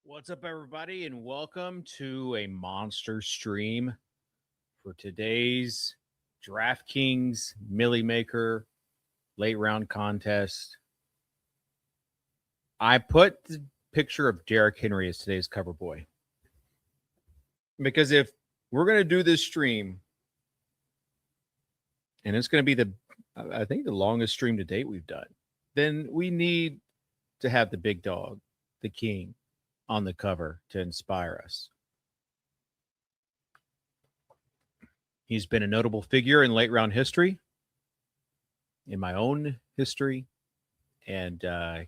What's up, everybody, and welcome to a monster stream for today's DraftKings Millie Maker late round contest. I put the picture of Derrick Henry as today's cover boy because if we're going to do this stream, and it's going to be I think the longest stream to date we've done, then we need to have the big dog, the king, on the cover to inspire us. He's been a notable figure in late round history, in my own history, and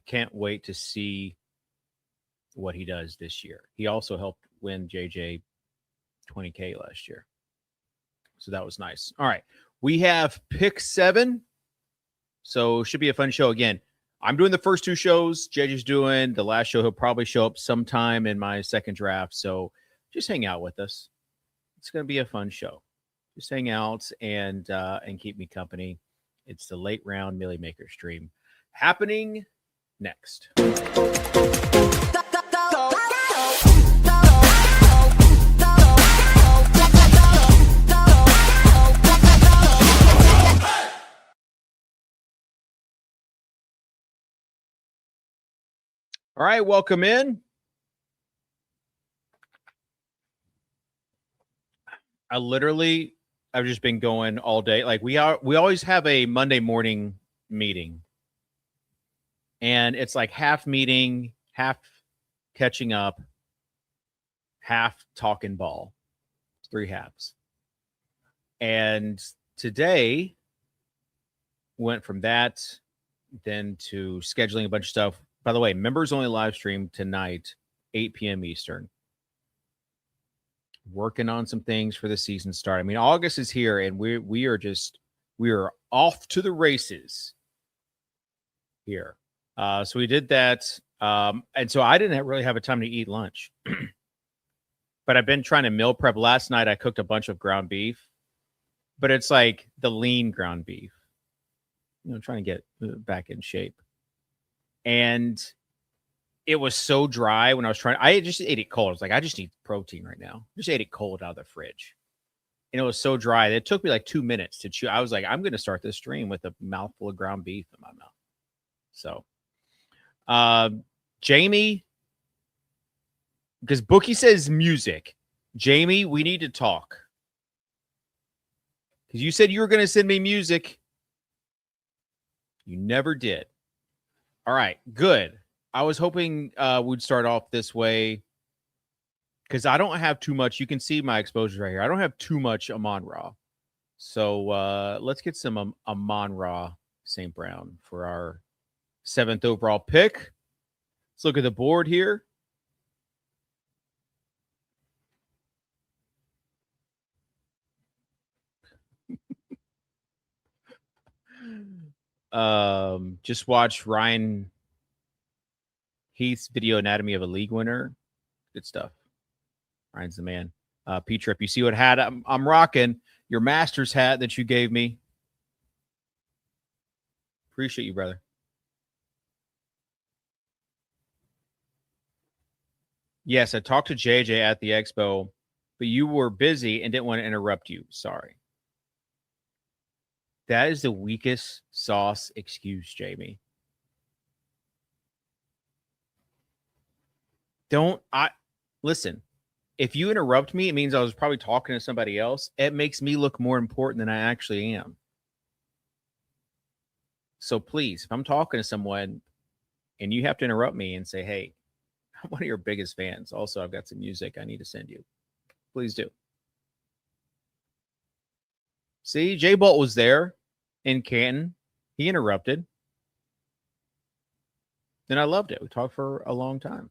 can't wait to see what he does this year. He also helped win JJ 20K last year. So that was nice. All right. We have pick 7. So should be a fun show. Again, I'm doing the first 2 shows. JJ's doing the last show. He'll probably show up sometime in my second draft. So just hang out with us. It's going to be a fun show. Just hang out and keep me company. It's the late round Millie Maker stream happening next. All right, welcome in. I've just been going all day. Like we always have a Monday morning meeting. And it's like half meeting, half catching up, half talking ball. It's 3 halves. And today went from that then to scheduling a bunch of stuff. By the way, members only live stream tonight, 8 p.m. Eastern. Working on some things for the season start. I mean, August is here, and we are off to the races here. So we did that, and so I didn't really have a time to eat lunch. But I've been trying to meal prep. Last night I cooked a bunch of ground beef, but it's like the lean ground beef. Trying to get back in shape. And it was so dry when I was trying. I just ate it cold. I was like, I just need protein right now. Just ate it cold out of the fridge. And it was so dry that it took me like 2 minutes to chew. I was like, I'm going to start this stream with a mouthful of ground beef in my mouth. So, Jamie, because Bookie says music. Jamie, we need to talk. Because you said you were going to send me music. You never did. All right, good. I was hoping we'd start off this way because I don't have too much. You can see my exposures right here. I don't have too much Amon-Ra. So let's get some Amon-Ra St. Brown for our 7th overall pick. Let's look at the board here. Just watch Ryan Heath's video anatomy of a league winner. Good stuff. Ryan's the man. P-Trip, you see what hat I'm rocking? Your Masters hat that you gave me. Appreciate you, brother. Yes, I talked to JJ at the expo, but you were busy and didn't want to interrupt you. Sorry. That is the weakest sauce excuse, Jamie. Listen, if you interrupt me, it means I was probably talking to somebody else. It makes me look more important than I actually am. So please, if I'm talking to someone and you have to interrupt me and say, hey, I'm one of your biggest fans. Also, I've got some music I need to send you. Please do. See, J Bolt was there in Canton. He interrupted. Then I loved it. We talked for a long time.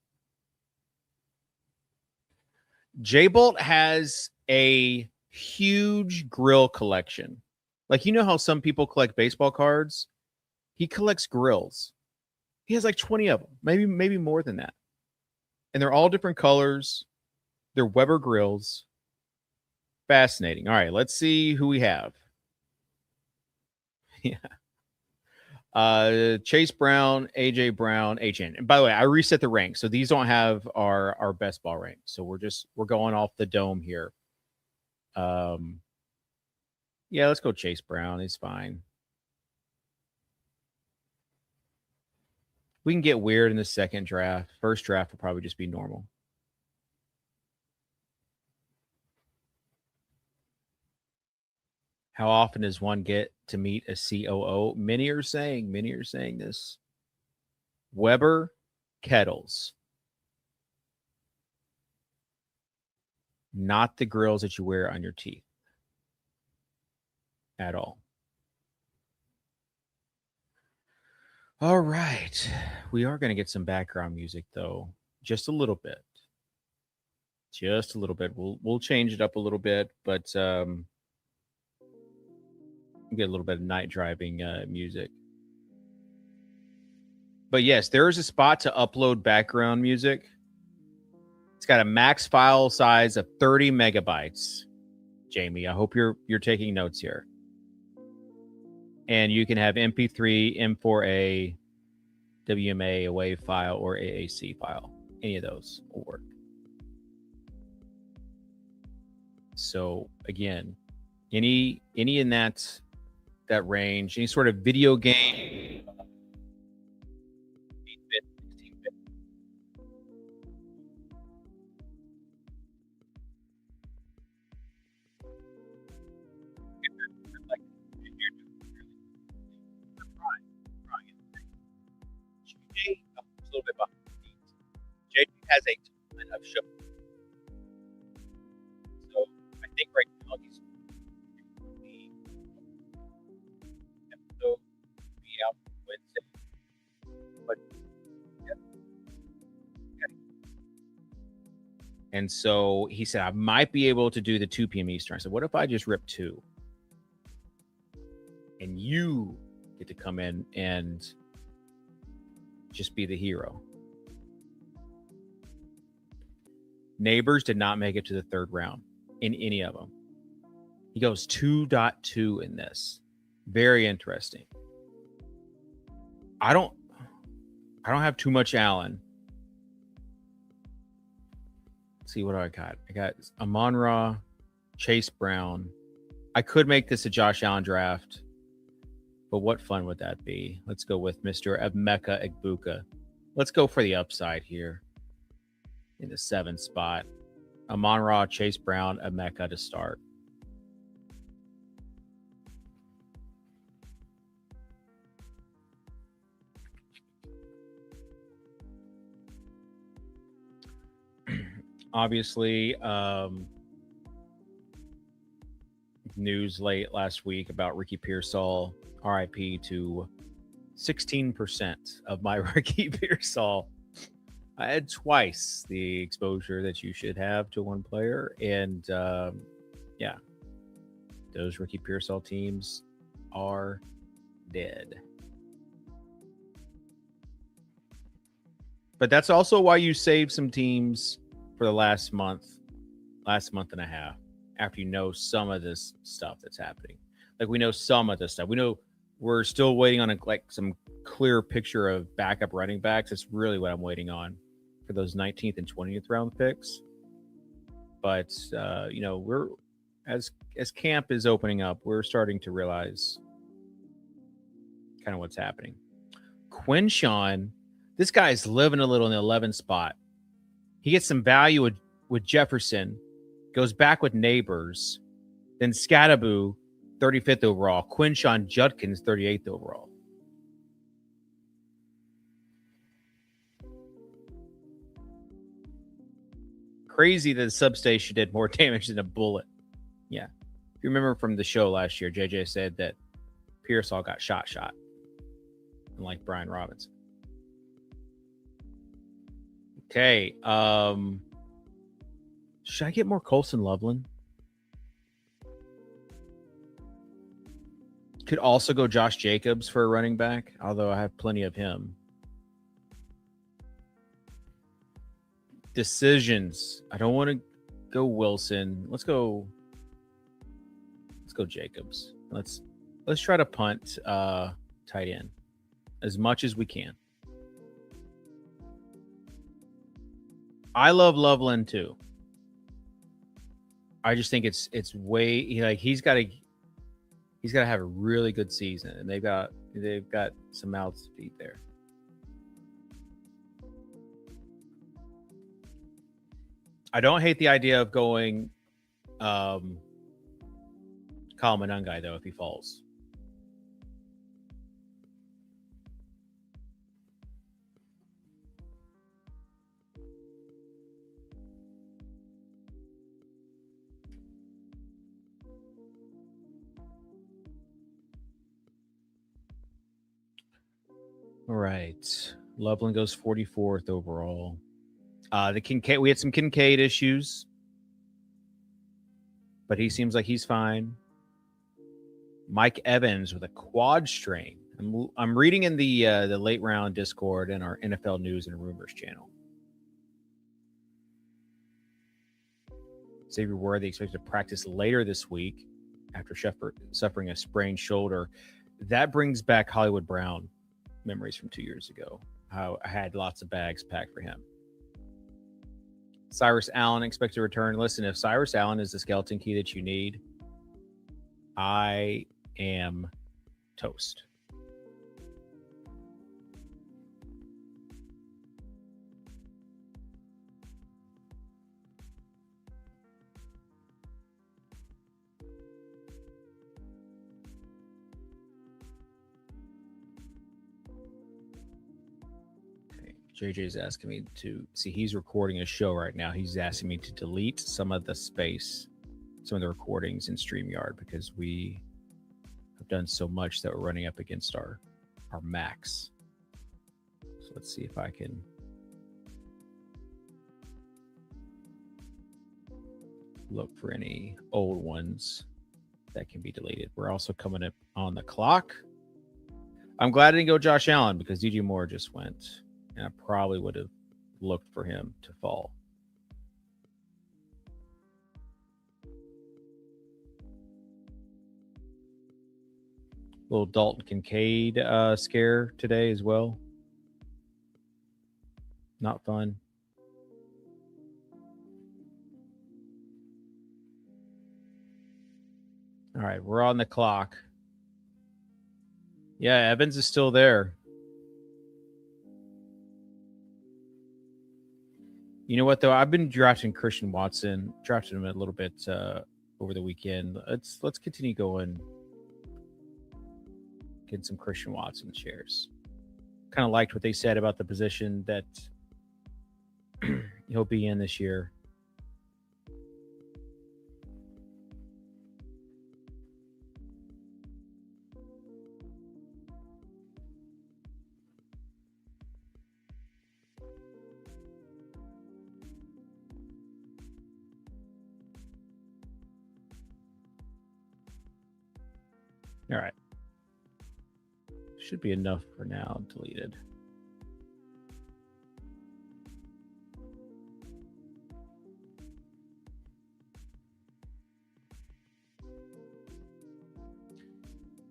J Bolt has a huge grill collection. Like, you know how some people collect baseball cards? He collects grills. He has like 20 of them, maybe more than that. And they're all different colors. They're Weber grills. Fascinating. All right, let's see who we have. Yeah. Chase Brown, AJ Brown, HN. And by the way, I reset the rank, so these don't have our best ball rank. So we're going off the dome here. Yeah, let's go Chase Brown. He's fine. We can get weird in the second draft. First draft will probably just be normal. How often does one get to meet a COO? Many are saying this. Weber, Kettles. Not the grills that you wear on your teeth at all. All right. We are going to get some background music, though. Just a little bit. Just a little bit. We'll change it up a little bit, but get a little bit of night driving music. But yes, there is a spot to upload background music. It's got a max file size of 30 megabytes. Jamie, I hope you're taking notes here. And you can have MP3, M4A, WMA, a WAV file, or AAC file. Any of those will work. So again, any in that range, any sort of video game, 8-bit, 16-bit. JJ, a little bit behind the scenes. JJ has a ton of shows. So I think right now he's the episode be out Wednesday. But yeah. And so he said I might be able to do the 2 p.m. Eastern. I said, what if I just rip 2? And you get to come in and just be the hero. Neighbors did not make it to the third round in any of them. He goes 2.2 in this. Very interesting. I don't have too much Allen. Let's see what I got. I got Amon-Ra, Chase Brown. I could make this a Josh Allen draft, but what fun would that be? Let's go with Mr. Emeka Egbuka. Let's go for the upside here in the 7th spot. Amon-Ra, Chase Brown, Emeka to start. Obviously, news late last week about Ricky Pearsall, RIP to 16% of my Ricky Pearsall. I had twice the exposure that you should have to one player. And yeah, those Ricky Pearsall teams are dead. But that's also why you save some teams for the last month and a half, after you know some of this stuff that's happening. Like, we know some of this stuff. We know we're still waiting on some clear picture of backup running backs. That's really what I'm waiting on for those 19th and 20th round picks. But we're as camp is opening up, we're starting to realize kind of what's happening. Quinshawn, this guy's living a little in the 11th spot. He gets some value with Jefferson, goes back with Neighbors, then Scattaboo, 35th overall. Quinshawn Judkins, 38th overall. Crazy that the substation did more damage than a bullet. Yeah. If you remember from the show last year, JJ said that Pearsall got shot. Unlike Brian Robinson. Okay. Should I get more Colson Loveland? Could also go Josh Jacobs for a running back, although I have plenty of him. Decisions. I don't want to go Wilson. Let's go Jacobs. Let's try to punt tight end. as much as we can. I love Loveland too. I just think it's way like he's got to have a really good season, and they've got some mouths to feed there. I don't hate the idea of going Kyle Monungai though if he falls. All right. Loveland goes 44th overall. The Kincaid, we had some Kincaid issues, but he seems like he's fine. Mike Evans with a quad strain. I'm reading in the late round Discord and our NFL news and rumors channel. Xavier Worthy expected to practice later this week after suffering a sprained shoulder. That brings back Hollywood Brown memories from 2 years ago. How I had lots of bags packed for him. Cyrus Allen expected to return. Listen, if Cyrus Allen is the skeleton key that you need, I am toast. JJ's asking me to see, he's recording a show right now. He's asking me to delete some of the space, some of the recordings in StreamYard because we have done so much that we're running up against our max. So let's see if I can look for any old ones that can be deleted. We're also coming up on the clock. I'm glad I didn't go Josh Allen because DJ Moore just went. And I probably would have looked for him to fall. Little Dalton Kincaid scare today as well. Not fun. All right, we're on the clock. Yeah, Evans is still there. You know what, though? I've been drafting Christian Watson, drafted him a little bit over the weekend. Let's continue going. Get some Christian Watson shares. Kind of liked what they said about the position that he'll be in this year. All right. Should be enough for now. Deleted.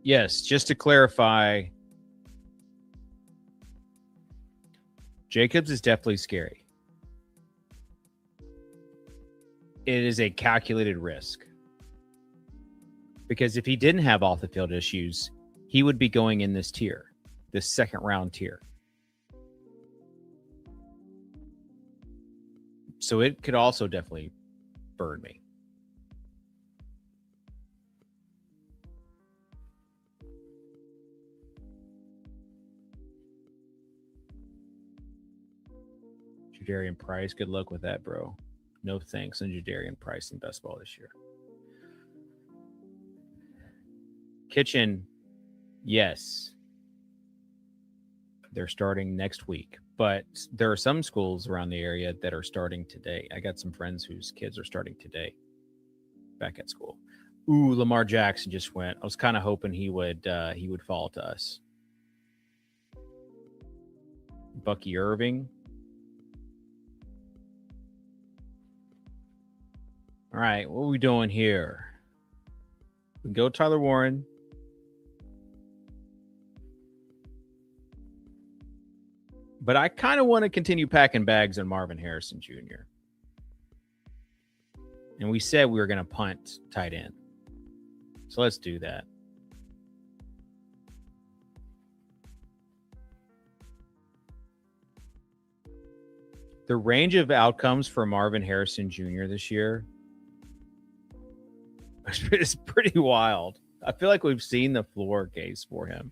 Yes, just to clarify, Jacobs is definitely scary. It is a calculated risk. Because if he didn't have off the field issues, he would be going in this tier, this second round tier. So it could also definitely burn me. Jadarian Price, good luck with that, bro. No thanks on Jadarian Price in best ball this year. Kitchen, yes. They're starting next week, but there are some schools around the area that are starting today. I got some friends whose kids are starting today back at school. Ooh, Lamar Jackson just went. I was kind of hoping he would fall to us. Bucky Irving. All right, what are we doing here? We can go Tyler Warren. But I kind of want to continue packing bags on Marvin Harrison Jr. And we said we were going to punt tight end. So let's do that. The range of outcomes for Marvin Harrison Jr. this year is pretty wild. I feel like we've seen the floor case for him.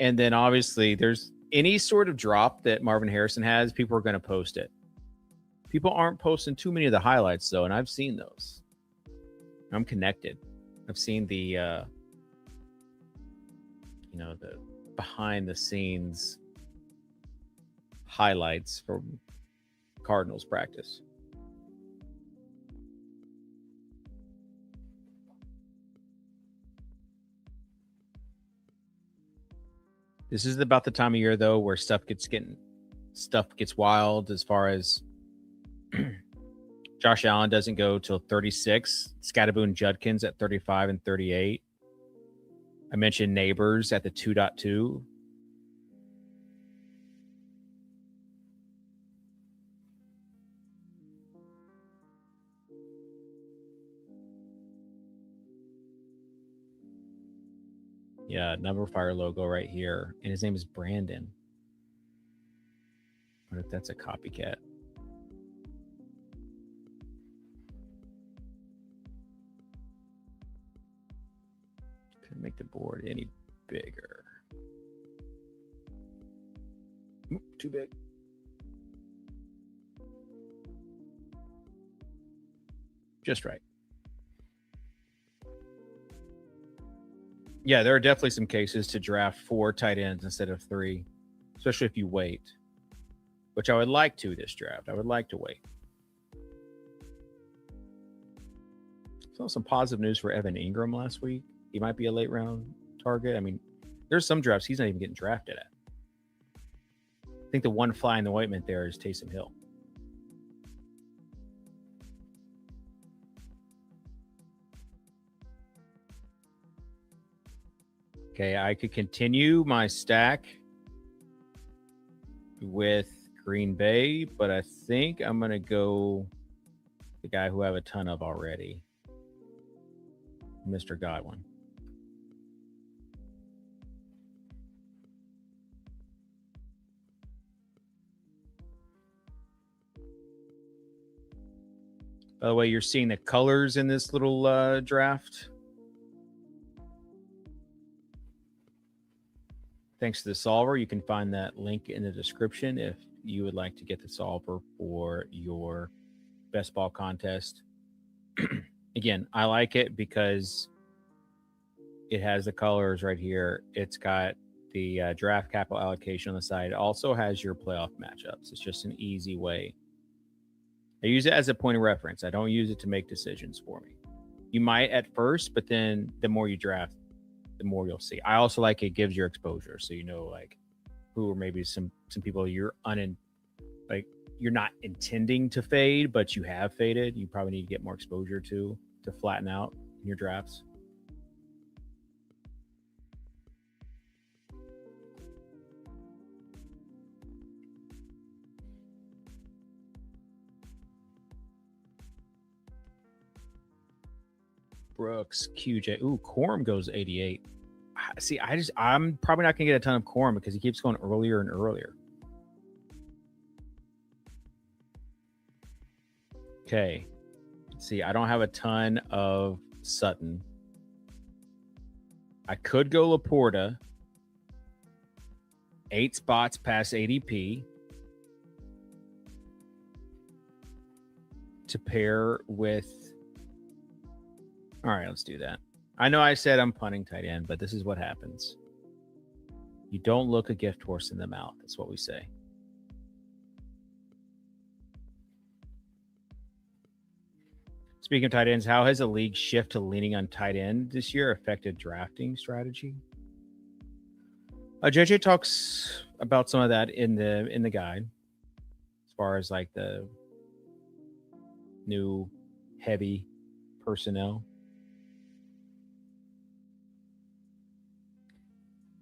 And then obviously there's any sort of drop that Marvin Harrison has, people are going to post it. People aren't posting too many of the highlights though, and I've seen those. I'm connected. I've seen the the behind the scenes highlights from Cardinals practice. This is about the time of year though where stuff gets wild as far as Josh Allen doesn't go till 36. Scatterboon Judkins at 35 and 38. I mentioned Neighbors at the 2.2. Yeah, Number Fire logo right here. And his name is Brandon. What if that's a copycat? Couldn't make the board any bigger. Too big. Just right. Yeah, there are definitely some cases to draft 4 tight ends instead of 3, especially if you wait, which I would like to this draft. I would like to wait. Saw some positive news for Evan Ingram last week. He might be a late round target. I mean, there's some drafts he's not even getting drafted at. I think the one fly in the ointment there is Taysom Hill. Okay, I could continue my stack with Green Bay, but I think I'm going to go the guy who I have a ton of already, Mr. Godwin. By the way, you're seeing the colors in this little draft. Thanks to the solver. You can find that link in the description if you would like to get the solver for your best ball contest. Again, I like it because it has the colors right here. It's got the draft capital allocation on the side. It also has your playoff matchups. It's just an easy way. I use it as a point of reference. I don't use it to make decisions for me. You might at first, but then the more you draft, the more you'll see. I also like it gives your exposure, so you know like who or maybe some people you're you're not intending to fade, but you have faded. You probably need to get more exposure to flatten out in your drafts. Brooks, QJ. Ooh, Corum goes 88. See, I'm probably not gonna get a ton of Corum because he keeps going earlier and earlier. Okay. See, I don't have a ton of Sutton. I could go Laporta. 8 spots past ADP to pair with. All right, let's do that. I know I said I'm punting tight end, but this is what happens. You don't look a gift horse in the mouth. That's what we say. Speaking of tight ends, how has the league shift to leaning on tight end this year affected drafting strategy? JJ talks about some of that in the guide, as far as like the new heavy personnel.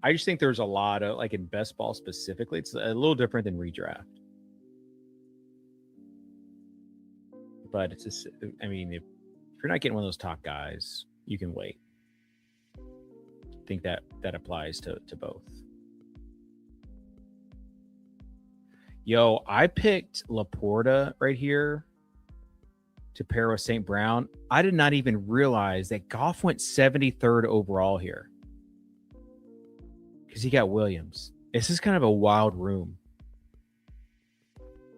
I just think there's a lot of, like in best ball specifically, it's a little different than redraft. But it's just, I mean, if you're not getting one of those top guys, you can wait. I think that applies to both. Yo, I picked Laporta right here to pair with St. Brown. I did not even realize that Goff went 73rd overall here because he got Williams. This is kind of a wild room.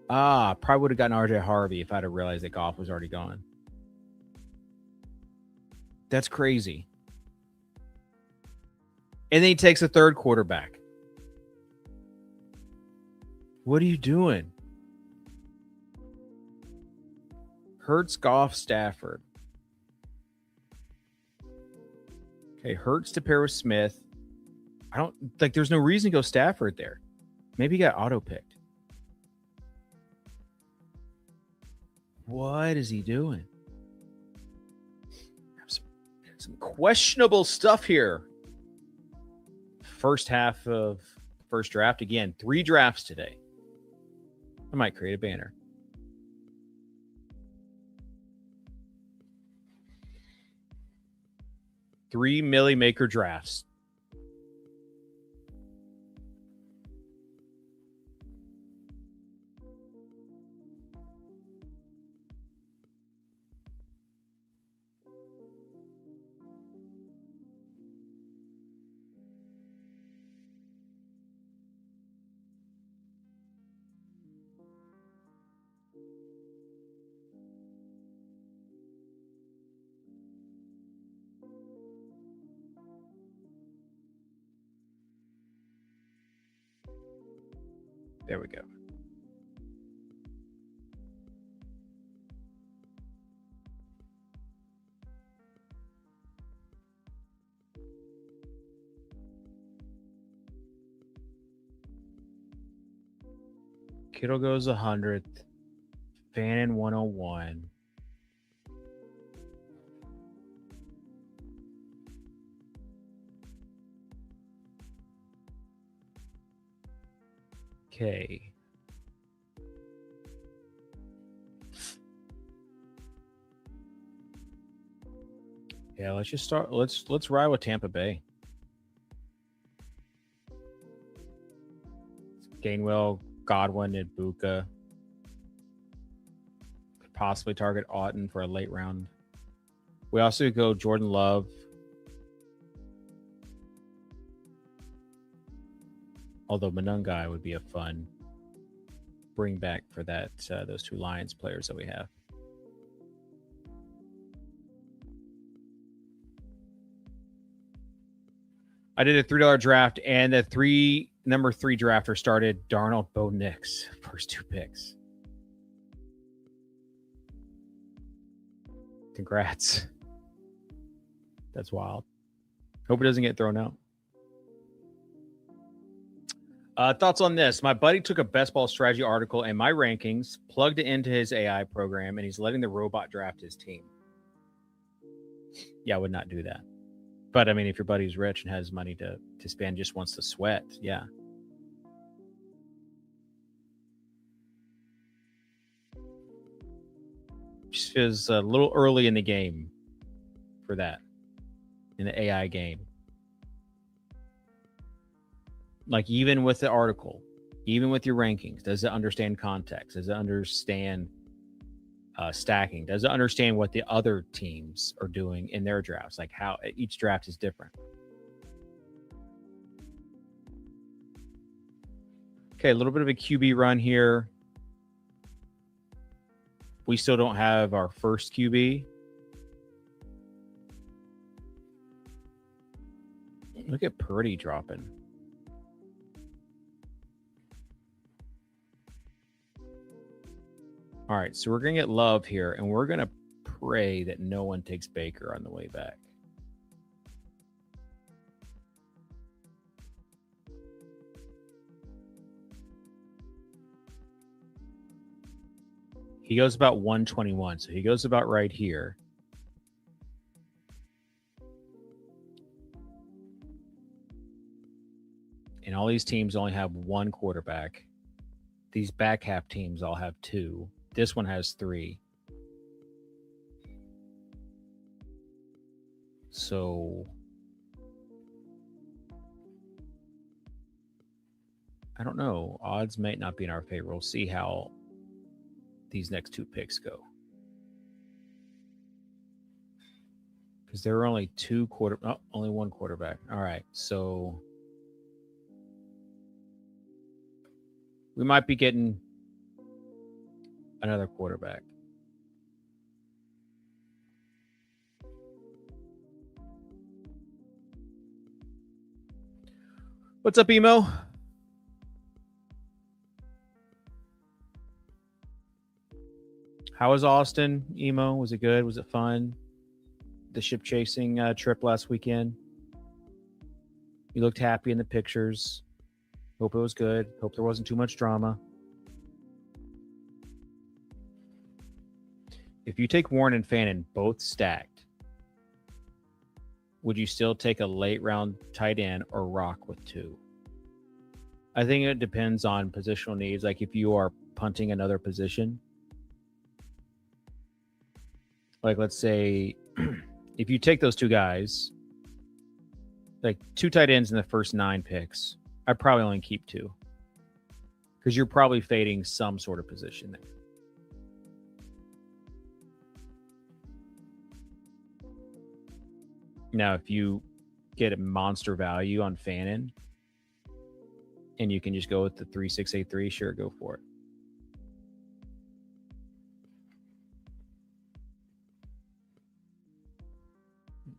Probably would have gotten RJ Harvey if I'd have realized that Goff was already gone. That's crazy. And then he takes a third quarterback. What are you doing? Hurts, Goff, Stafford. Okay, Hurts to pair with Smith. I don't like. There's no reason to go Stafford there. Maybe he got auto picked. What is he doing? Some questionable stuff here. First half of first draft. Again, 3 drafts today. I might create a banner. Three Millie Maker drafts. There we go. Kittle goes 100th. Fannin 101. Okay. Yeah, let's just start. Let's ride with Tampa Bay. Gainwell, Godwin, and Buka. Could possibly target Auten for a late round. We also go Jordan Love. Although Monungai would be a fun bring back for that those 2 Lions players that we have. I did a $3 draft, and the number 3 drafter started Darnold, Bo Nix, first 2 picks. Congrats. That's wild. Hope it doesn't get thrown out. Thoughts on this? My buddy took a best ball strategy article and my rankings, plugged it into his AI program, and he's letting the robot draft his team. Yeah, I would not do that. But, I mean, if your buddy's rich and has money to spend, just wants to sweat, yeah. Just feels a little early in the game for that, in the AI game. Like, even with the article, even with your rankings, does it understand context? Does it understand stacking? Does it understand what the other teams are doing in their drafts? Like how each draft is different. Okay, a little bit of a QB run here. We still don't have our first QB. Look at Purdy dropping. All right, so we're going to get Love here, and we're going to pray that no one takes Baker on the way back. He goes about 121, so he goes about right here. and all these teams only have one quarterback. These back half teams all have two. This one has three. So I don't know. Odds might not be in our favor. We'll see how these next two picks go. Because there are only only one quarterback. All right. So we might be getting another quarterback. What's up, Emo? How was Austin, Emo? Was it good? Was it fun? The ship chasing trip last weekend? You looked happy in the pictures. Hope it was good. Hope there wasn't too much drama. If you take Warren and Fannin both stacked, would you still take a late round tight end or rock with two? I think it depends on positional needs. Like if you are punting another position, like let's say if you take those two guys, like two tight ends in the first 9 picks, I'd probably only keep two because you're probably fading some sort of position there. Now, if you get a monster value on Fannin and you can just go with the 3.683, sure, go for it.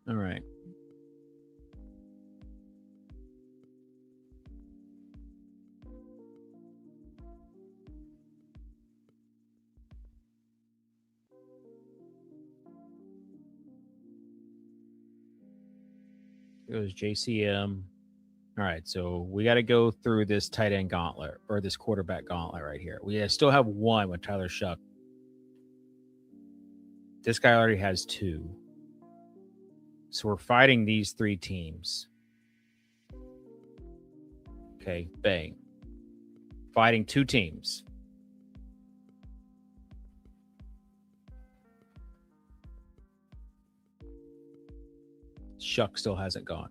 All right. It goes JCM. All right, so we got to go through this tight end gauntlet or this quarterback gauntlet right here. We still have one with Tyler Shuck. This guy already has two. So we're fighting these 3 teams. Okay, bang. Fighting 2 teams. Shuck still hasn't gone.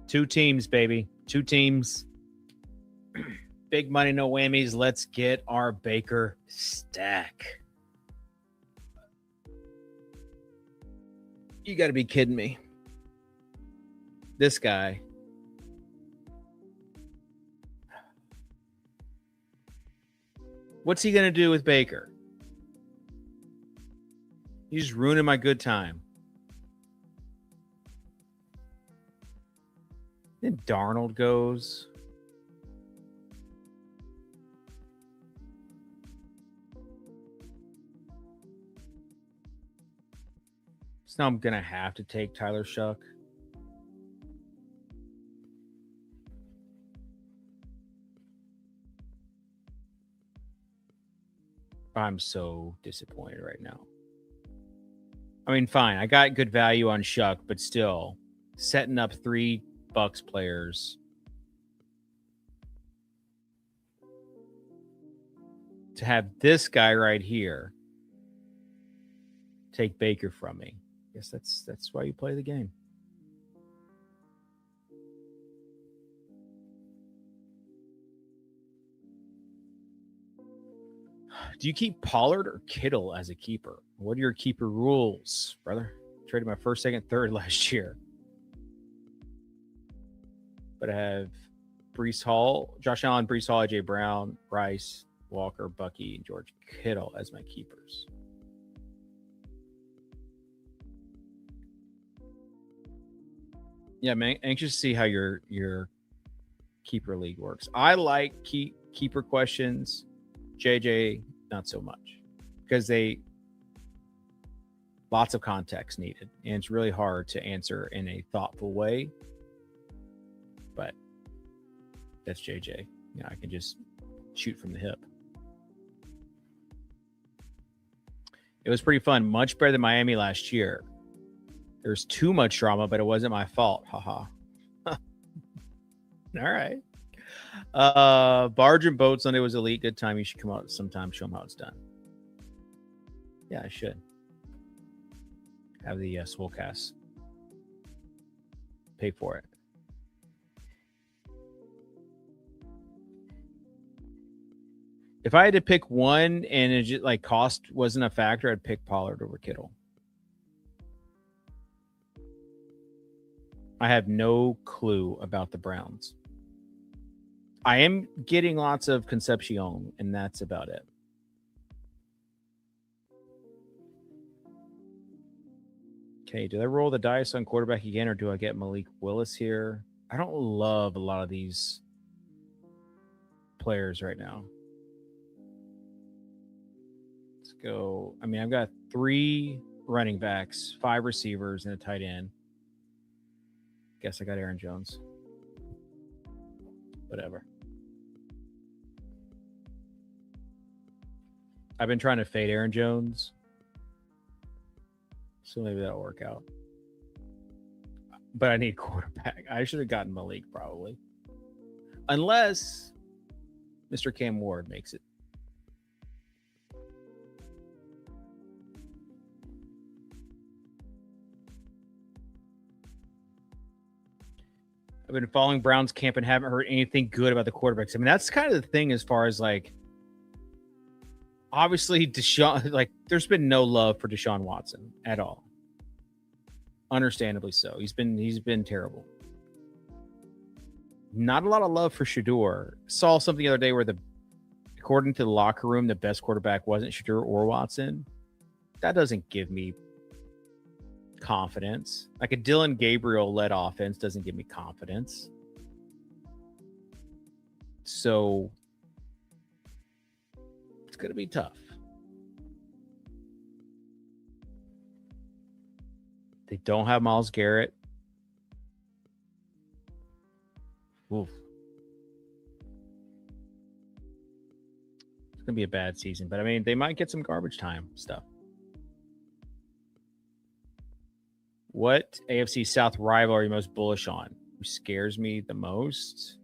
Two teams, baby. 2 teams. Big money, no whammies. Let's get our Baker stack. You got to be kidding me. This guy. What's he going to do with Baker? He's ruining my good time. Then Darnold goes. So now I'm going to have to take Tyler Shuck. I'm so disappointed right now. I mean, fine. I got good value on Shuck, but still setting up 3 Bucks players to have this guy right here take Baker from me. I guess that's why you play the game. Do you keep Pollard or Kittle as a keeper? What are your keeper rules, brother? Traded my first, second, third last year. But I have Breece Hall, Josh Allen, Breece Hall, AJ Brown, Bryce, Walker, Bucky, and George Kittle as my keepers. Yeah, man, anxious to see how your keeper league works. I like keeper questions. JJ, not so much, because they lots of context needed, and it's really hard to answer in a thoughtful way. But that's JJ. I can just shoot from the hip. It was pretty fun. Much better than Miami last year. There's too much drama, but it wasn't my fault. Haha. All right. Barge and Boat Sunday was elite. Good time. You should come out sometime. Show them how it's done. Yeah, I should. Have the Swolecast. Pay for it. If I had to pick one and it just like cost wasn't a factor, I'd pick Pollard over Kittle. I have no clue about the Browns. I am getting lots of Concepcion, and that's about it. Okay, do I roll the dice on quarterback again, or do I get Malik Willis here? I don't love a lot of these players right now. Let's go. I mean, I've got 3 running backs, 5 receivers, and a tight end. Guess I got Aaron Jones. Whatever. I've been trying to fade Aaron Jones, so maybe that'll work out. But I need quarterback. I should have gotten Malik probably. Unless Mr. Cam Ward makes it. I've been following Browns camp and haven't heard anything good about the quarterbacks. I mean, that's kind of the thing as far as like, obviously Deshaun, like there's been no love for Deshaun Watson at all. Understandably so. He's been terrible. Not a lot of love for Shador. Saw something the other day where according to the locker room, the best quarterback wasn't Shador or Watson. That doesn't give me confidence. Like a Dylan Gabriel led offense doesn't give me confidence. So it's going to be tough. They don't have Myles Garrett. Oof. It's going to be a bad season, but I mean, they might get some garbage time stuff. What AFC South rival are you most bullish on? Who scares me the most?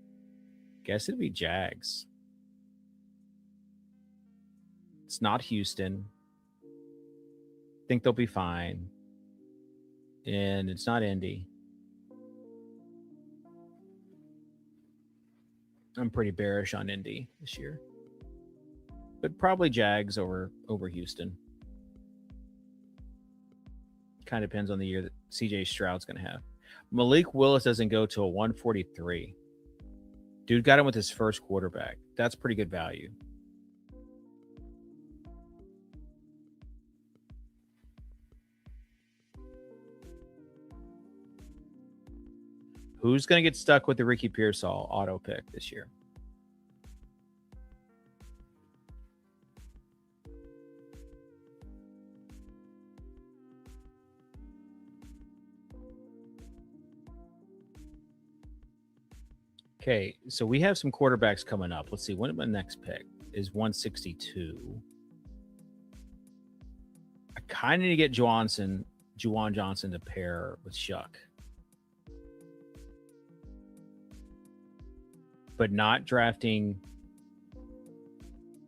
Guess it'd be Jags. It's not Houston. Think they'll be fine. And it's not Indy. I'm pretty bearish on Indy this year. But probably Jags over Houston. Kind of depends on the year that CJ Stroud's going to have. Malik Willis doesn't go to a 143. Dude got him with his first quarterback. That's pretty good value. Who's going to get stuck with the Ricky Pearsall auto pick this year? Okay, so we have some quarterbacks coming up. Let's see. When my next pick is 162. I kind of need to get Juwan Johnson to pair with Shuck. But not drafting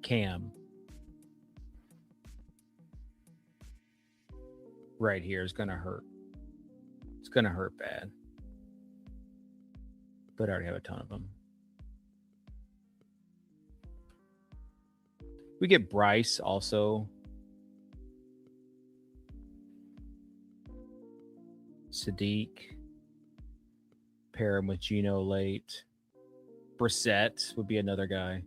Cam right here is going to hurt. It's going to hurt bad. But I already have a ton of them. We get Bryce also. Sadiq. Pair him with Geno late. Brissett would be another guy.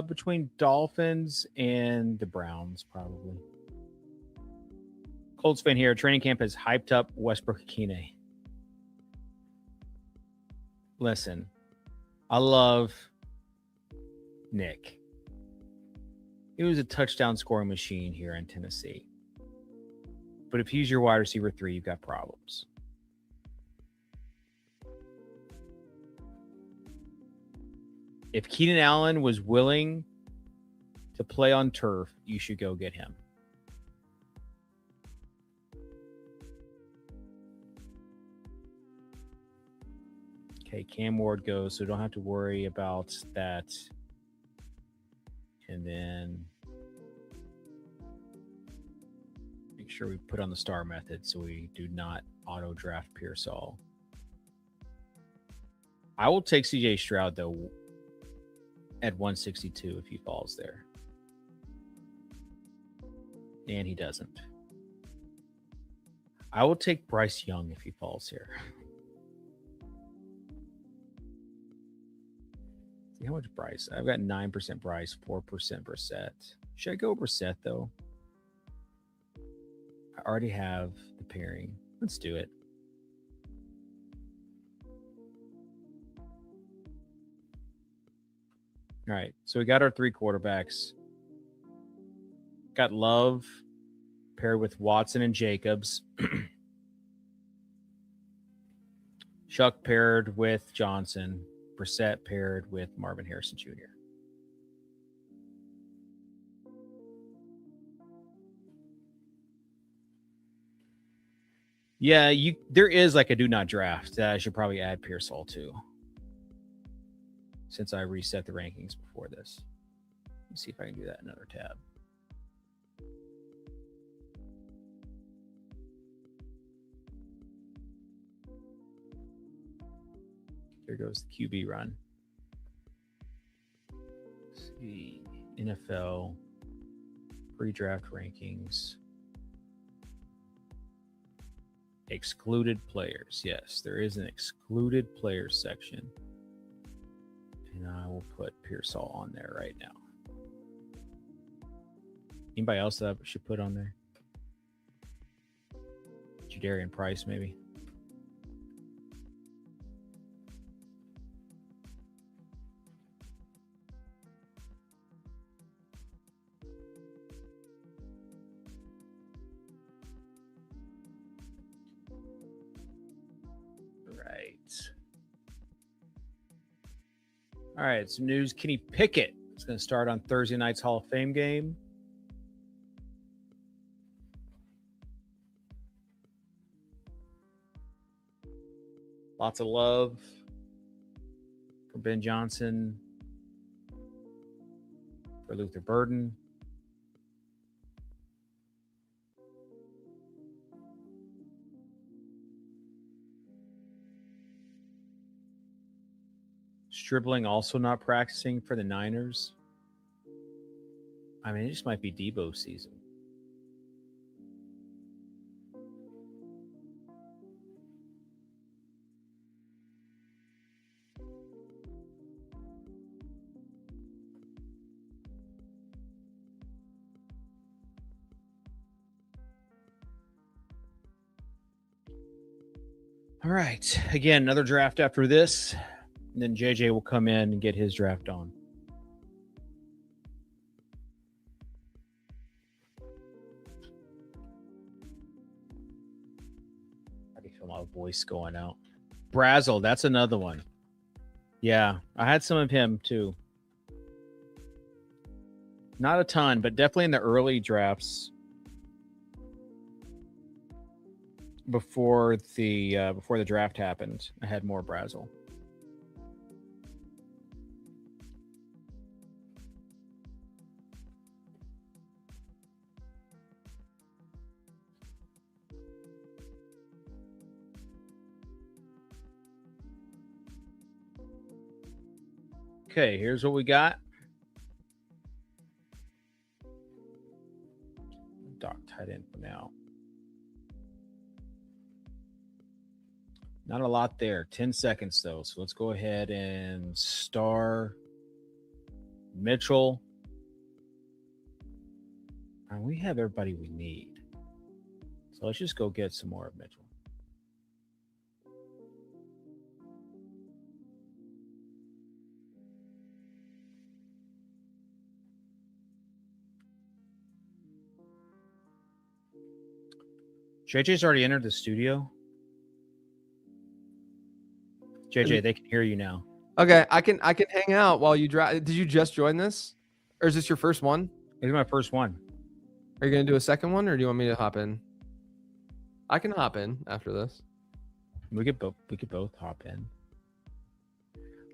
Between Dolphins and the Browns, probably. Colts fan here. Training camp has hyped up Westbrook Akine. Listen, I love Nick. He was a touchdown scoring machine here in Tennessee. But if he's your wide receiver 3, you've got problems. If Keenan Allen was willing to play on turf, you should go get him. Okay, Cam Ward goes, so don't have to worry about that. And then make sure we put on the star method so we do not auto draft Pearsall. I will take CJ Stroud, though, at 162 if he falls there. And he doesn't. I will take Bryce Young if he falls here. See how much Bryce? I've got 9% Bryce, 4% Brissett. Should I go Brissett, though? I already have the pairing. Let's do it. All right, so we got our 3 quarterbacks. Got Love paired with Watson and Jacobs. Chuck paired with Johnson. Brissett paired with Marvin Harrison Jr. Yeah, there is like a do not draft that I should probably add Pearsall to, since I reset the rankings before this. Let's see if I can do that in another tab. Here goes the QB run. Let's see. NFL pre-draft rankings. Excluded players. Yes, there is an excluded players section. And I will put Pearsall on there right now. Anybody else that I should put on there? Jadarian Price, maybe. All right, some news. Kenny Pickett is going to start on Thursday night's Hall of Fame game. Lots of love for Ben Johnson, for Luther Burden. Stribling also not practicing for the Niners. I mean, it just might be Debo season. All right. Again, another draft after this. And then JJ will come in and get his draft on. I can feel my voice going out. Brazel, that's another one. Yeah, I had some of him too. Not a ton, but definitely in the early drafts before the draft happened, I had more Brazel. Okay, here's what we got. Doc tight end for now. Not a lot there. 10 seconds, though. So let's go ahead and star Mitchell. And we have everybody we need. So let's just go get some more of Mitchell. JJ's already entered the studio. JJ, they can hear you now. Okay, I can hang out while you draft. Did you just join this, or is this your first one? It's my first one. Are you gonna do a second one, or do you want me to hop in? I can hop in after this. We could both hop in.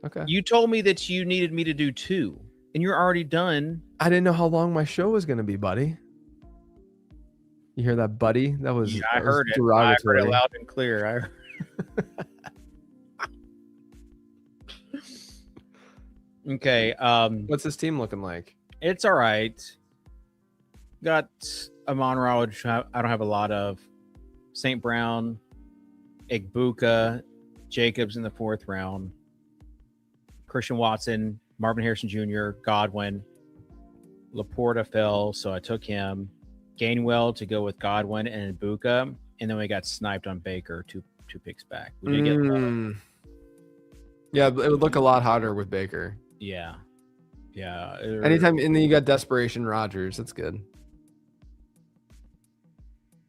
Okay. You told me that you needed me to do 2, and you're already done. I didn't know how long my show was gonna be, buddy. You hear that, buddy? That was I heard it. Derogatory. I heard it loud and clear. Okay. What's this team looking like? It's all right. Got Amon Ra, which I don't have a lot of. St. Brown, Igbuka, Jacobs in the 4th round. Christian Watson, Marvin Harrison Jr., Godwin. Laporta fell, so I took him. Gainwell to go with Godwin and Igbuka. And then we got sniped on Baker, two picks back. We did get yeah, it would look a lot hotter with Baker. Yeah. Anytime, and then you got Desperation Rodgers. That's good.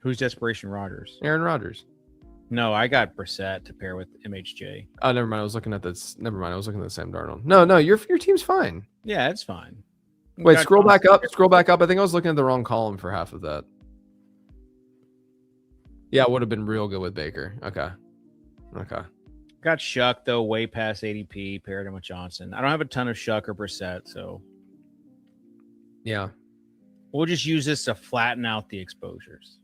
Who's Desperation Rodgers? Aaron Rodgers. No, I got Brissett to pair with MHJ. Oh, never mind. I was looking at this. Never mind. I was looking at Sam Darnold. No, your team's fine. Yeah, it's fine. Wait, scroll back up. Scroll back up. I think I was looking at the wrong column for half of that. Yeah, it would have been real good with Baker. Okay. Got Shuck, though, way past ADP, paired him with Johnson. I don't have a ton of Shuck or Brissett, so. Yeah. We'll just use this to flatten out the exposures.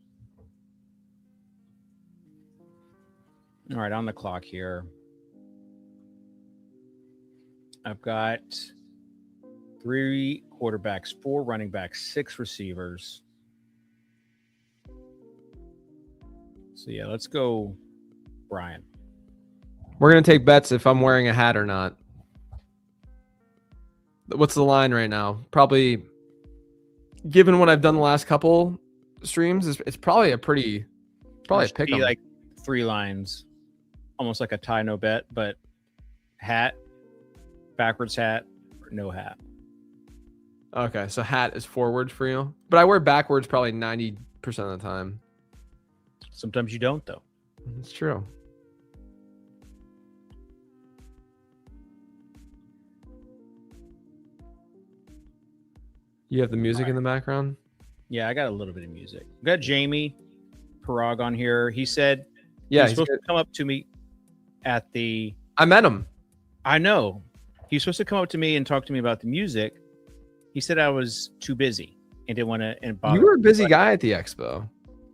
All right, on the clock here. I've got 3 quarterbacks, 4 running backs, 6 receivers. So, yeah, let's go Brian. We're going to take bets if I'm wearing a hat or not. What's the line right now? Probably, given what I've done the last couple streams, it's probably a pick 'em. Like 3 lines, almost like a tie no bet, but hat, backwards hat, or no hat. Okay, so hat is forward for you, but I wear backwards probably 90% of the time. Sometimes you don't, though. It's true. You have the music in the background? Yeah, I got a little bit of music. We got Jamie Parag on here. He said he's supposed to come up to me at the... I met him. I know. He was supposed to come up to me and talk to me about the music. He said I was too busy and didn't want to bother. You were a busy guy at the expo.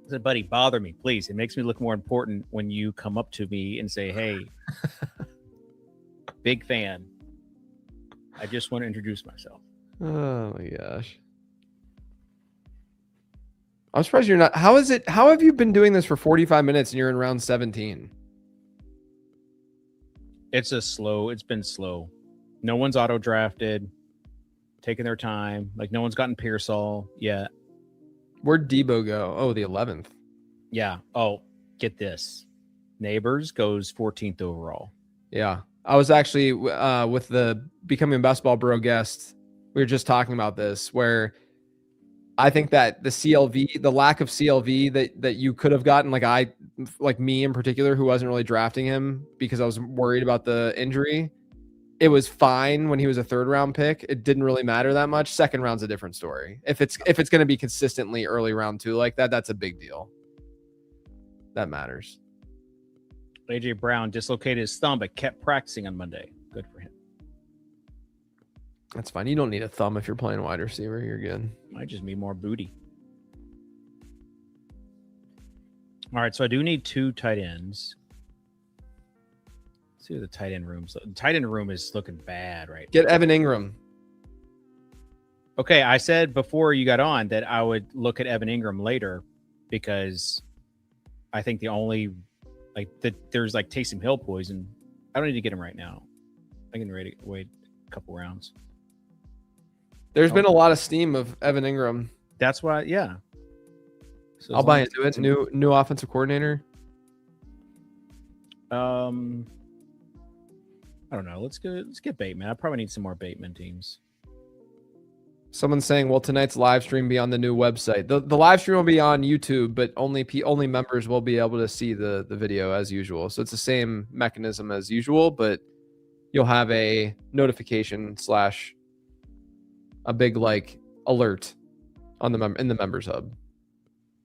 I said, buddy, bother me, please. It makes me look more important when you come up to me and say, hey, big fan. I just want to introduce myself. Oh my gosh. I'm surprised you're not. How have you been doing this for 45 minutes and you're in round 17? It's been slow. No one's auto drafted, taking their time. Like no one's gotten Pearsall yet. Where'd Debo go? Oh, the 11th. Yeah. Oh, get this. Neighbors goes 14th overall. Yeah. I was actually with the Becoming a Basketball Bro guest. We were just talking about this, where I think that the CLV, the lack of CLV that you could have gotten, like me in particular, who wasn't really drafting him because I was worried about the injury. It was fine when he was a 3rd round pick. It didn't really matter that much. 2nd round's a different story. If it's going to be consistently early round 2 like that, that's a big deal. That matters. AJ Brown dislocated his thumb, but kept practicing on Monday. Good for him. That's fine. You don't need a thumb if you're playing wide receiver. You're good. Might just be more booty. All right, so I do need 2 tight ends. Let's see what the tight end room's. The tight end room is looking bad right now. Get Evan Ingram. Okay, I said before you got on that I would look at Evan Ingram later because I think the only there's like Taysom Hill poison. I don't need to get him right now. I can wait a couple rounds. There's been a lot of steam of Evan Ingram. That's why, yeah. So I'll buy into it. New offensive coordinator. I don't know. Let's get Bateman. I probably need some more Bateman teams. Someone's saying, "Will tonight's live stream be on the new website?" The live stream will be on YouTube, but only members will be able to see the video as usual. So it's the same mechanism as usual, but you'll have a notification / a big like alert on in the members hub.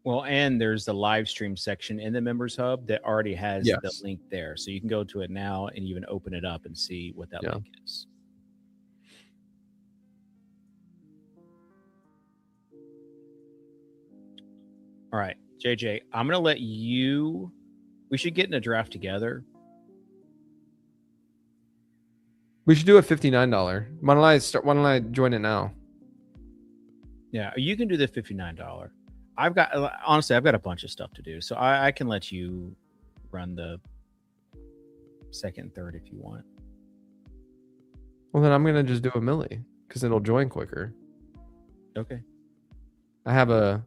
Well, and there's the live stream section in the members hub that already has the Yes. link there. So you can go to it now and even open it up and see what that link is. All right, JJ, I'm going to let you. We should get in a draft together. We should do a $59. Why don't I join it now? Yeah, you can do the $59. I've got a bunch of stuff to do, so I can let you run the second and third if you want. Well, then I'm gonna just do a milli because it'll join quicker. Okay. I have a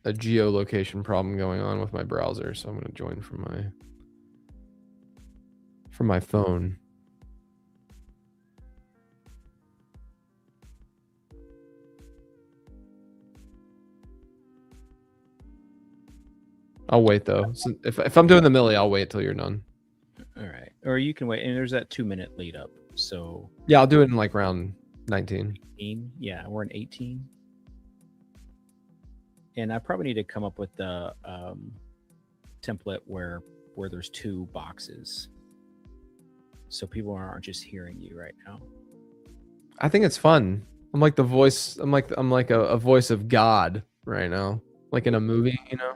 geolocation problem going on with my browser, so I'm gonna join from my phone. I'll wait though. So if I'm doing the milli, I'll wait till you're done. All right. Or you can wait. And there's that 2-minute lead up. So yeah, I'll do it in like round 19. 18. Yeah, we're in 18. And I probably need to come up with the template where there's 2 boxes, so people aren't just hearing you right now. I think it's fun. I'm like the voice. I'm like a voice of God right now, like in a movie, you know.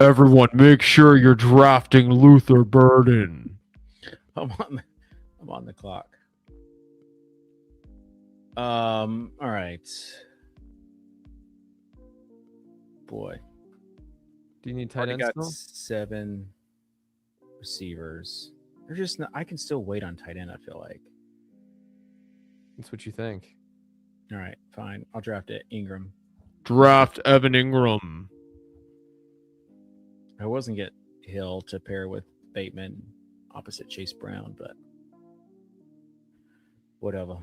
Everyone, make sure you're drafting Luther Burden. I'm on the clock. All right. Boy. Do you need tight ends? Got 7 receivers. They're just not, I can still wait on tight end, I feel like. That's what you think. All right, fine. I'll draft it. Ingram. Draft Evan Ingram. I wasn't get Hill to pair with Bateman opposite Chase Brown, but whatever.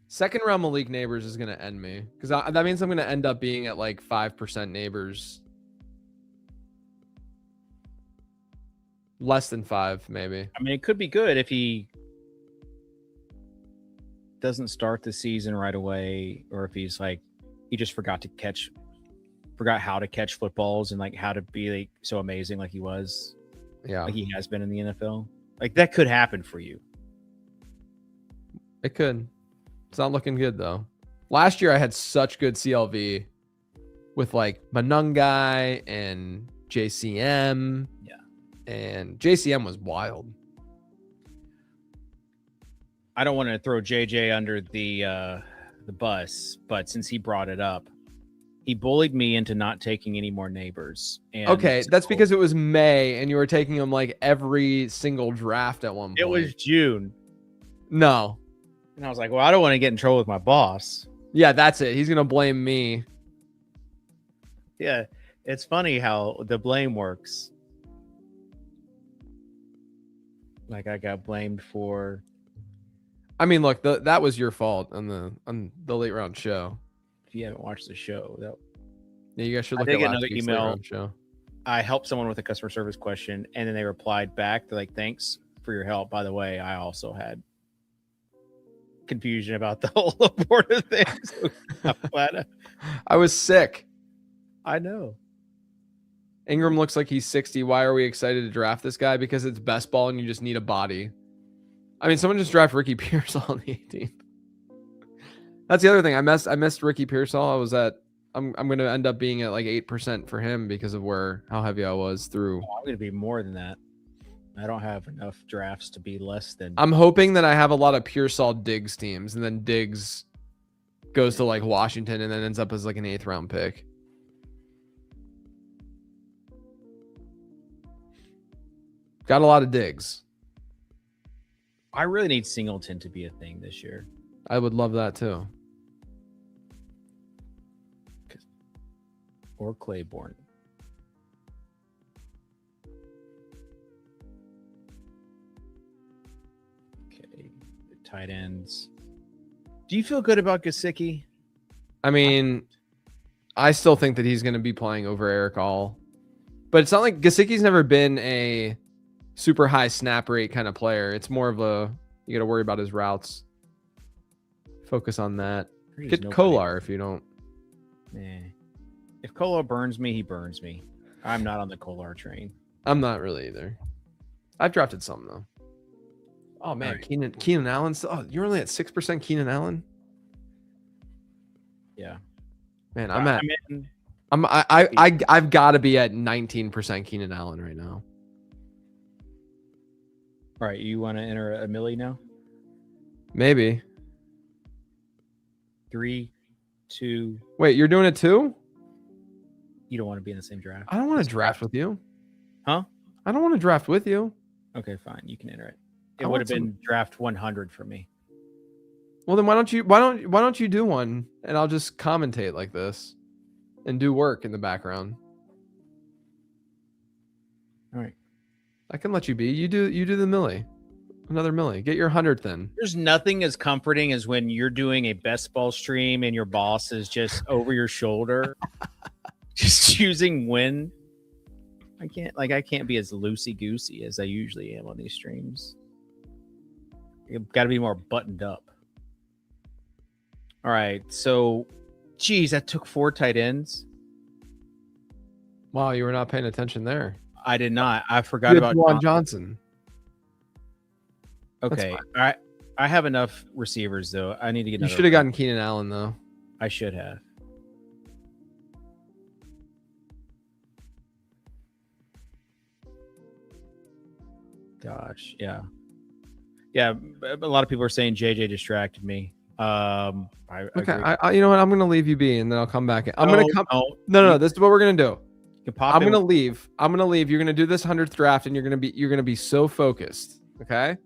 Second round Malik Neighbors is going to end me because that means I'm going to end up being at like 5% Neighbors. Less than 5, maybe. I mean, it could be good if he doesn't start the season right away, or if he's like, he just forgot how to catch footballs and like how to be like so amazing like he was. Yeah. Like he has been in the NFL. Like that could happen for you. It could. It's not looking good though. Last year I had such good CLV with like Manungai and JCM. Yeah. And JCM was wild. I don't want to throw JJ under the bus, but since he brought it up, he bullied me into not taking any more Neighbors. And okay, that's because it was May and you were taking him like every single draft at one point. It was June. No. And I was like, well, I don't want to get in trouble with my boss. Yeah, that's it. He's going to blame me. Yeah, it's funny how the blame works. Like I got blamed for. I mean, look, that was your fault on the late round show. If you haven't watched the show, yeah, you guys should look at last week's late round show. I helped someone with a customer service question, and then they replied back. They're like, "Thanks for your help. By the way, I also had confusion about the whole Laporta thing." So I was sick. I know. Ingram looks like he's 60. Why are we excited to draft this guy? Because it's best ball and you just need a body. I mean, someone just draft Ricky Pearsall on the 18th. That's the other thing. I missed Ricky Pearsall. I'm going to end up being at like 8% for him because of how heavy I was through. I'm going to be more than that. I don't have enough drafts to be less than. I'm hoping that I have a lot of Pearsall Diggs teams, and then Diggs goes to like Washington and then ends up as like an 8th round pick. Got a lot of Diggs. I really need Singleton to be a thing this year. I would love that too. Or Claiborne. Okay, the tight ends. Do you feel good about Gesicki? I mean, I still think that he's going to be playing over Eric All. But it's not like Gesicki's never been a super high snap rate kind of player. It's more of a, you got to worry about his routes. Focus on that. Get Kolar if you don't. If Kolar burns me, he burns me. I'm not on the Kolar train. I'm not really either. I've drafted some though. Oh man, right. Keenan Allen. Oh, you're only at 6% Keenan Allen. Yeah, man, I've got to be at 19% Keenan Allen right now. All right, you want to enter a millie now? Maybe. 3, 2. Wait, you're doing it too? You don't want to be in the same draft. I don't want to draft with you. Huh? I don't want to draft with you. Okay, fine. You can enter it. It would have been draft 100 for me. Well, then why don't you do one and I'll just commentate like this and do work in the background. All right. I can let you be. You do the millie. Another millie. Get your 100th in. There's nothing as comforting as when you're doing a best ball stream and your boss is just over your shoulder, just choosing when. I can't be as loosey-goosey as I usually am on these streams. You've got to be more buttoned up. All right, so, geez, that took 4 tight ends. Wow, you were not paying attention there. I did not. I forgot about Juwan Johnson. Okay, all right. I have enough receivers though. I need to get. You should have gotten Keenan Allen though. I should have. Gosh, yeah. A lot of people are saying JJ distracted me. I you know what? I'm gonna leave you be, and then I'll come back. No. This is what we're gonna do. I'm gonna leave. You're gonna do this 100th draft, and you're gonna be so focused. Okay.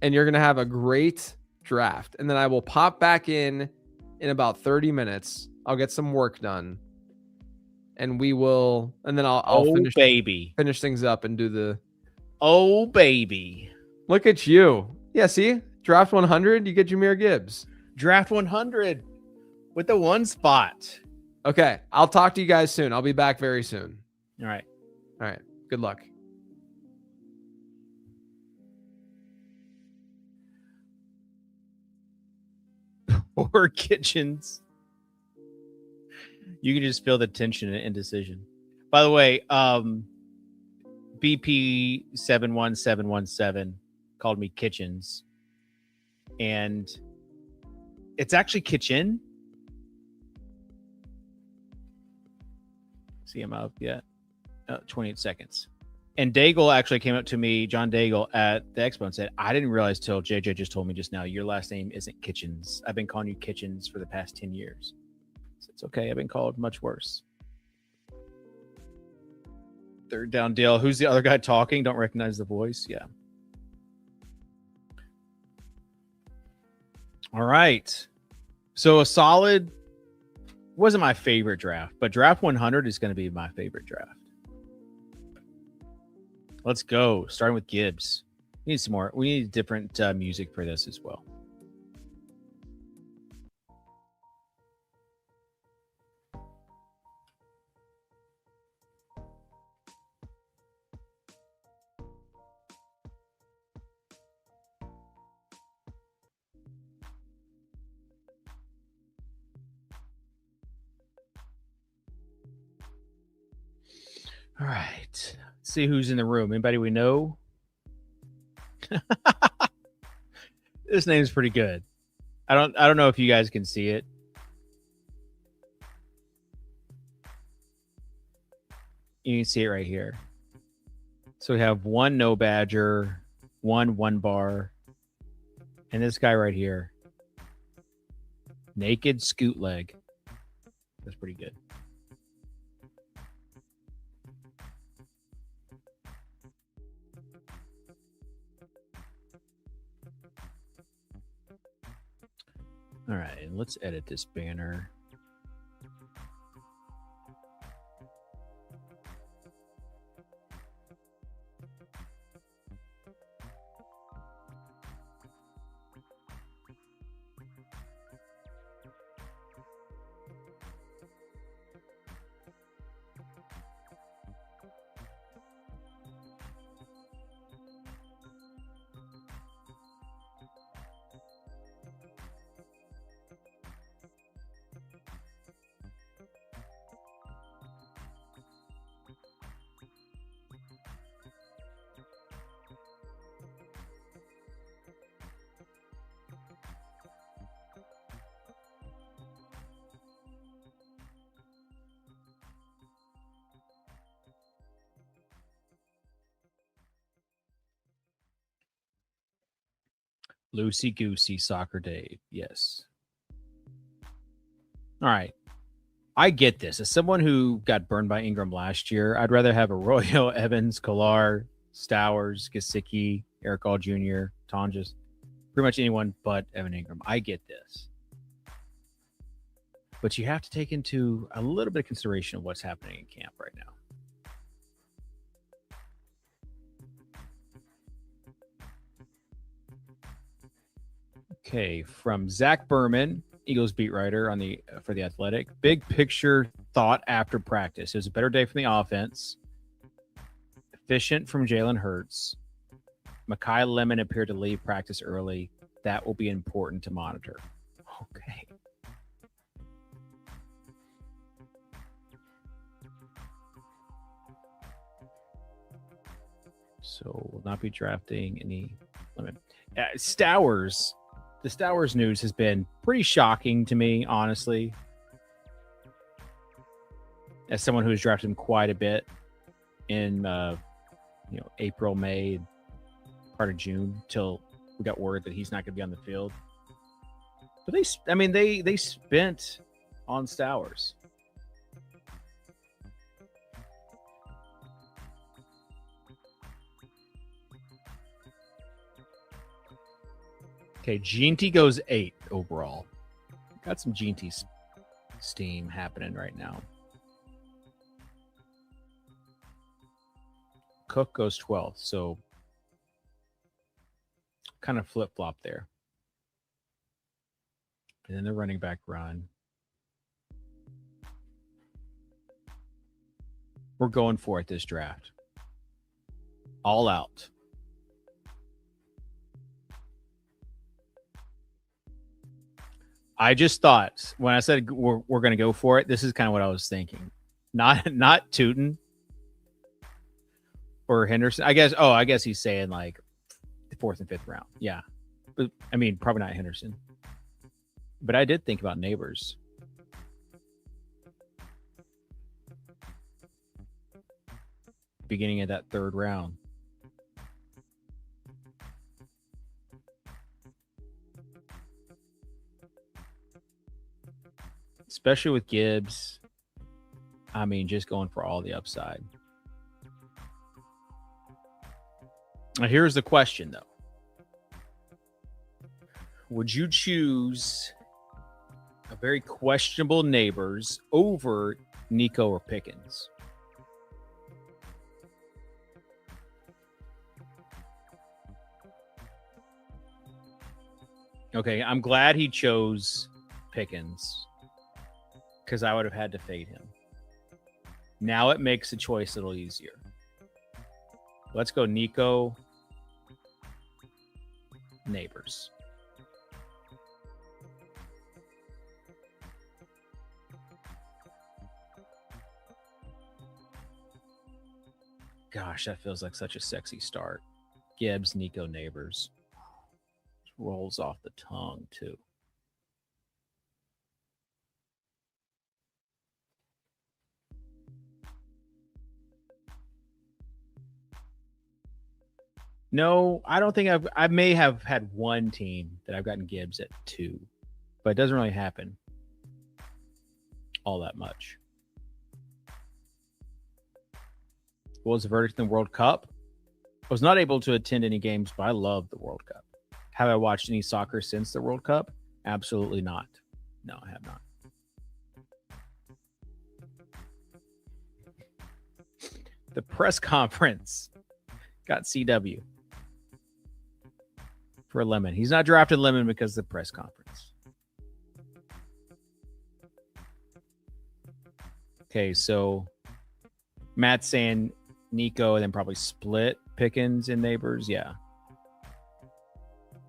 And you're gonna have a great draft, and then I will pop back in about 30 minutes. I'll get some work done, and then I'll finish things up and do the. Oh baby! Look at you. Yeah, see, draft 100. You get Jahmyr Gibbs. Draft 100 with the 1 spot. Okay, I'll talk to you guys soon. I'll be back very soon. All right. Good luck. Or Kitchens. You can just feel the tension and indecision. By the way, BP 71717 called me Kitchens, and it's actually Kitchen. See him up yet? 28 seconds. And Daigle actually came up to me, John Daigle, at the expo and said, I didn't realize till JJ just told me just now, your last name isn't Kitchens. I've been calling you Kitchens for the past 10 years. So it's okay. I've been called much worse. Third down deal. Who's the other guy talking? Don't recognize the voice. Yeah. All right. So a solid, wasn't my favorite draft, but draft 100 is going to be my favorite draft. Let's go. Starting with Gibbs. We need some more. We need different music for this as well. All right. Let's see who's in the room. Anybody we know? This name's pretty good. I don't know if you guys can see it. You can see it right here. So we have 1 no badger, 1 bar, and this guy right here. Naked scoot leg. That's pretty good. All right, let's edit this banner. Loosey goosey soccer Dave. Yes. All right. I get this. As someone who got burned by Ingram last year, I'd rather have Arroyo, Evans, Kolar, Stowers, Gesicki, Eric All Jr., Tonjes, pretty much anyone but Evan Ingram. I get this. But you have to take into a little bit of consideration of what's happening in camp right now. Okay, from Zach Berman, Eagles beat writer for the Athletic. Big picture thought after practice. It was a better day from the offense. Efficient from Jalen Hurts. Mekhi Lemon appeared to leave practice early. That will be important to monitor. Okay. So we'll not be drafting any limit. Stowers. The Stowers news has been pretty shocking to me, honestly. As someone who has drafted him quite a bit in April, May, part of June, till we got word that he's not going to be on the field. But they spent on Stowers. Okay, Ginty goes 8 overall. Got some Ginty steam happening right now. Cook goes 12th, so kind of flip-flop there. And then the running back run. We're going for it this draft. All out. I just thought when I said we're going to go for it, this is kind of what I was thinking. Not Tootin or Henderson. I guess he's saying like the 4th and 5th round. Yeah. But I mean, probably not Henderson. But I did think about Neighbors. Beginning of that 3rd round. Especially with Gibbs. I mean, just going for all the upside. Now, here's the question, though. Would you choose a very questionable Neighbors over Nico or Pickens? Okay, I'm glad he chose Pickens because I would have had to fade him. Now it makes the choice a little easier. Let's go Nico, Neighbors. Gosh, that feels like such a sexy start. Gibbs, Nico, Neighbors. Rolls off the tongue, too. No, I don't think I may have had one team that I've gotten Gibbs at 2, but it doesn't really happen all that much. What was the verdict in the World Cup? I was not able to attend any games, but I love the World Cup. Have I watched any soccer since the World Cup? Absolutely not. No, I have not. The press conference got CW for Lemon. He's not drafted Lemon because of the press conference. Okay, so Matt's saying Nico and then probably split Pickens and Neighbors. Yeah.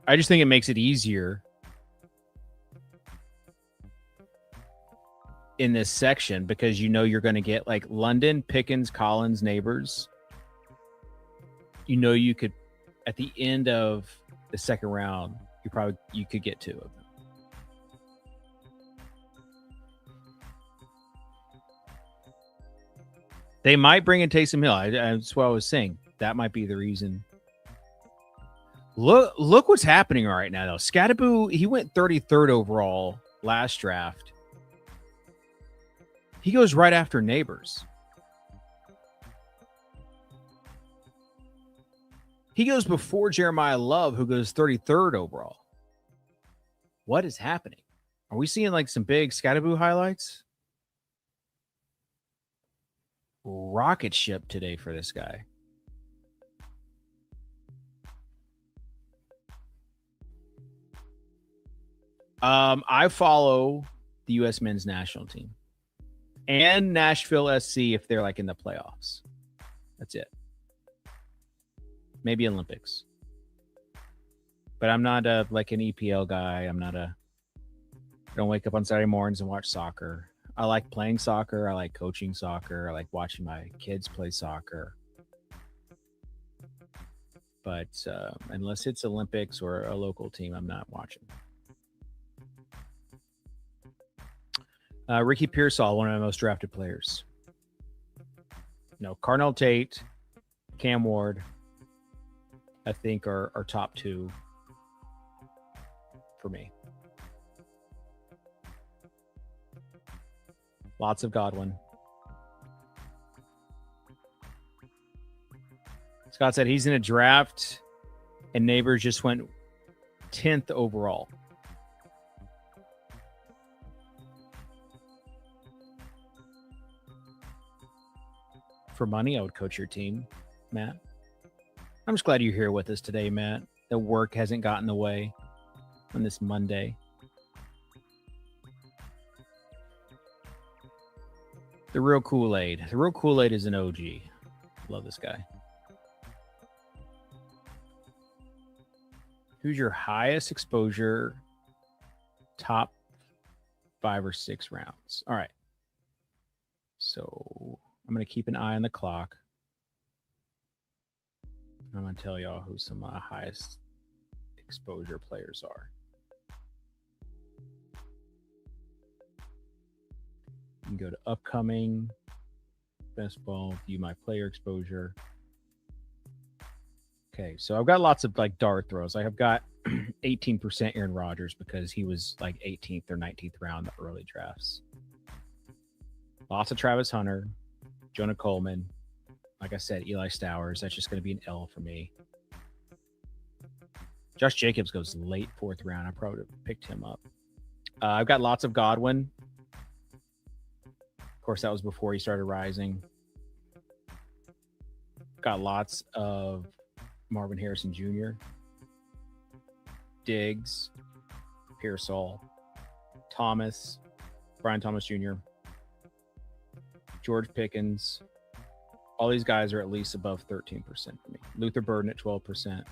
I just think it makes it easier in this section because you know you're going to get like London, Pickens, Collins, Neighbors. You know you could, at the end of the 2nd round, you could get 2 of them. They might bring in Taysom Hill. That's what I was saying. That might be the reason. Look what's happening right now, though. Scadaboo, he went 33rd overall last draft. He goes right after Neighbors. He goes before Jeremiah Love, who goes 33rd overall. What is happening? Are we seeing like some big Scadaboo highlights? Rocket ship today for this guy. I follow the U.S. men's national team and Nashville SC if they're like in the playoffs. That's it. Maybe Olympics. But I'm not like an EPL guy. I don't wake up on Saturday mornings and watch soccer. I like playing soccer. I like coaching soccer. I like watching my kids play soccer. But unless it's Olympics or a local team, I'm not watching. Ricky Pearsall, one of my most drafted players. No, Carnell Tate, Cam Ward, I think are top two for me. Lots of Godwin. Scott said he's in a draft and Neighbors just went 10th overall. For money, I would coach your team, Matt. I'm just glad you're here with us today, Matt. The work hasn't gotten in the way on this Monday. The Real Kool-Aid. The Real Kool-Aid is an OG. Love this guy. Who's your highest exposure top 5 or 6 rounds? All right. So I'm going to keep an eye on the clock. I'm going to tell y'all who some of my highest exposure players are. You can go to upcoming, best ball, view my player exposure. Okay, so I've got lots of like dart throws. I've got 18% Aaron Rodgers because he was like 18th or 19th round in the early drafts. Lots of Travis Hunter, Jonah Coleman. Like I said, Eli Stowers. That's just going to be an L for me. Josh Jacobs goes late 4th round. I probably would have picked him up. I've got lots of Godwin. Of course, that was before he started rising. Got lots of Marvin Harrison Jr., Diggs, Pearsall, Thomas, Brian Thomas Jr., George Pickens. All these guys are at least above 13% for me. Luther Burden at 12%.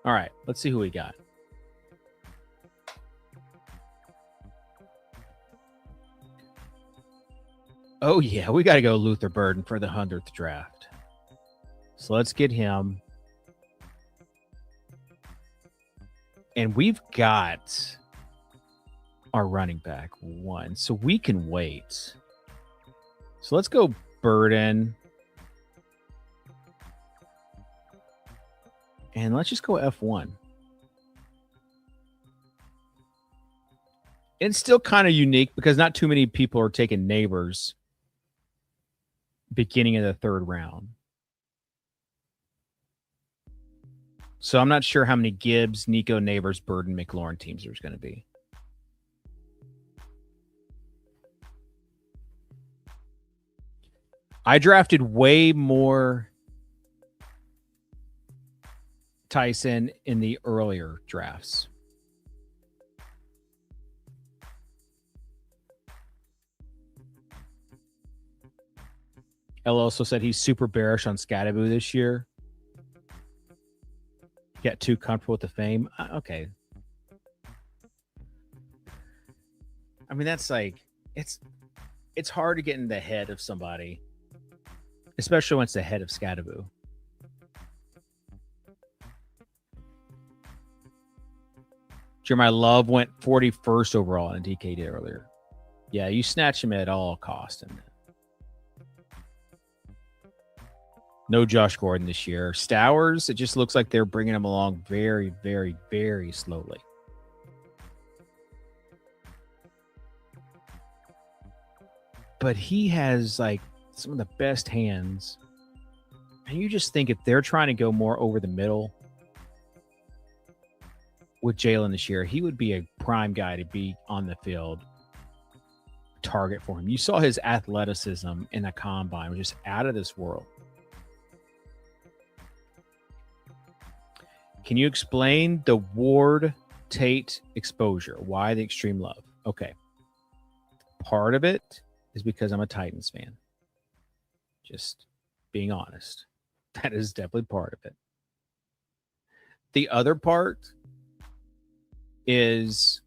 All right, let's see who we got. Oh, yeah, we got to go Luther Burden for the 100th draft. So let's get him. And we've got our running back one, so we can wait. So let's go Burden. And let's just go F1. It's still kind of unique because not too many people are taking Neighbors beginning of the 3rd round. So I'm not sure how many Gibbs, Nico, Neighbors, Burden, McLaurin teams there's going to be. I drafted way more Tyson in the earlier drafts. Ella also said he's super bearish on Scadaboo this year. Get too comfortable with the fame. Okay. I mean, that's like, it's hard to get in the head of somebody, especially when it's the head of Scadaboo. Jeremiah Love went 41st overall in DKD earlier. Yeah, you snatch him at all costs. No Josh Gordon this year. Stowers, it just looks like they're bringing him along very, very, very slowly. But he has like some of the best hands. And you just think if they're trying to go more over the middle with Jalen this year, he would be a prime guy to be on the field, target for him. You saw his athleticism in the combine was just out of this world. Can you explain the Ward Tate exposure? Why the extreme love? Okay. Part of it is because I'm a Titans fan. Just being honest. That is definitely part of it. The other part is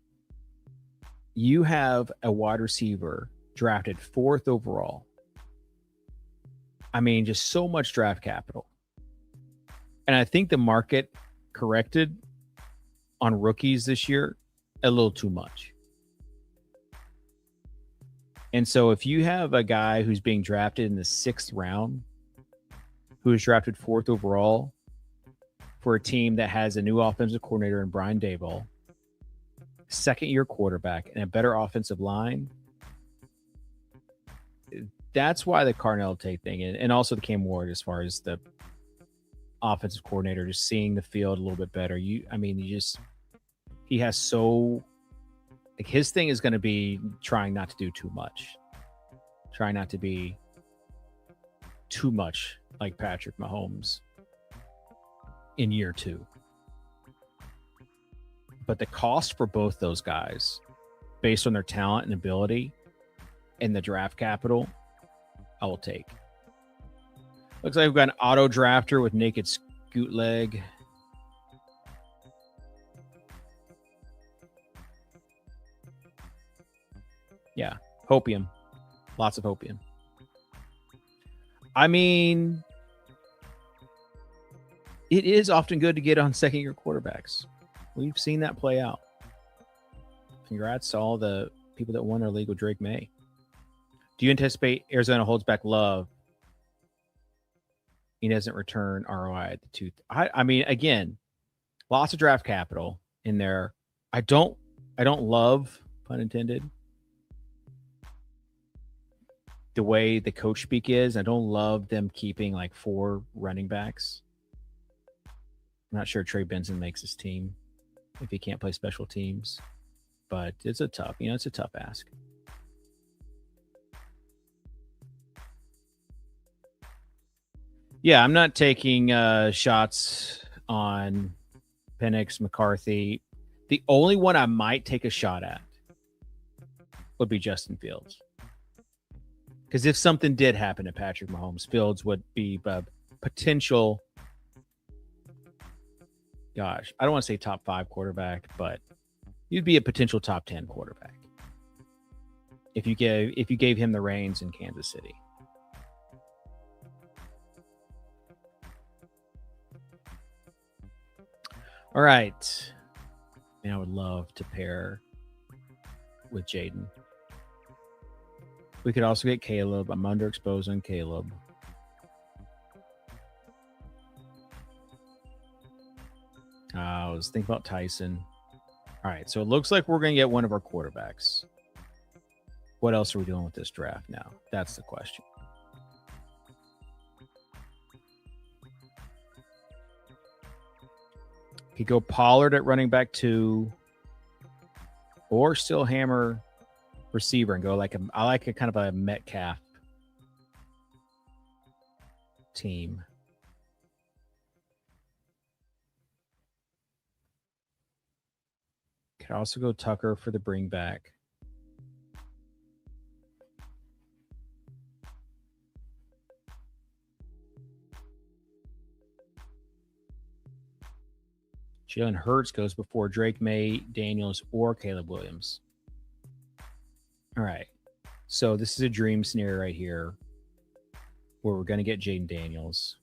you have a wide receiver drafted 4th overall. I mean, just so much draft capital. And I think the market corrected on rookies this year a little too much. And so if you have a guy who's being drafted in the 6th round, who is drafted 4th overall for a team that has a new offensive coordinator in Brian Daboll, second-year quarterback, and a better offensive line, that's why the Carnell Tate thing, and also the Cam Ward as far as the offensive coordinator, just seeing the field a little bit better. He has so, like, his thing is going to be trying not to do too much, trying not to be too much like Patrick Mahomes in year 2. But the cost for both those guys, based on their talent and ability and the draft capital, I will take. Looks like we've got an auto drafter with naked scoot leg. Yeah, hopium. Lots of hopium. I mean, it is often good to get on second-year quarterbacks. We've seen that play out. Congrats to all the people that won their league with Drake May. Do you anticipate Arizona holds back Love? He doesn't return ROI at the 2. I mean, again, lots of draft capital in there. I don't love, pun intended, the way the coach speak is. I don't love them keeping like 4 running backs. I'm not sure Trey Benson makes his team if he can't play special teams, but it's a tough ask. Yeah, I'm not taking shots on Penix, McCarthy. The only one I might take a shot at would be Justin Fields. Because if something did happen to Patrick Mahomes, Fields would be a potential, gosh, I don't want to say top 5 quarterback, but you'd be a potential top 10 quarterback if you gave him the reins in Kansas City. All right. Man, I would love to pair with Jaden. We could also get Caleb. I'm underexposed on Caleb. I was thinking about Tyson. All right, so it looks like we're going to get one of our quarterbacks. What else are we doing with this draft now? That's the question. Could go Pollard at running back 2, or still hammer receiver and go I like a kind of a Metcalf team. Could also go Tucker for the bring back. Jalen Hurts goes before Drake May, Daniels, or Caleb Williams. All right. So this is a dream scenario right here where we're going to get Jaden Daniels.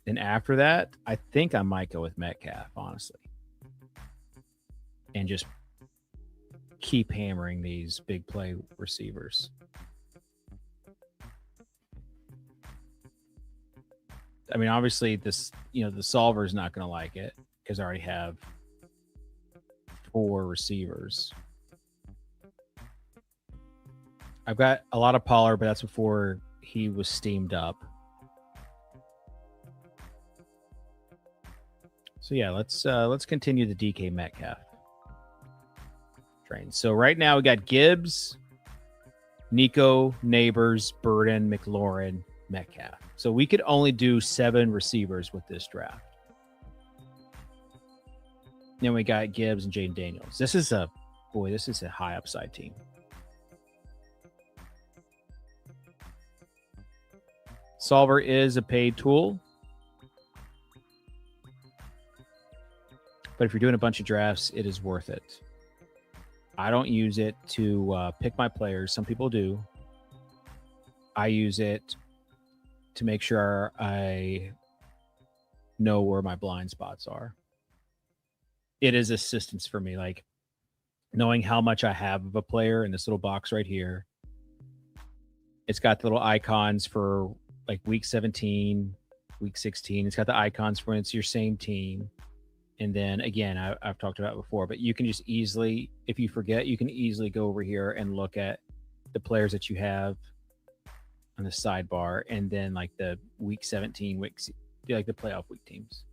And after that, I think I might go with Metcalf, honestly. And just keep hammering these big play receivers. I mean, obviously, the solver is not going to like it because I already have 4 receivers. I've got a lot of Pollard, but that's before he was steamed up. So yeah, let's continue the DK Metcalf train. So right now we got Gibbs, Nico, Neighbors, Burden, McLaurin, Metcalf. So we could only do 7 receivers with this draft. Then we got Gibbs and Jaden Daniels. This is a high upside team. Solver is a paid tool. But if you're doing a bunch of drafts, it is worth it. I don't use it to pick my players. Some people do. I use it to make sure I know where my blind spots are. It is assistance for me, like knowing how much I have of a player in this little box right here. It's got the little icons for like week 17, week 16. It's got the icons for when it's your same team. And then again, I've talked about it before, but you can just easily, if you forget, you can easily go over here and look at the players that you have on the sidebar, and then like the week 17 weeks, like the playoff week teams.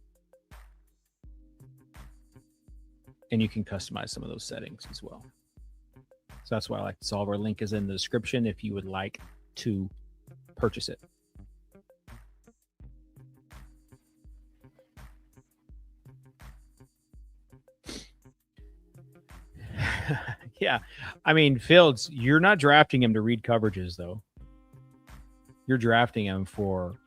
And you can customize some of those settings as well. So that's why I like the solver. Link is in the description if you would like to purchase it. Yeah. I mean, Fields, you're not drafting him to read coverages, though. You're drafting him for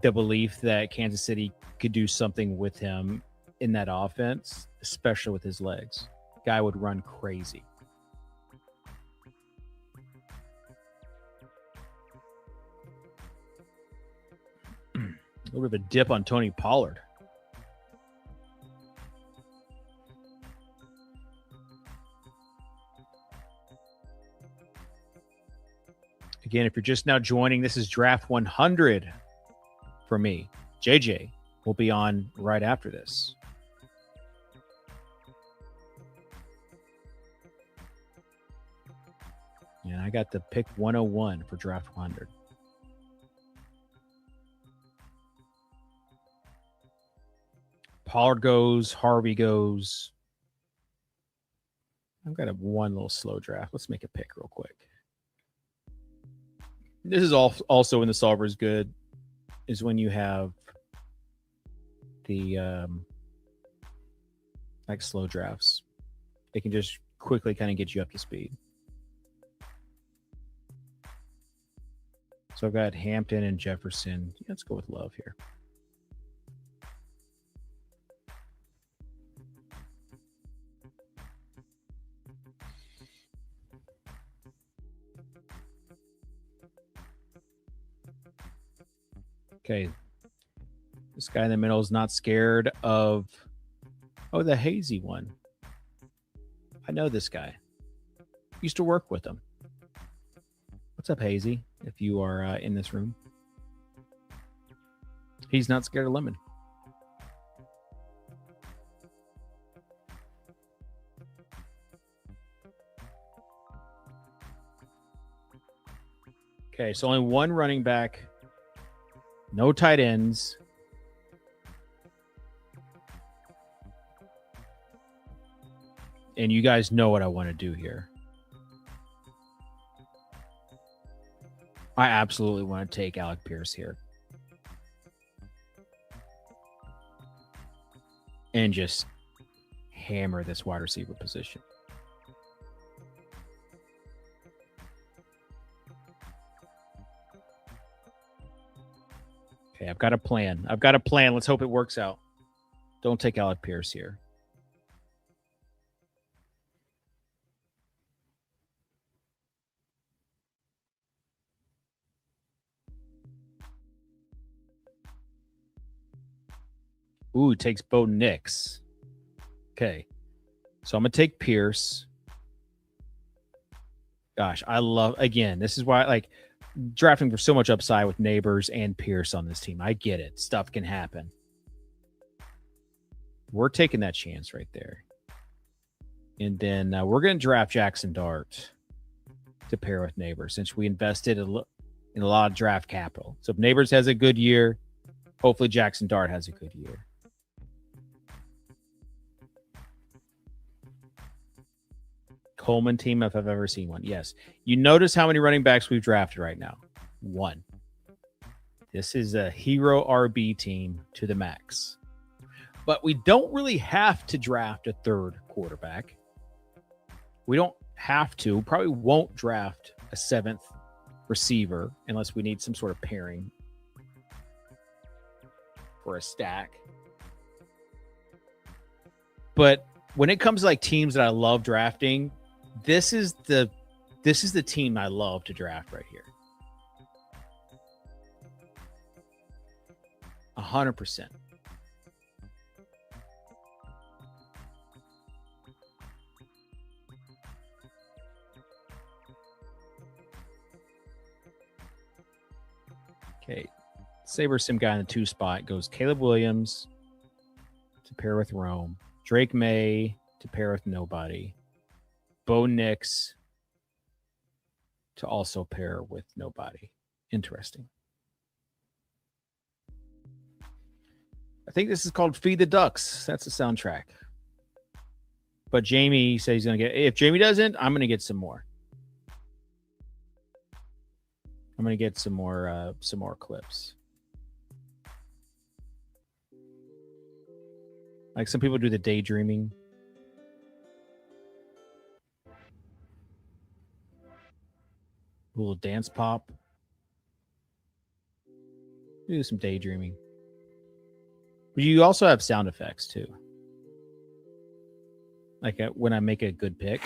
the belief that Kansas City could do something with him in that offense, especially with his legs. Guy would run crazy. A little bit of a dip on Tony Pollard. Again, if you're just now joining, this is Draft 100 for me. JJ will be on right after this. And I got the pick 101 for Draft 100. Pollard goes, Harvey goes. I've got one little slow draft. Let's make a pick real quick. This is also when the solver is good, is when you have the like slow drafts. They can just quickly kind of get you up to speed. So I've got Hampton and Jefferson. Let's go with Love here. Okay. This guy in the middle is not scared of, the hazy one. I know this guy. Used to work with him. What's up, Hazy, if you are in this room? He's not scared of lemon. Okay, so only one running back. No tight ends. And you guys know what I want to do here. I absolutely want to take Alec Pierce here. And just hammer this wide receiver position. Okay, I've got a plan. Let's hope it works out. Don't take Alec Pierce here. Ooh, takes Bo Nix. Okay. So I'm going to take Pierce. Gosh, I love, again, this is why, like, drafting for so much upside with Neighbors and Pierce on this team. I get it. Stuff can happen. We're taking that chance right there. And then we're going to draft Jackson Dart to pair with Neighbors since we invested in a lot of draft capital. So if Neighbors has a good year, hopefully Jackson Dart has a good year. Coleman team, if I've ever seen one. Yes. You notice how many running backs we've drafted right now? 1. This is a hero RB team to the max. But we don't really have to draft a third quarterback. We don't have to. Probably won't draft a 7th receiver unless we need some sort of pairing for a stack. But when it comes to like teams that I love drafting, this is the team I love to draft right here. 100%. Okay. Saber Sim guy in the 2 spot goes Caleb Williams to pair with Rome. Drake May to pair with nobody. Bo Nix to also pair with nobody. Interesting. I think this is called Feed the Ducks. That's the soundtrack. But Jamie says he's going to get... If Jamie doesn't, I'm going to get some more. I'm going to get some more clips. Like some people do the daydreaming. A little dance pop. Do some daydreaming. But you also have sound effects too. Like when I make a good pick.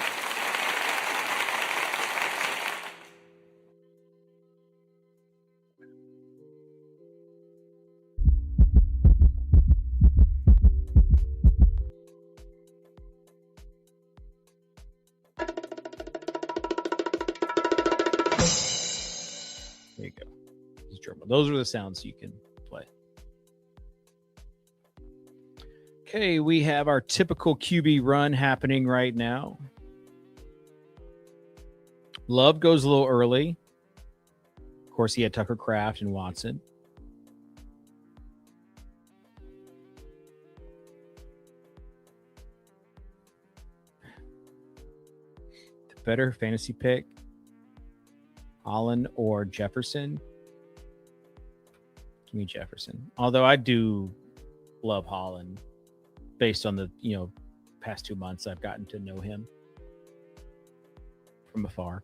There you go. Those are the sounds you can play. Okay, we have our typical QB run happening right now. Love goes a little early. Of course, he had Tucker Kraft and Watson. The better fantasy pick, Holland or Jefferson? Give me Jefferson. Although I do love Holland based on the, past 2 months I've gotten to know him from afar.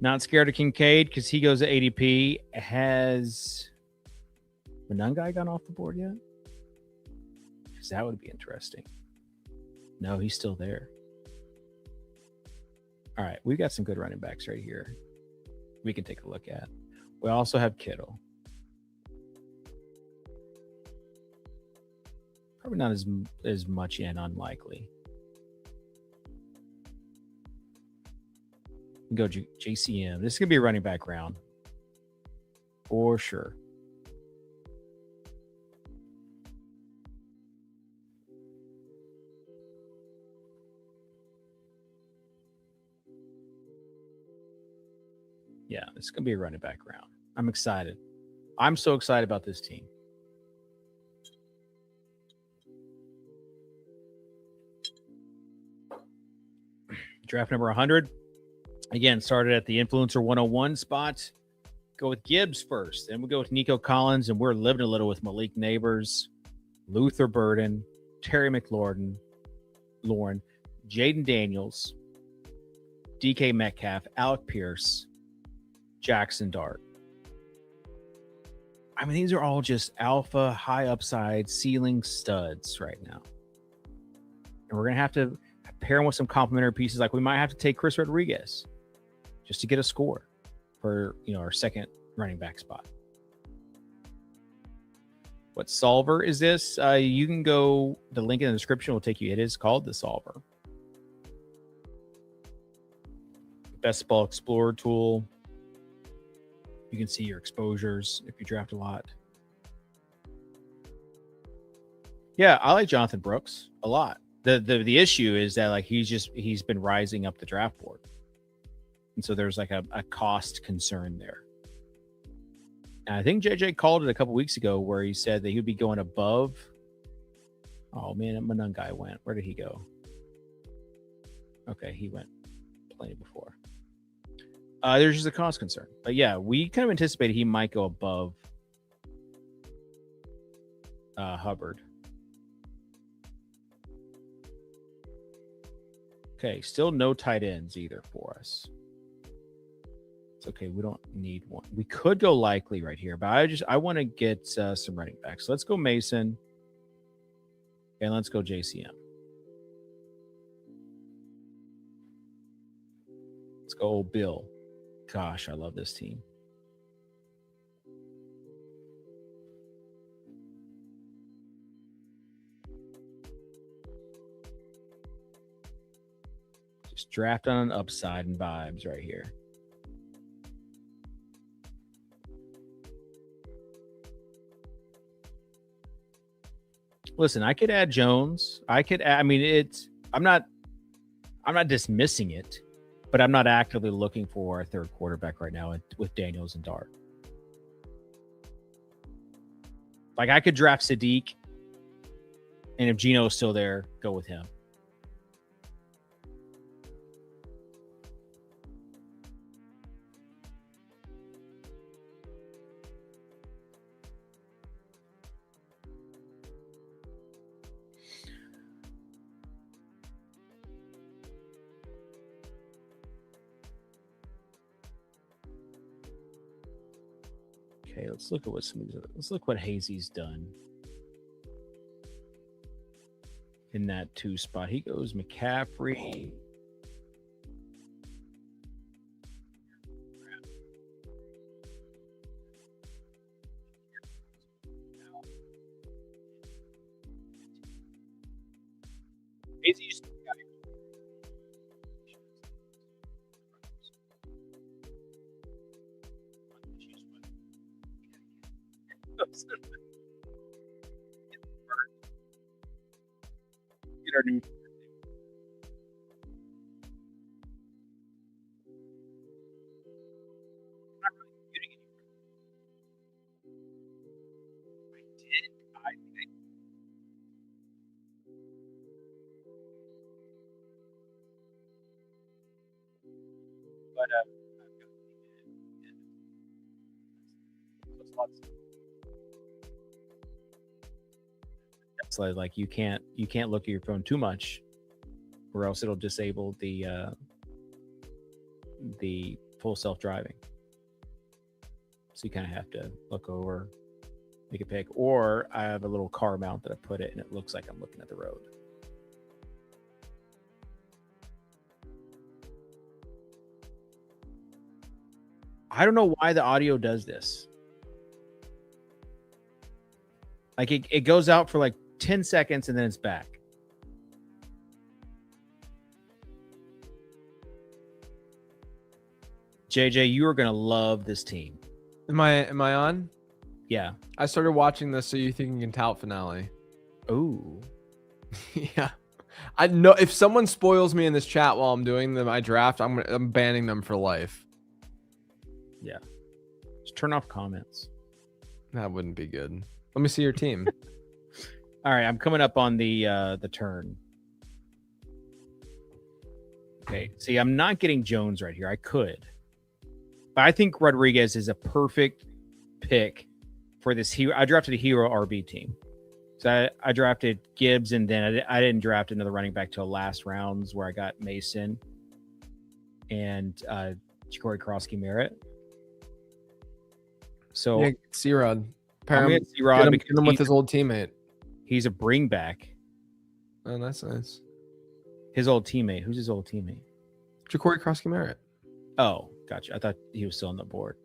Not scared of Kincaid because he goes to ADP. Has Monangai gone off the board yet? Because that would be interesting. No, he's still there. All right, we've got some good running backs right here we can take a look at. We also have Kittle. Probably not as much in, unlikely. Go JCM. This is going to be a running back round. For sure. Yeah, this is going to be a running back round. I'm excited. I'm so excited about this team. Draft number 100. Again, started at the Influencer 101 spot. Go with Gibbs first. Then we go with Nico Collins, and we're living a little with Malik Neighbors, Luther Burden, Terry McLaurin, Jaden Daniels, DK Metcalf, Alec Pierce, Jackson Dart. I mean, these are all just alpha, high upside, ceiling studs right now. And we're going to have to pair them with some complementary pieces. Like we might have to take Chris Rodriguez just to get a score for, our second running back spot. What solver is this? You can go, the link in the description will take you. It is called the solver. Best Ball Explorer tool. You can see your exposures if you draft a lot. Yeah, I like Jonathan Brooks a lot. The issue is that like he's been rising up the draft board. And so there's like a cost concern there. And I think JJ called it a couple weeks ago where he said that he would be going above. Oh man, that Manung guy went. Where did he go? Okay, he went plenty before. There's just a cost concern. But yeah, we kind of anticipated he might go above Hubbard. Okay, still no tight ends either for us. It's okay. We don't need one. We could go Likely right here, but I want to get some running backs. So let's go Mason and let's go JCM. Let's go old Bill. Gosh, I love this team. Just draft on an upside and vibes right here. Listen, I could add Jones. I mean, I'm not dismissing it, but I'm not actively looking for a third quarterback right now with Daniels and Dart. Like I could draft Sadiq, and if Gino's still there, go with him. Okay, let's look at let's look what Hazy's done in that 2 spot. He goes McCaffrey. Hazy's get our new. So like you can't look at your phone too much, or else it'll disable the full self-driving. So you kind of have to look over, make a pick, or I have a little car mount that I put it, and it looks like I'm looking at the road. I don't know why the audio does this. Like it goes out for like 10 seconds and then it's back. JJ, you are going to love this team. Am I on? Yeah. I started watching this So You Think You Can Tout finale. Ooh. Yeah. I know if someone spoils me in this chat while I'm doing my draft, I'm banning them for life. Yeah. Just turn off comments. That wouldn't be good. Let me see your team. All right, I'm coming up on the turn. Okay, see, I'm not getting Jones right here. I could, but I think Rodriguez is a perfect pick for this hero. I drafted a hero RB team, so I drafted Gibbs, and then I didn't draft another running back till last rounds where I got Mason and Ja'Cory Krosky-Merritt. So yeah, C-Rod. Get him with his old teammate. He's a bring back. Oh, that's nice. His old teammate. Who's his old teammate? Ja'Cory Krosky-Merritt. Oh, gotcha. I thought he was still on the board.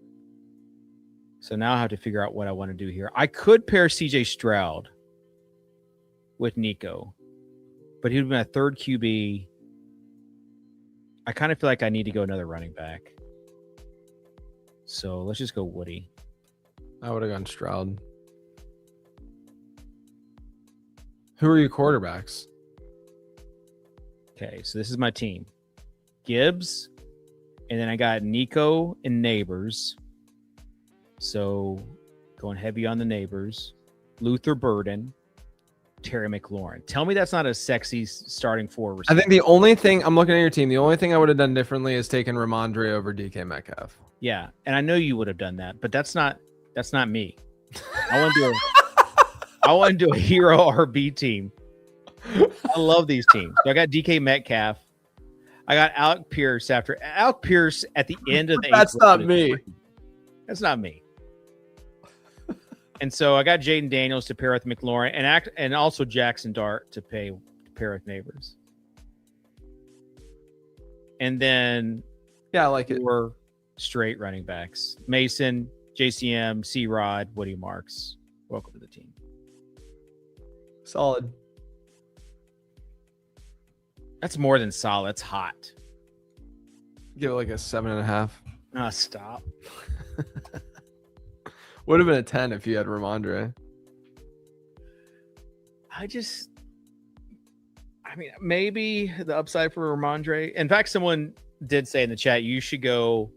So now I have to figure out what I want to do here. I could pair CJ Stroud with Nico, but he would have been a third QB. I kind of feel like I need to go another running back. So let's just go Woody. I would have gone Stroud. Who are your quarterbacks? Okay, so this is my team. Gibbs, and then I got Nico and Neighbors. So going heavy on the Neighbors. Luther Burden, Terry McLaurin. Tell me that's not a sexy starting four receiver. I think the only thing I'm looking at your team, the only thing I would have done differently is taken Ramondre over DK Metcalf. Yeah, and I know you would have done that, but that's not me. I want to do a hero RB team. I love these teams. So I got DK Metcalf. I got Alec Pierce at the end of the. That's not me. That's not me. And so I got Jaden Daniels to pair with McLaurin and also Jackson Dart to pair with Neighbors. And then I like it. 4 straight running backs. Mason, JCM, C-Rod, Woody Marks. Welcome to the team. Solid. That's more than solid. It's hot. Give it like a 7.5. Stop. Would have been a 10 if you had Ramondre. Maybe the upside for Ramondre. In fact, someone did say in the chat, you should go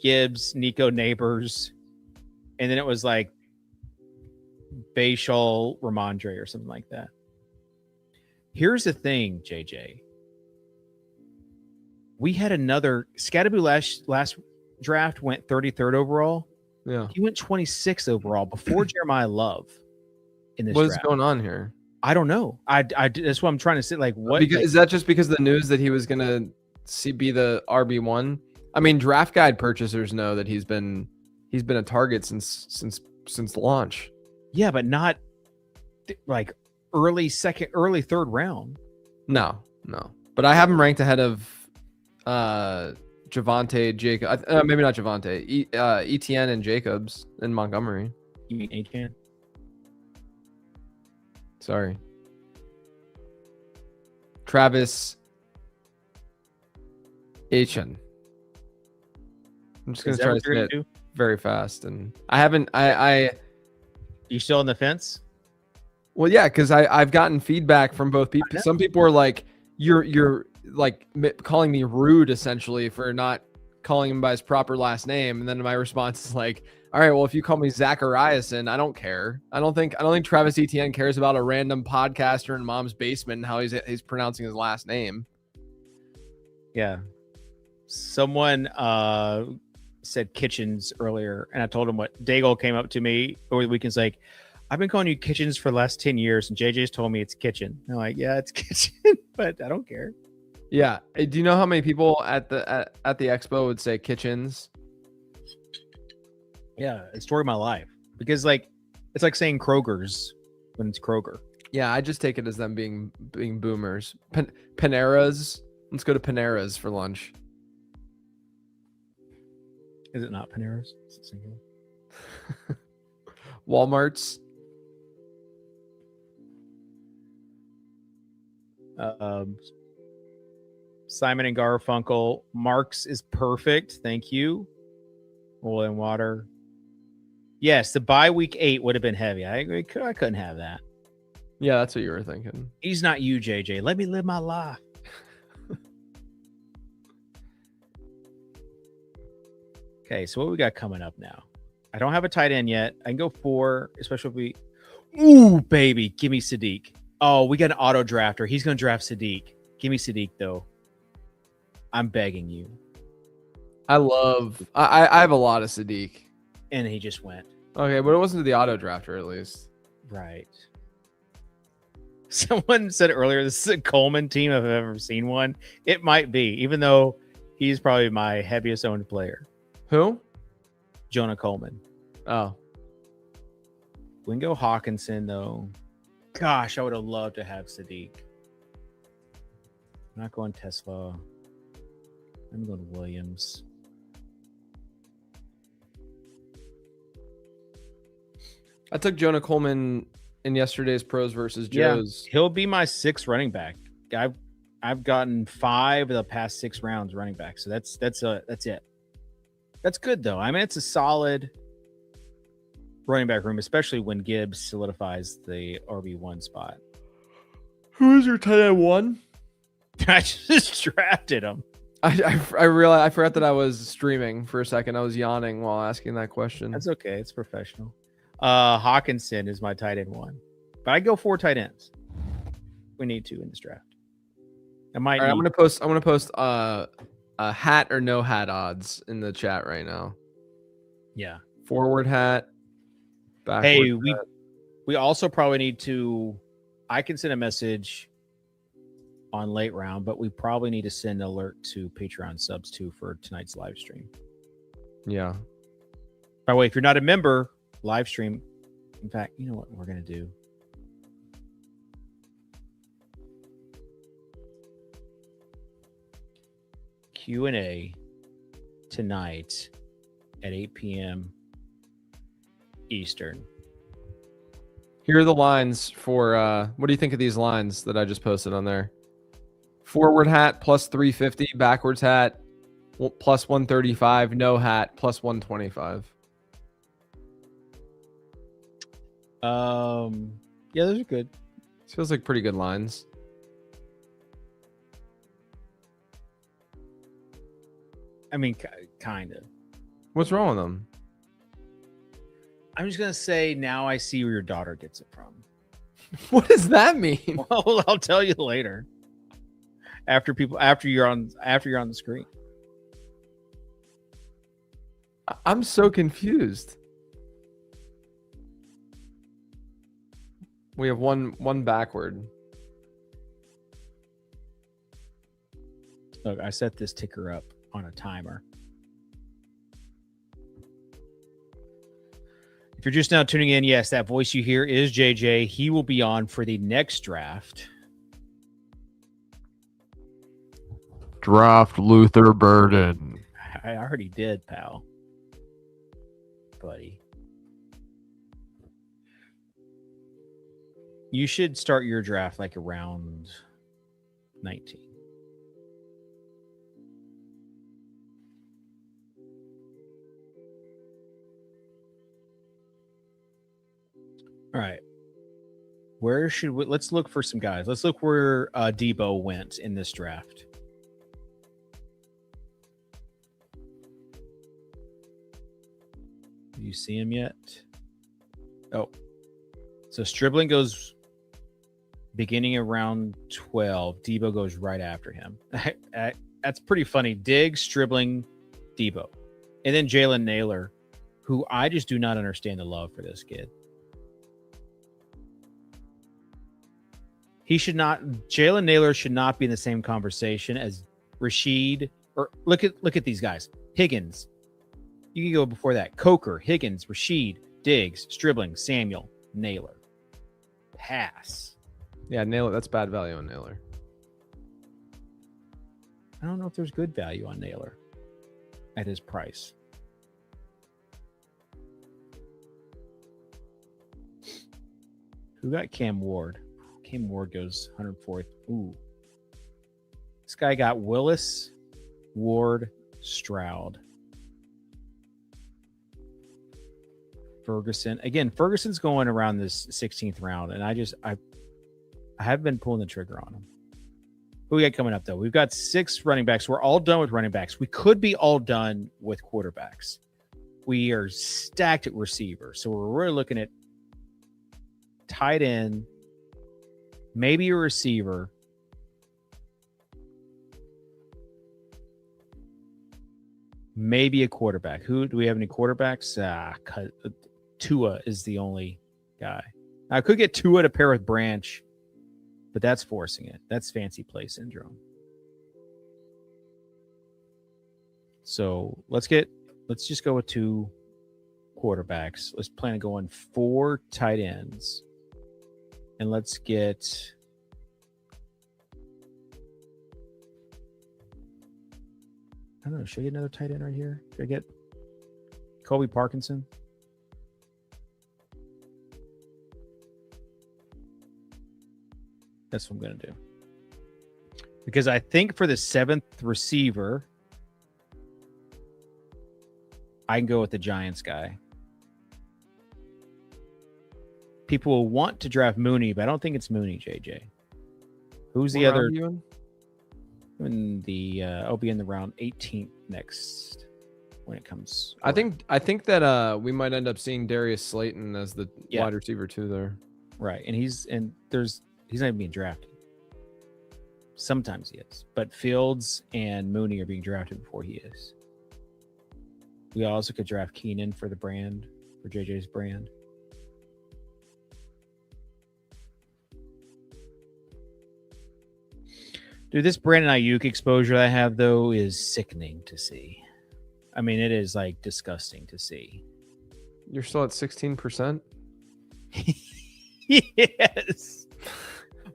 Gibbs, Nico, Neighbors. And then it was like Bayshall, Ramondre or something like that. Here's the thing, JJ. We had another Scatterboo last draft went 33rd overall. Yeah. He went 26th overall before Jeremiah Love in this What draft. is going on here? I don't know. That's what I'm trying to say. Like, what is that just because of the news that he was gonna be the RB1? I mean, draft guide purchasers know that he's been a target since launch. Yeah, but not like early third round. No. But I have him ranked ahead of Javonte, Jacob, maybe not Javonte, Etienne and Jacobs in Montgomery. You mean Etienne? Sorry. Travis Etienne. I'm just going to try to say it very fast. And I haven't, You still on the fence? Well, yeah, because I've gotten feedback from both people. Some people are like, you're like calling me rude essentially for not calling him by his proper last name. And then my response is like, all right, well, if you call me Zachariason, I don't care. I don't think Travis Etienne cares about a random podcaster in mom's basement and how he's pronouncing his last name. Yeah. Someone said Kitchens earlier, and I told him what Daigle came up to me over the weekend's like, I've been calling you Kitchens for the last 10 years, and JJ's told me it's Kitchen. I'm like, yeah, it's Kitchen, but I don't care. Yeah. Do you know how many people at the expo would say Kitchens? Yeah, it's story of my life. Because like it's like saying Kroger's when it's Kroger. Yeah, I just take it as them being boomers. Panera's. Let's go to Panera's for lunch. Is it not Panera's? Is it singular? Walmart's. Simon and Garfunkel. Marks is perfect. Thank you. Oil and water. Yes, the bye week 8 would have been heavy. I agree. I couldn't have that. Yeah, that's what you were thinking. He's not you, JJ. Let me live my life. Okay, so what we got coming up now? I don't have a tight end yet. I can go 4, especially if we... Ooh, baby. Give me Sadiq. Oh, we got an auto drafter. He's going to draft Sadiq. Give me Sadiq, though. I'm begging you. I have a lot of Sadiq. And he just went. Okay, but it wasn't the auto drafter, at least. Right. Someone said earlier, this is a Coleman team if I've ever seen one. It might be, even though he's probably my heaviest owned player. Who? Jonah Coleman. Oh. We can go Hawkinson, though. Gosh, I would have loved to have Sadiq. I'm not going Tesla. I'm going Williams. I took Jonah Coleman in yesterday's pros versus Joe's. Yeah, he'll be my 6th running back. I I've gotten 5 of the past 6 rounds running back. So that's it. That's good though. I mean, it's a solid running back room, especially when Gibbs solidifies the RB1 spot. Who is your tight end one? I just drafted him. I realized I forgot that I was streaming for a second. I was yawning while asking that question. That's okay. It's professional. Hawkinson is my tight end 1, but I go 4 tight ends. We need to in this draft. I'm gonna post a hat or no hat odds in the chat right now. Yeah. Forward hat. Backward Hey, hat. we also probably need to. I can send a message on late round, but we probably need to send an alert to Patreon subs too for tonight's live stream. Yeah. By the way, if you're not a member, live stream. In fact, you know what we're gonna do? Q&A tonight at 8 p.m. Eastern. Here are the lines for what do you think of these lines that I just posted on there? Forward hat plus 350, backwards hat plus 135, no hat plus 125. Yeah, those are good. This feels like pretty good lines. I mean, kind of. What's wrong with them? I'm just gonna say now I see where your daughter gets it from. What does that mean? Well, I'll tell you later. After you're on the screen. I'm so confused. We have one backward. Look, I set this ticker up on a timer. If you're just now tuning in, yes, that voice you hear is JJ. He will be on for the next draft. Draft Luther Burden. I already did, pal. Buddy. You should start your draft like around 19. All right. Where should we? Let's look for some guys. Let's look where Debo went in this draft. Do you see him yet? Oh. So Stribling goes beginning around 12. Debo goes right after him. That's pretty funny. Diggs, Stribling, Debo. And then Jalen Naylor, who I just do not understand the love for this kid. Jalen Naylor should not be in the same conversation as Rashid. Or look at these guys. Higgins. You can go before that. Coker, Higgins, Rashid, Diggs, Stribling, Samuel, Naylor. Pass. Yeah, Naylor. That's bad value on Naylor. I don't know if there's good value on Naylor at his price. Who got Cam Ward? Cam Ward goes 104th. Ooh. This guy got Willis, Ward, Stroud. Ferguson. Again, Ferguson's going around this 16th round, and I haven't been pulling the trigger on him. Who we got coming up, though? We've got 6 running backs. We're all done with running backs. We could be all done with quarterbacks. We are stacked at receiver. So we're really looking at tight end, maybe a receiver. Maybe a quarterback. Who do we have any quarterbacks? Tua is the only guy. I could get Tua to pair with Branch, but that's forcing it. That's fancy play syndrome. So let's just go with 2 quarterbacks. Let's plan on going 4 tight ends. And let's get I don't know. Should I get another tight end right here? Should I get Colby Parkinson? That's what I'm going to do. Because I think for the 7th receiver, I can go with the Giants guy. People will want to draft Mooney, but I don't think it's Mooney, JJ. Who's the other? In the I'll be in the round 18th next when it comes. I think that we might end up seeing Darius Slayton as the wide receiver too there. Right, and he's not even being drafted. Sometimes he is, but Fields and Mooney are being drafted before he is. We also could draft Keenan for the brand, for JJ's brand. Dude, this Brandon Ayuk exposure I have, though, is sickening to see. I mean, it is like disgusting to see. You're still at 16%? Yes.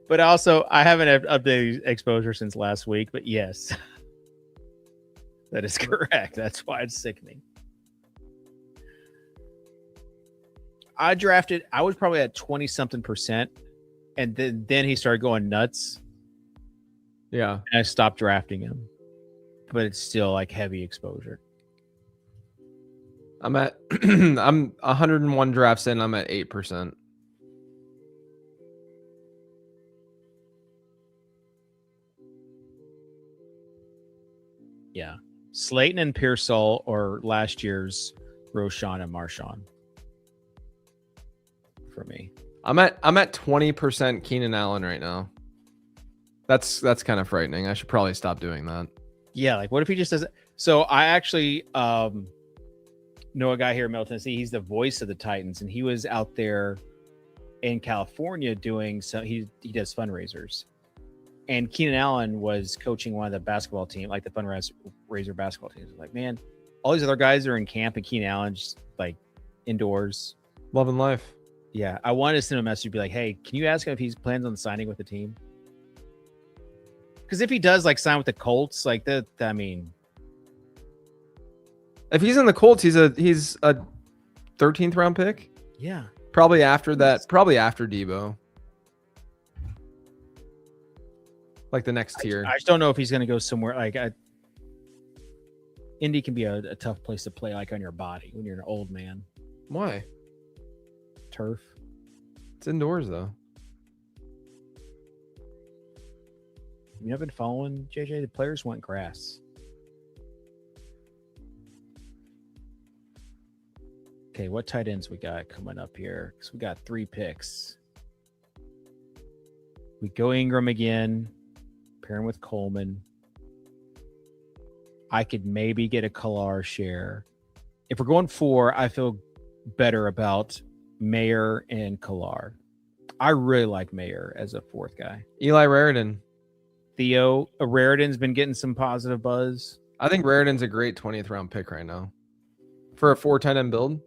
But also, I haven't updated exposure since last week, but yes. That is correct. That's why it's sickening. I was probably at 20-something%, and then he started going nuts. Yeah. And I stopped drafting him. But it's still like heavy exposure. I'm 101 drafts in, I'm at 8%. Yeah. Slayton and Pearsall are last year's Roshan and Marshawn. For me. I'm at 20% Keenan Allen right now. That's kind of frightening. I should probably stop doing that. Yeah, like what if he just doesn't? So I actually know a guy here in Middle Tennessee. He's the voice of the Titans, and he was out there in California doing he does fundraisers. And Keenan Allen was coaching one of the basketball team, like the fundraiser basketball teams. Like, man, all these other guys are in camp, and Keenan Allen just like indoors, loving life. Yeah, I wanted to send him a message, be like, "Hey, can you ask him if he plans on signing with the team?" Because if he does like sign with the Colts, like that, I mean, if he's in the Colts, he's a 13th round pick. Yeah, probably after that. Probably after Debo. Like the next tier. I just don't know if he's going to go somewhere like Indy can be a tough place to play, like on your body when you're an old man. Why? Turf. It's indoors though. You know, I've been following JJ. The players want grass. Okay, what tight ends we got coming up here? Because we got 3 picks. We go Ingram again. Pairing with Coleman. I could maybe get a Kalar share. If we're going 4, I feel better about Mayer and Kalar. I really like Mayer as a 4th guy. Eli Raritan. Theo Raritan's been getting some positive buzz. I think Raritan's a great 20th round pick right now. For a 4 tight end build.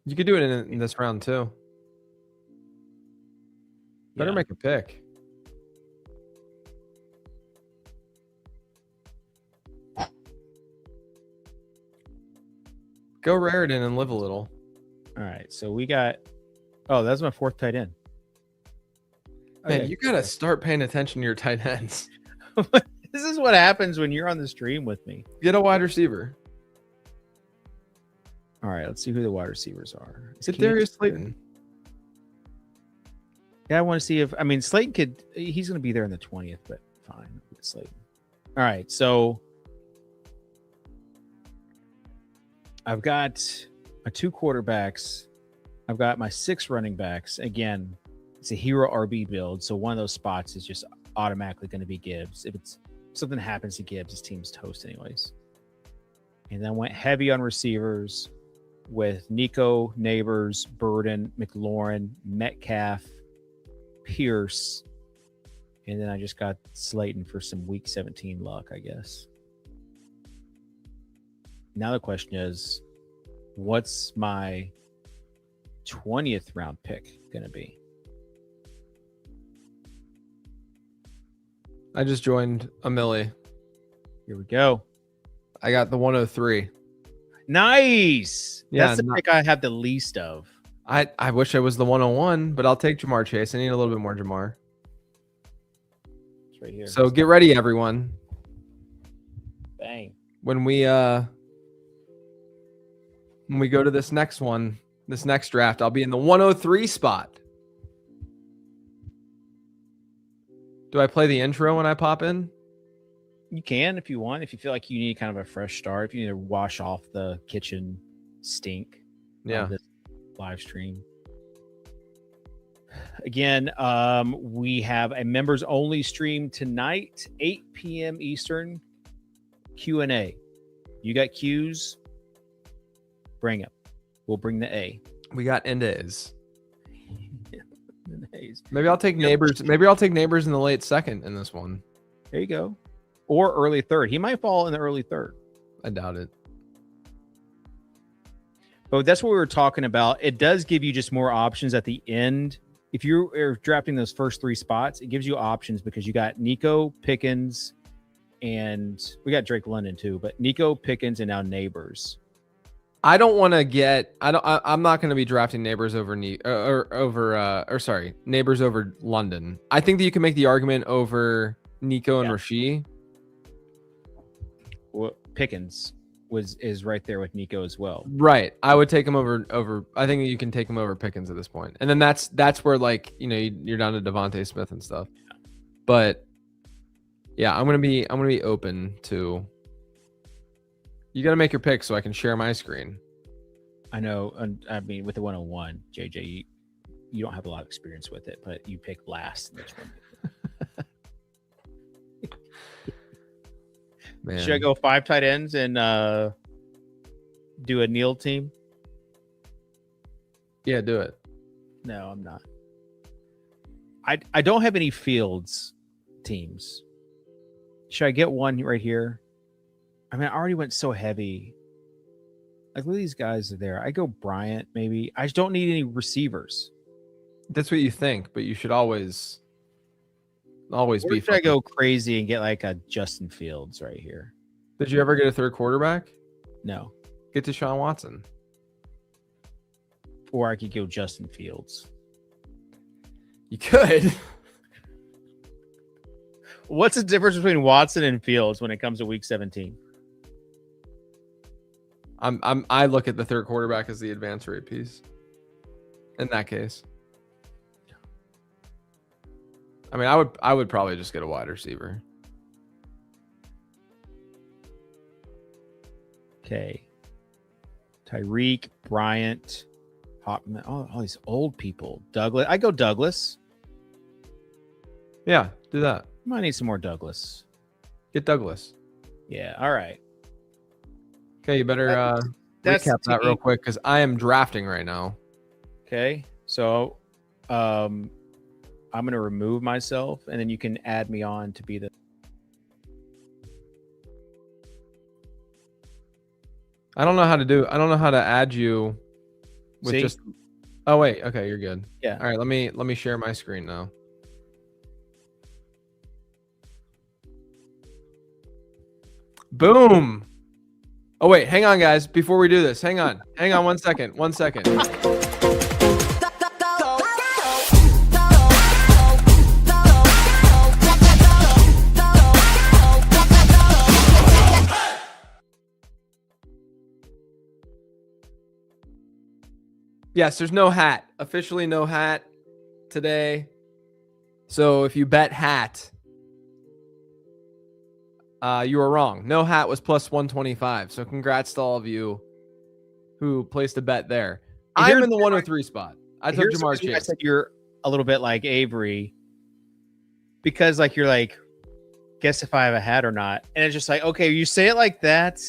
You could do it in this round too. Better make a pick. Go Raritan and live a little. All right, so we got. Oh, that's my 4th tight end. Man, you gotta start paying attention to your tight ends. This is what happens when you're on the stream with me. Get a wide receiver. All right, let's see who the wide receivers are. Is it Darius Slayton? Yeah, I want to see if Slayton he's going to be there in the 20th, but fine, Slayton. All right, so I've got my 2 quarterbacks. I've got my 6 running backs. Again, it's a hero RB build, so one of those spots is just automatically going to be Gibbs. If something happens to Gibbs, his team's toast anyways. And then went heavy on receivers with Nico, Neighbors, Burden, McLaurin, Metcalf, Pierce, and then I just got Slayton for some week 17 luck, I guess. Now the question is, what's my 20th round pick going to be? I just joined a millie. Here we go. I got the 103. Nice. Yeah, that's the pick I have the least of. I wish I was the 101, but I'll take Jamar Chase. I need a little bit more Jamar. It's right here. So get ready, everyone. Bang. When we go to this next draft, I'll be in the 103 spot. Do I play the intro when I pop in? You can if you want. If you feel like you need kind of a fresh start, if you need to wash off the kitchen stink of this live stream. Again, we have a members only stream tonight, 8 p.m. Eastern. Q&A. You got Q's? Bring it. We'll bring the A. We got Indays. Maybe I'll take neighbors. Maybe I'll take neighbors in the late second in this one. There you go. Or early third. He might fall in the early third. I doubt it. But that's what we were talking about. It does give you just more options at the end. If you are drafting those first 3 spots, it gives you options because you got Nico, Pickens, and we got Drake London too. But Nico, Pickens, and now neighbors. I don't want to get. I'm not going to be drafting neighbors over neighbors over London. I think that you can make the argument over Nico and Rasheed. Well, Pickens is right there with Nico as well. Right. I would take him over. I think you can take him over Pickens at this point. And then that's where, like, you know, you're down to Devontae Smith and stuff. But yeah, I'm gonna be open to. You got to make your pick so I can share my screen. I know. And I mean, with the 101, JJ, you don't have a lot of experience with it, but you pick last. Man. Should I go 5 tight ends and do a Neil team? Yeah, do it. No, I'm not. I don't have any Fields teams. Should I get one right here? I mean, I already went so heavy. Like, look at these guys are there. I go Bryant, maybe. I just don't need any receivers. That's what you think, but you should always Or be. should I go crazy and get like a Justin Fields right here? Did you ever get a third quarterback? No. Get Deshaun Watson. Or I could go Justin Fields. You could. What's the difference between Watson and Fields when it comes to week 17? I look at the third quarterback as the advance rate piece. In that case. I mean, I would probably just get a wide receiver. Okay. Tyreek, Bryant, Hopman, all these old people. Douglas. I go Douglas. Yeah, do that. Might need some more Douglas. Get Douglas. Yeah, all right. Okay, you better recap that real quick because I am drafting right now. Okay, so I'm going to remove myself, and then you can add me on to be the... I don't know how to add you with See? just... Oh, wait. Okay, you're good. Yeah. All right, let me share my screen now. Boom. Oh, wait. Hang on, guys. Before we do this, hang on 1 second. 1 second. Yes, there's no hat. Officially no hat today. So if you bet hat, you were wrong. No hat was plus 125. So congrats to all of you who placed a bet there. I'm in the 103 spot. I took Jamar's chance. I said you're a little bit like Avery because like you're like, guess if I have a hat or not. And it's just like, okay, you say it like that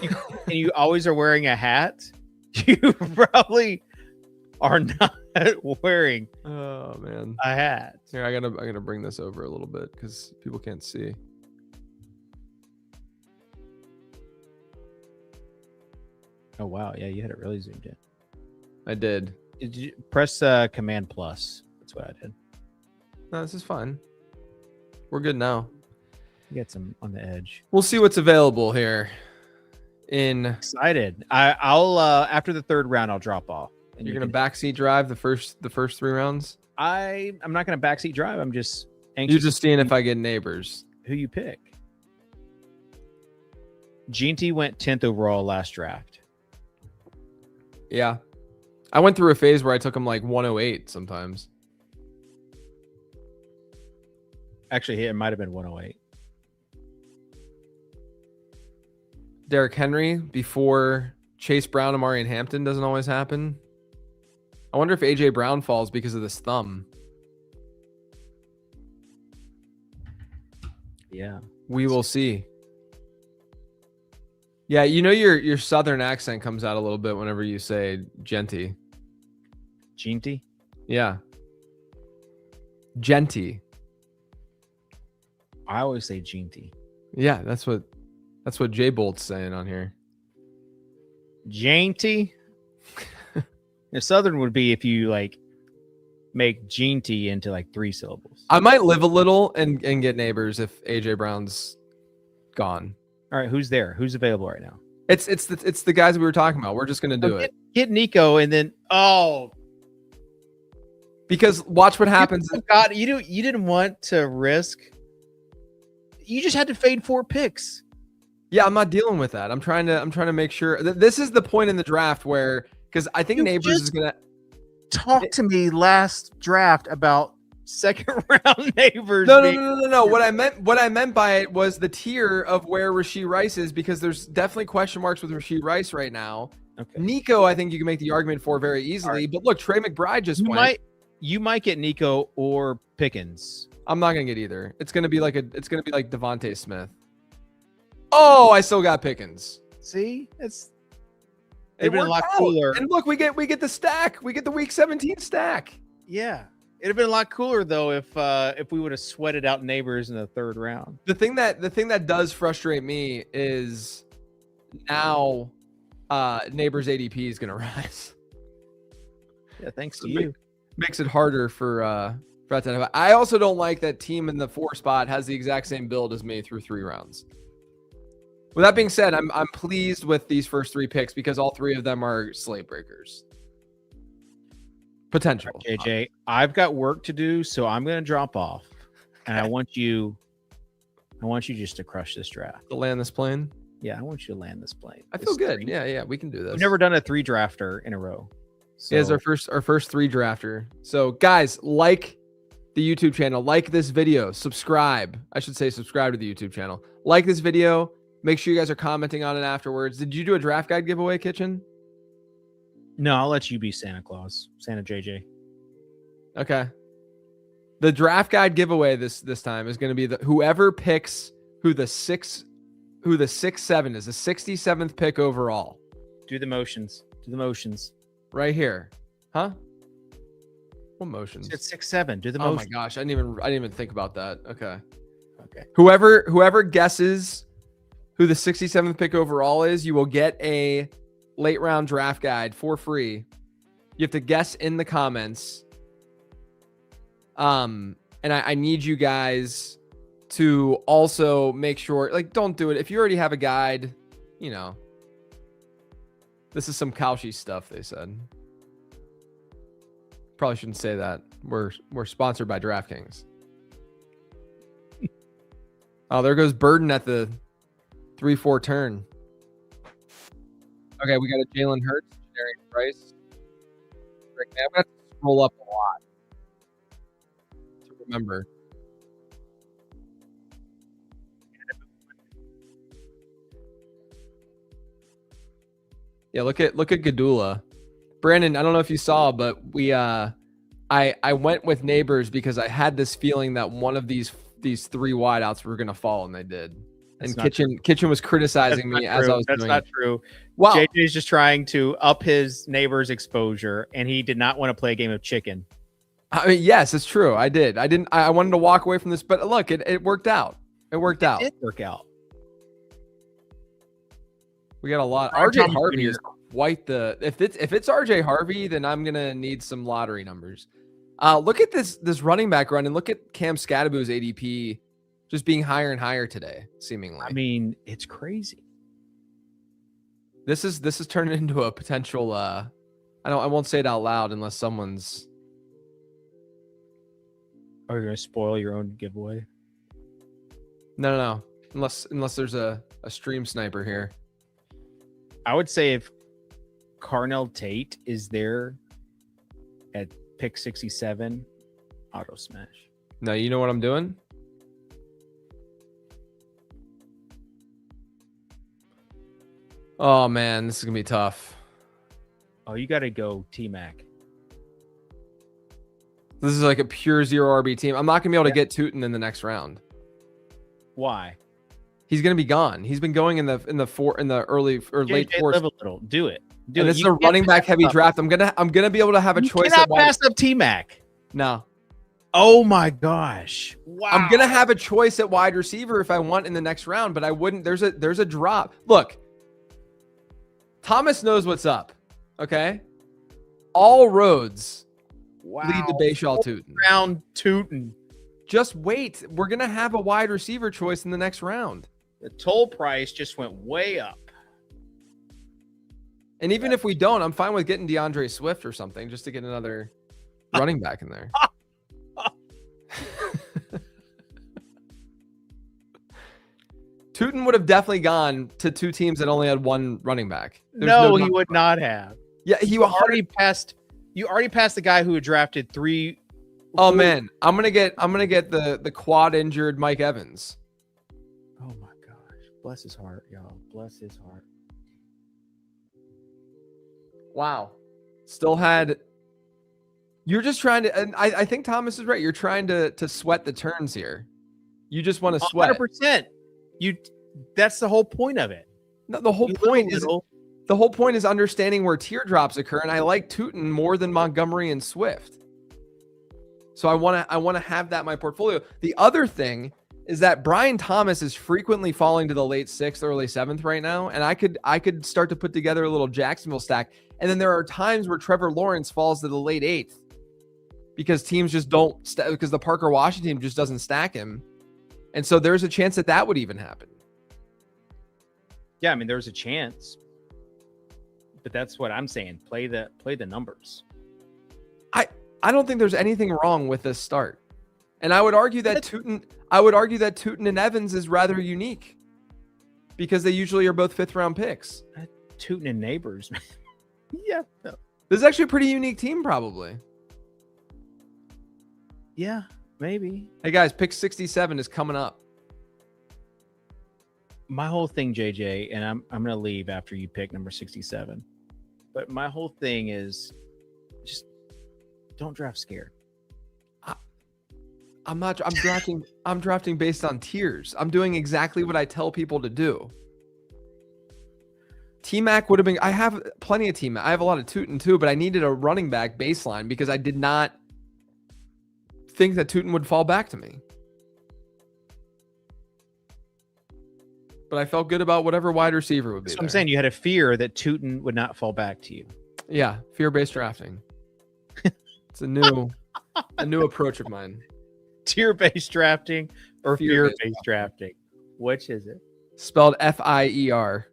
and you always are wearing a hat. You probably are not wearing a hat. Here, I gotta bring this over a little bit because people can't see. Oh wow, yeah, you had it really zoomed in. I did. Did you press Command Plus? That's what I did. No, this is fine. We're good now. You got some on the edge. We'll see what's available here. Excited. I'll after the third round, I'll drop off. You're gonna backseat drive the first 3 rounds. I'm not gonna backseat drive. I'm just You're just seeing if I get neighbors. Who you pick? Ginty went 10th overall last draft. Yeah. I went through a phase where I took him like 108 sometimes. Actually, it might have been 108. Derrick Henry before Chase Brown, Amari, and Hampton doesn't always happen. I wonder if AJ Brown falls because of this thumb. Yeah. We will see. Yeah, you know your southern accent comes out a little bit whenever you say Genty. Ginty? Yeah. Genty. I always say Ginty. Yeah, that's what J Bolt's saying on here. Jainty? The southern would be if you like make Ginty into like 3 syllables. I might live a little and get neighbors if AJ Brown's gone. All right, who's there? Who's available right now? It's the guys we were talking about. We're just gonna do it. Get Nico and then because watch what happens. God, you didn't want to risk. You just had to fade 4 picks. Yeah, I'm not dealing with that. I'm trying to make sure this is the point in the draft where because I think neighbors is gonna talk to me last draft about second round neighbors. No. What I meant by it was the tier of where Rashee Rice is because there's definitely question marks with Rashee Rice right now. Okay. Nico, I think you can make the argument for very easily. Right. But look, Trey McBride just went. You might get Nico or Pickens. I'm not gonna get either. It's gonna be like Devontae Smith. Oh, I still got Pickens. See, it'd been a lot cooler. And look, we get the stack. We get the week 17 stack. Yeah, it'd have been a lot cooler though if we would have sweated out neighbors in the 3rd round. The thing that does frustrate me is now neighbors ADP is gonna rise. Yeah, thanks to you. Makes it harder for that to have. I also don't like that team in the 4 spot has the exact same build as me through 3 rounds. With that being said, I'm pleased with these first 3 picks because all 3 of them are slate breakers. Potential. Right, JJ, I've got work to do, so I'm going to drop off, and I want you just to crush this draft. To land this plane. Yeah, I want you to land this plane. I feel good. Yeah, we can do this. We've never done a 3 drafter in a row. So. Yeah, it's our first 3 drafter. So guys, like the YouTube channel, like this video, subscribe. I should say subscribe to the YouTube channel. Like this video. Make sure you guys are commenting on it afterwards. Did you do a draft guide giveaway, Kitchen? No, I'll let you be Santa Claus, Santa JJ. Okay. The draft guide giveaway this time is going to be whoever picks who the 6-7 is, the 67th pick overall. Do the motions. Right here. Huh? What motions? It's 6-7. Do the motions. Oh my gosh, I didn't even think about that. Okay. Okay. Whoever guesses who the 67th pick overall is, you will get a late round draft guide for free. You have to guess in the comments. And I need you guys to also make sure, like, don't do it. If you already have a guide, you know, this is some Cauchy stuff, they said. Probably shouldn't say that. We're sponsored by DraftKings. Oh, there goes Burden at the 3-4 turn. Okay, we got a Jalen Hurts, Jarius Price. I'm gonna have to scroll up a lot to remember. Yeah, look at Gadula. Brandon, I don't know if you saw, but we I went with neighbors because I had this feeling that one of these 3 wideouts were gonna fall, and they did. And Kitchen was criticizing me as I was doing it. That's not true. Wow. JJ is just trying to up his neighbor's exposure, and he did not want to play a game of chicken. I mean, yes, it's true. I did. I wanted to walk away from this, but look, it worked out. It worked out. It did work out. We got a lot. RJ Harvey is quite the. If it's RJ Harvey, then I'm gonna need some lottery numbers. Look at this running back run, and look at Cam Scadaboo's ADP just being higher and higher today, seemingly. I mean, it's crazy. This is turning into a potential. I won't say it out loud unless someone's. Are you going to spoil your own giveaway? No. Unless there's a stream sniper here. I would say if Carnell Tate is there at pick 67, auto smash. No, you know what I'm doing? Oh man, this is gonna be tough. Oh, you got to go T-Mac. This is like a pure 0 RB team. I'm not gonna be able to get Tootin in the next round. Why? He's gonna be gone. He's been going in the early or late fourth. Live a little. Do it. And this is a running back heavy draft. I'm gonna be able to have a choice. You cannot pass up T-Mac. No. Oh my gosh! Wow. I'm gonna have a choice at wide receiver if I want in the next round, but I wouldn't. There's a drop. Look, Thomas knows what's up. Okay, all roads lead to Bashaw Tootin. Round Tootin. Just wait. We're gonna have a wide receiver choice in the next round. The toll price just went way up. And even if we don't, I'm fine with getting DeAndre Swift or something just to get another running back in there. Tootin would have definitely gone to two teams that only had one running back. No, he would not have. Yeah, he already passed. You already passed the guy who had drafted 3. Oh man, I'm gonna get the quad injured Mike Evans. Oh my gosh, bless his heart, y'all. Bless his heart. Wow, still had. You're just trying to, and I think Thomas is right. You're trying to sweat the turns here. You just want to sweat. 100%. That's the whole point of it. No, the whole point is understanding where teardrops occur, and I like Tootin more than Montgomery and Swift. So I want to have that in my portfolio. The other thing is that Brian Thomas is frequently falling to the late 6th, early 7th right now, and I could start to put together a little Jacksonville stack. And then there are times where Trevor Lawrence falls to the late 8th because teams just don't because the Parker Washington team just doesn't stack him. And so there's a chance that would even happen. Yeah, I mean, there's a chance. But that's what I'm saying. Play the numbers. I don't think there's anything wrong with this start. And I would argue that Tootin and Evans is rather unique because they usually are both 5th round picks. Tootin and Neighbors. Yeah. No. This is actually a pretty unique team, probably. Yeah, maybe. Hey guys, pick 67 is coming up. My whole thing, JJ, and I'm gonna leave after you pick number 67. But my whole thing is just don't draft scared. I'm drafting based on tiers. I'm doing exactly what I tell people to do. T-Mac would have been, I have plenty of T-Mac. I have a lot of Tootin too, but I needed a running back baseline because I did not think that Tootin would fall back to me. But I felt good about whatever wide receiver would be. So I'm saying you had a fear that Tootin would not fall back to you. Yeah, fear-based drafting. It's a new approach of mine. Tier-based drafting or fear-based drafting? Which is it? Spelled FIER.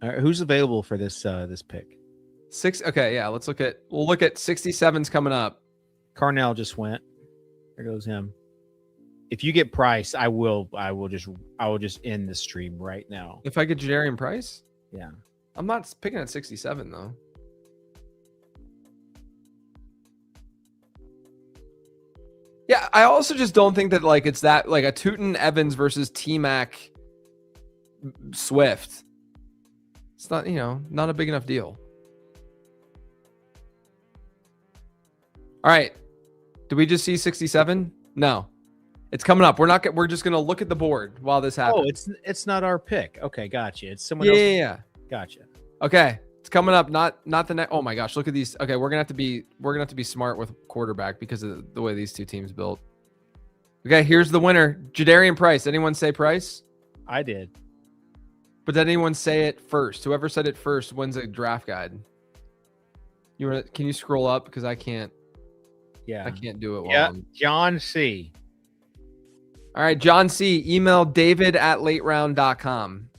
All right, who's available for this pick? 6. Okay, yeah. We'll look at 67's coming up. Carnell just went. There goes him. If you get Price, I will just end the stream right now. If I get Jadarian Price? Yeah. I'm not picking at 67 though. Yeah, I also just don't think that it's that a Tootin Evans versus T-Mac Swift. It's not, not a big enough deal. All right. Did we just see 67? No. It's coming up. We're just going to look at the board while this happens. Oh, it's not our pick. Okay, gotcha. It's someone else. Yeah. Gotcha. Okay. It's coming up. Not the next. Oh my gosh, look at these. Okay, we're going to have to be smart with quarterback because of the way these two teams built. Okay, here's the winner. Jadarian Price. Anyone say Price? I did. But did anyone say it first? Whoever said it first wins a draft guide. Can you scroll up because I can't. Yeah. I can't do it. John C. All right, John C. Email david@lateround.com.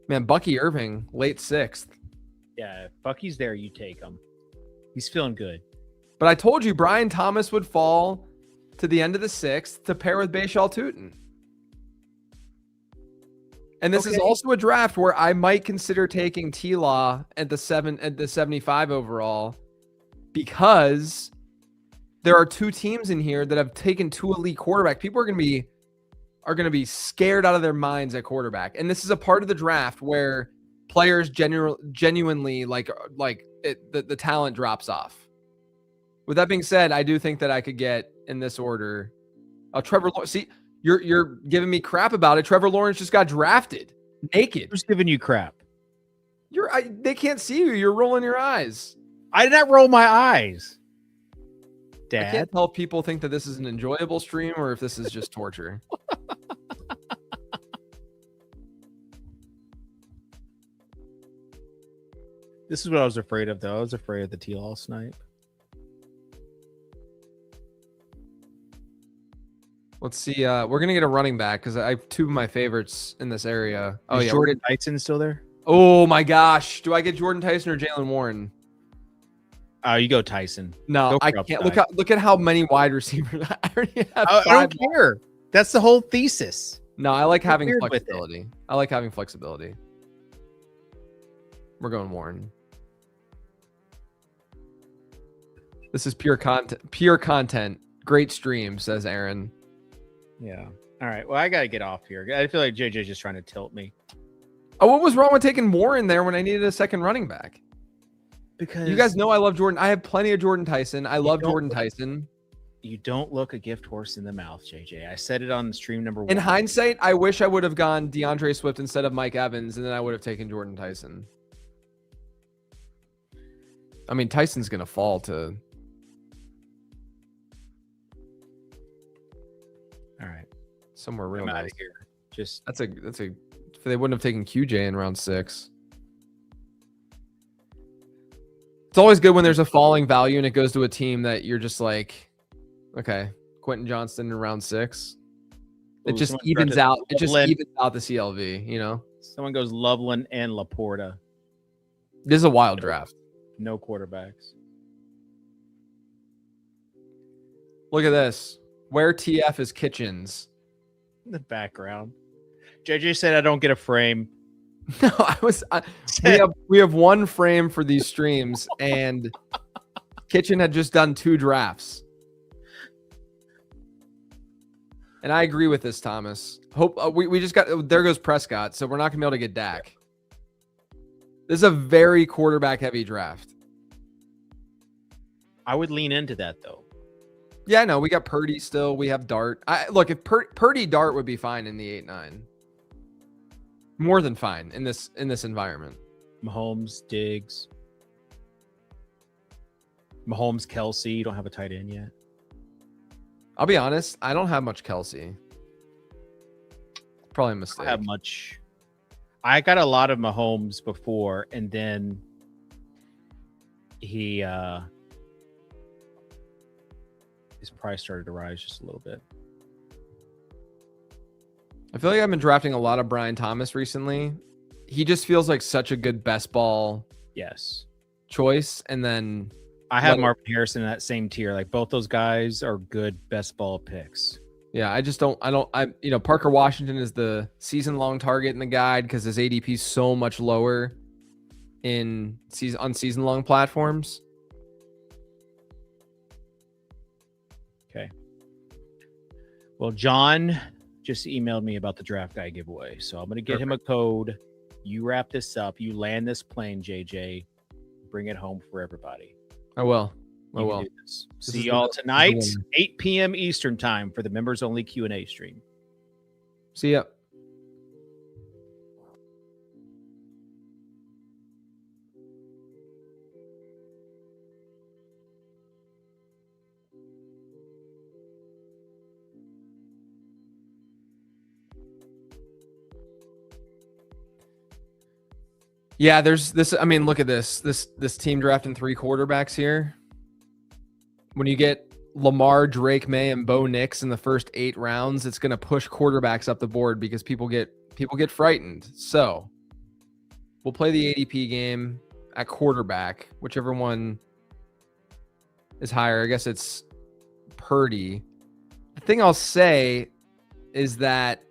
Man, Bucky Irving, late 6th. Yeah, if Bucky's there, you take him. He's feeling good. But I told you Brian Thomas would fall to the end of the 6th to pair with Bashal Tutin. And this is also a draft where I might consider taking T-Law at the 75 overall, because there are 2 teams in here that have taken 2 elite quarterbacks. People are going to be scared out of their minds at quarterback. And this is a part of the draft where players genuinely the talent drops off. With that being said, I do think that I could get in this order. Trevor Lawrence. See, you're giving me crap about it. Trevor Lawrence just got drafted naked. Who's giving you crap? They can't see you. You're rolling your eyes. I did not roll my eyes. Dad. I can't tell if people think that this is an enjoyable stream or if this is just torture. This is what I was afraid of, though. I was afraid of the T-Law snipe. Let's see. We're going to get a running back because I have 2 of my favorites in this area. Is Jordan Tyson still there? Oh, my gosh. Do I get Jordan Tyson or Jalen Warren? You go Tyson. No, I can't. Look at how many wide receivers. I already have I don't care. That's the whole thesis. No, I like having flexibility. I like having flexibility. We're going Warren. This is pure content. Pure content. Great stream, says Aaron. Yeah. All right. Well, I got to get off here. I feel like JJ's just trying to tilt me. Oh, what was wrong with taking Warren there when I needed a second running back? Because you guys know I love Jordan. I have plenty of Jordan Tyson. I love Jordan Tyson. You don't look a gift horse in the mouth, JJ. I said it on stream number 1. In hindsight, I wish I would have gone DeAndre Swift instead of Mike Evans, and then I would have taken Jordan Tyson. I mean, Tyson's going to fall to... All right. Somewhere real out nice. of here. Just that's a they wouldn't have taken QJ in round 6. It's always good when there's a falling value and it goes to a team that you're just like, okay, Quentin Johnston in round 6. It just evens out. It just evens out the CLV, you know? Someone goes Loveland and Laporta. This is a wild draft. No quarterbacks. Look at this. Where TF is Kitchens. In the background. JJ said I don't get a frame. No, we have 1 frame for these streams, and Kitchen had just done 2 drafts. And I agree with this, Thomas. Hope we just got there goes Prescott, so we're not gonna be able to get Dak. This is a very quarterback heavy draft. I would lean into that though. Yeah, no, we got Purdy still. We have Dart. Look, if Purdy Dart would be fine in the 8-9. More than fine in this environment. Mahomes, Diggs. Mahomes, Kelsey. You don't have a tight end yet. I'll be honest. I don't have much Kelsey. Probably a mistake. I don't have much. I got a lot of Mahomes before, and then his price started to rise just a little bit. I feel like I've been drafting a lot of Brian Thomas recently. He just feels like such a good best ball choice. And then I have Marvin Harrison in that same tier. Like both those guys are good best ball picks. Yeah, Parker Washington is the season long target in the guide because his ADP is so much lower on season long platforms. Okay. Well, John just emailed me about the draft guy giveaway. So I'm going to get him a code. You wrap this up. You land this plane, JJ. Bring it home for everybody. I will. See y'all tonight, 8 p.m. Eastern time for the members only Q&A stream. See ya. Yeah, there's this. I mean, look at this team drafting 3 quarterbacks here. When you get Lamar, Drake May, and Bo Nix in the first 8 rounds, it's going to push quarterbacks up the board because people get frightened. So we'll play the ADP game. at quarterback, whichever one is higher. I guess it's Purdy. The thing I'll say is that,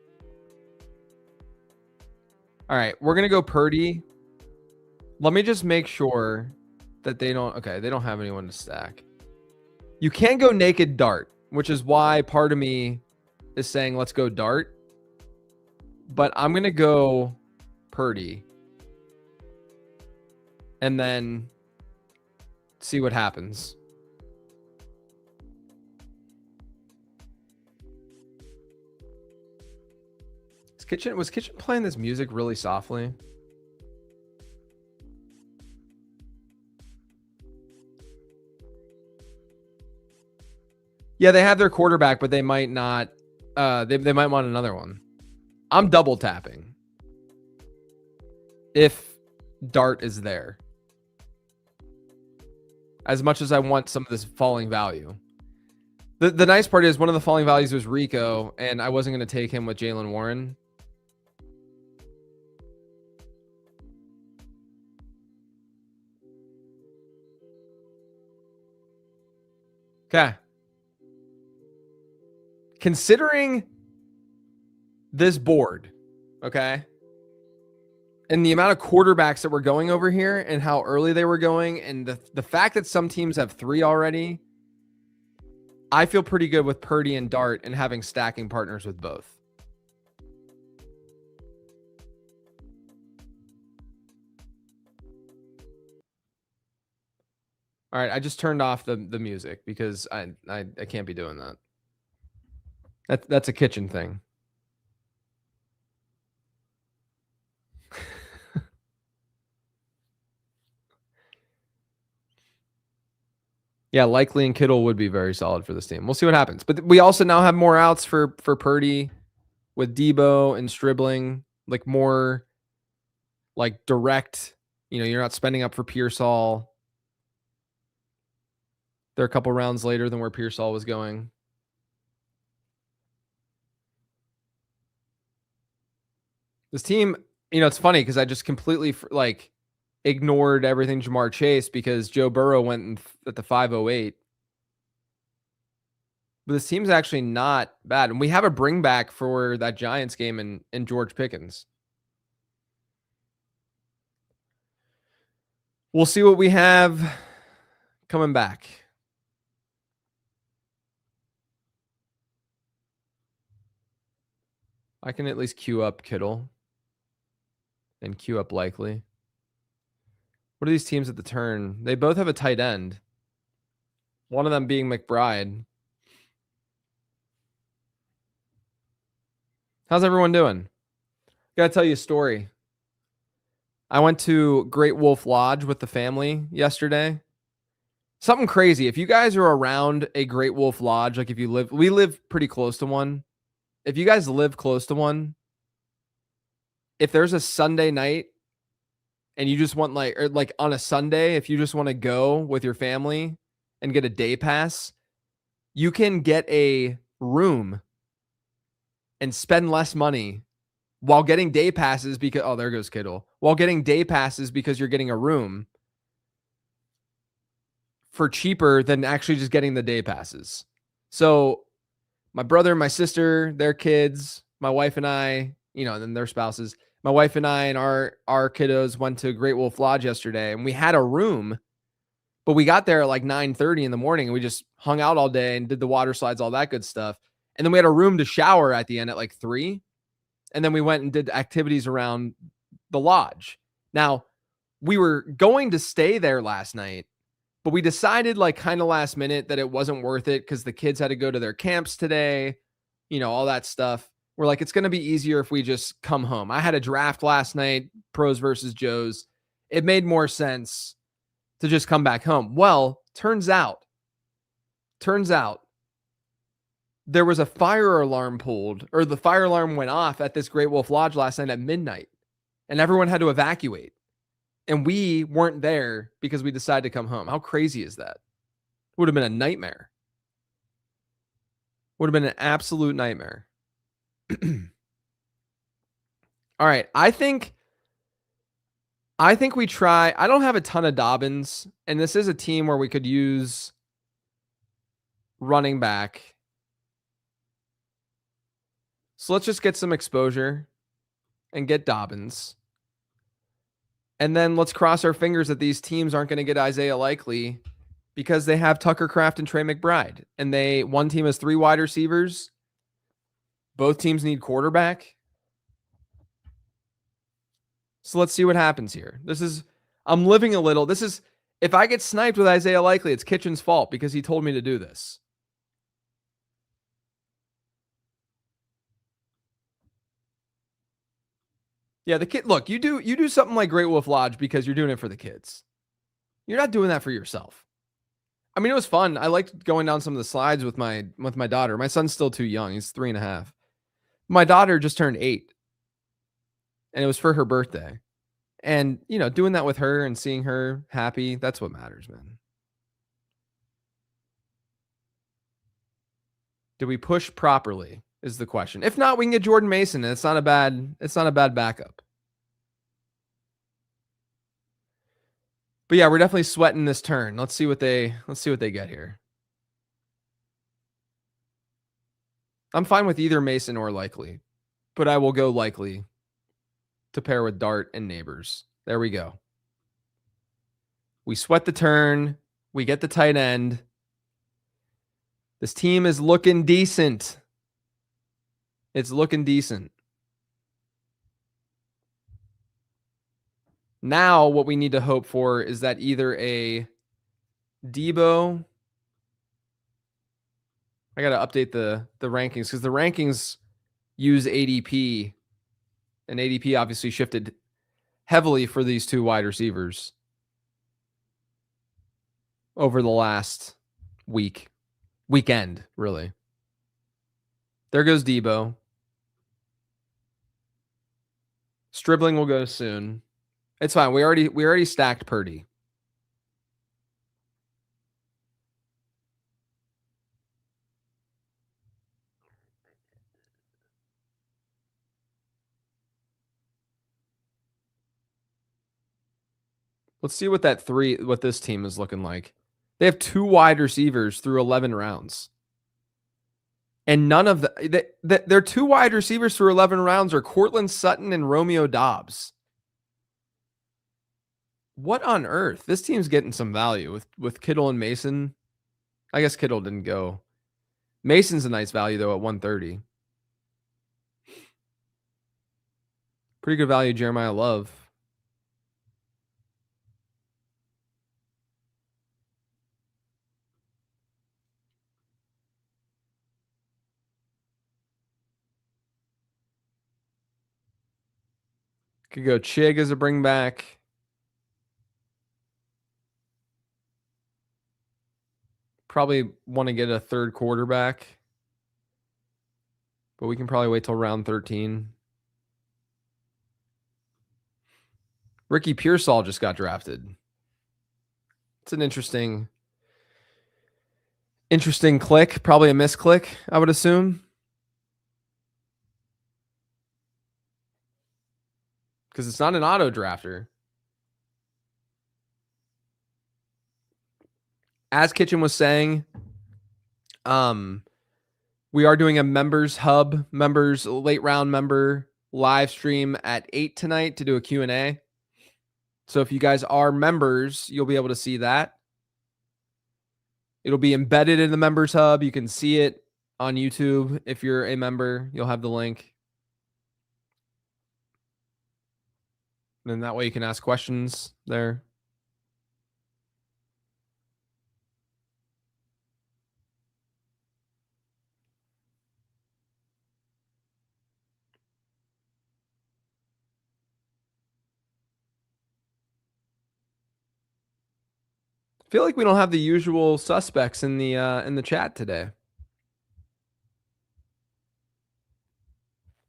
all right, we're going to go Purdy. Let me just make sure that they don't have anyone to stack. You can't go naked Dart, which is why part of me is saying let's go Dart. But I'm going to go Purdy. And then see what happens. Was Kitchen playing this music really softly? Yeah, they have their quarterback, but they might not. They might want another one. I'm double tapping if Dart is there. As much as I want some of this falling value. The nice part is one of the falling values was Rico, and I wasn't going to take him with Jalen Warren. Okay. Considering this board, okay, and the amount of quarterbacks that were going over here and how early they were going, and the fact that some teams have 3 already, I feel pretty good with Purdy and Dart and having stacking partners with both. All right, I just turned off the music because I can't be doing that. That's a kitchen thing. Yeah, Likely and Kittle would be very solid for this team. We'll see what happens. But we also now have more outs for Purdy with Debo and Stribling, like more like direct, you're not spending up for Pearsall. They're a couple rounds later than where Pearsall was going. This team, it's funny because I just completely ignored everything Jamar Chase because Joe Burrow went at the 508. But this team's actually not bad. And we have a bring back for that Giants game in George Pickens. We'll see what we have coming back. I can at least queue up Kittle and queue up Likely. What are these teams at the turn? They both have a tight end. One of them being McBride. How's everyone doing? Gotta tell you a story. I went to Great Wolf Lodge with the family yesterday. Something crazy. If you guys are around a Great Wolf Lodge, like if you live, we live pretty close to one. If you guys live close to one, if there's a Sunday night and you just want like on a Sunday, if you just want to go with your family and get a day pass, you can get a room and spend less money while getting day passes because, oh, there goes Kittle. While getting day passes because you're getting a room for cheaper than actually just getting the day passes. So my brother, my sister, their kids, my wife and I, and then their spouses, my wife and I and our kiddos went to Great Wolf Lodge yesterday, and we had a room, but we got there at like 9:30 in the morning and we just hung out all day and did the water slides, all that good stuff. And then we had a room to shower at the end at like 3. And then we went and did activities around the lodge. Now, we were going to stay there last night, but we decided like kind of last minute that it wasn't worth it because the kids had to go to their camps today, all that stuff. We're like, it's going to be easier if we just come home. I had a draft last night, pros versus Joes. It made more sense to just come back home. Well, turns out there was a fire alarm pulled, or the fire alarm went off at this Great Wolf Lodge last night at midnight, and everyone had to evacuate. And we weren't there because we decided to come home. How crazy is that? Would have been a nightmare. Would have been an absolute nightmare. All right. I think I think we try. I don't have a ton of Dobbins, and this is a team where we could use running back. So let's just get some exposure and get Dobbins. And then let's cross our fingers that these teams aren't going to get Isaiah Likely because they have Tucker Kraft and Trey McBride. And one team has 3 wide receivers. Both teams need quarterback. So let's see what happens here. I'm living a little. If I get sniped with Isaiah Likely, it's Kitchen's fault because he told me to do this. Yeah, look, you do something like Great Wolf Lodge because you're doing it for the kids. You're not doing that for yourself. I mean, it was fun. I liked going down some of the slides with my daughter. My son's still too young. He's 3.5. My daughter just turned 8. And it was for her birthday. And, doing that with her and seeing her happy, that's what matters, man. Do we push properly is the question. If not, we can get Jordan Mason. And it's not a bad backup. But yeah, we're definitely sweating this turn. Let's see what they get here. I'm fine with either Mason or Likely, but I will go Likely to pair with Dart and Neighbors. There we go. We sweat the turn. We get the tight end. This team is looking decent. It's looking decent. Now, what we need to hope for is that either a Debo. I got to update the rankings because the rankings use ADP, and ADP obviously shifted heavily for these 2 wide receivers over the last weekend, really. There goes Debo. Stribling will go soon. It's fine. We already stacked Purdy. Let's see what this team is looking like. They have 2 wide receivers through 11 rounds. And none of their 2 wide receivers through 11 rounds are Cortland Sutton and Romeo Dobbs. What on earth? This team's getting some value with Kittle and Mason. I guess Kittle didn't go. Mason's a nice value, though, at 130. Pretty good value, Jeremiah Love. Could go Chig as a bring back. Probably want to get a third quarterback. But we can probably wait till round 13. Ricky Pearsall just got drafted. It's an interesting click. Probably a misclick, I would assume. Because it's not an auto drafter. As Kitchen was saying, we are doing a members late round member live stream at 8 tonight to do a Q&A. So if you guys are members, you'll be able to see that. It'll be embedded in the members hub. You can see it on YouTube. If you're a member, you'll have the link. And then that way you can ask questions there. I feel like we don't have the usual suspects in the chat today. A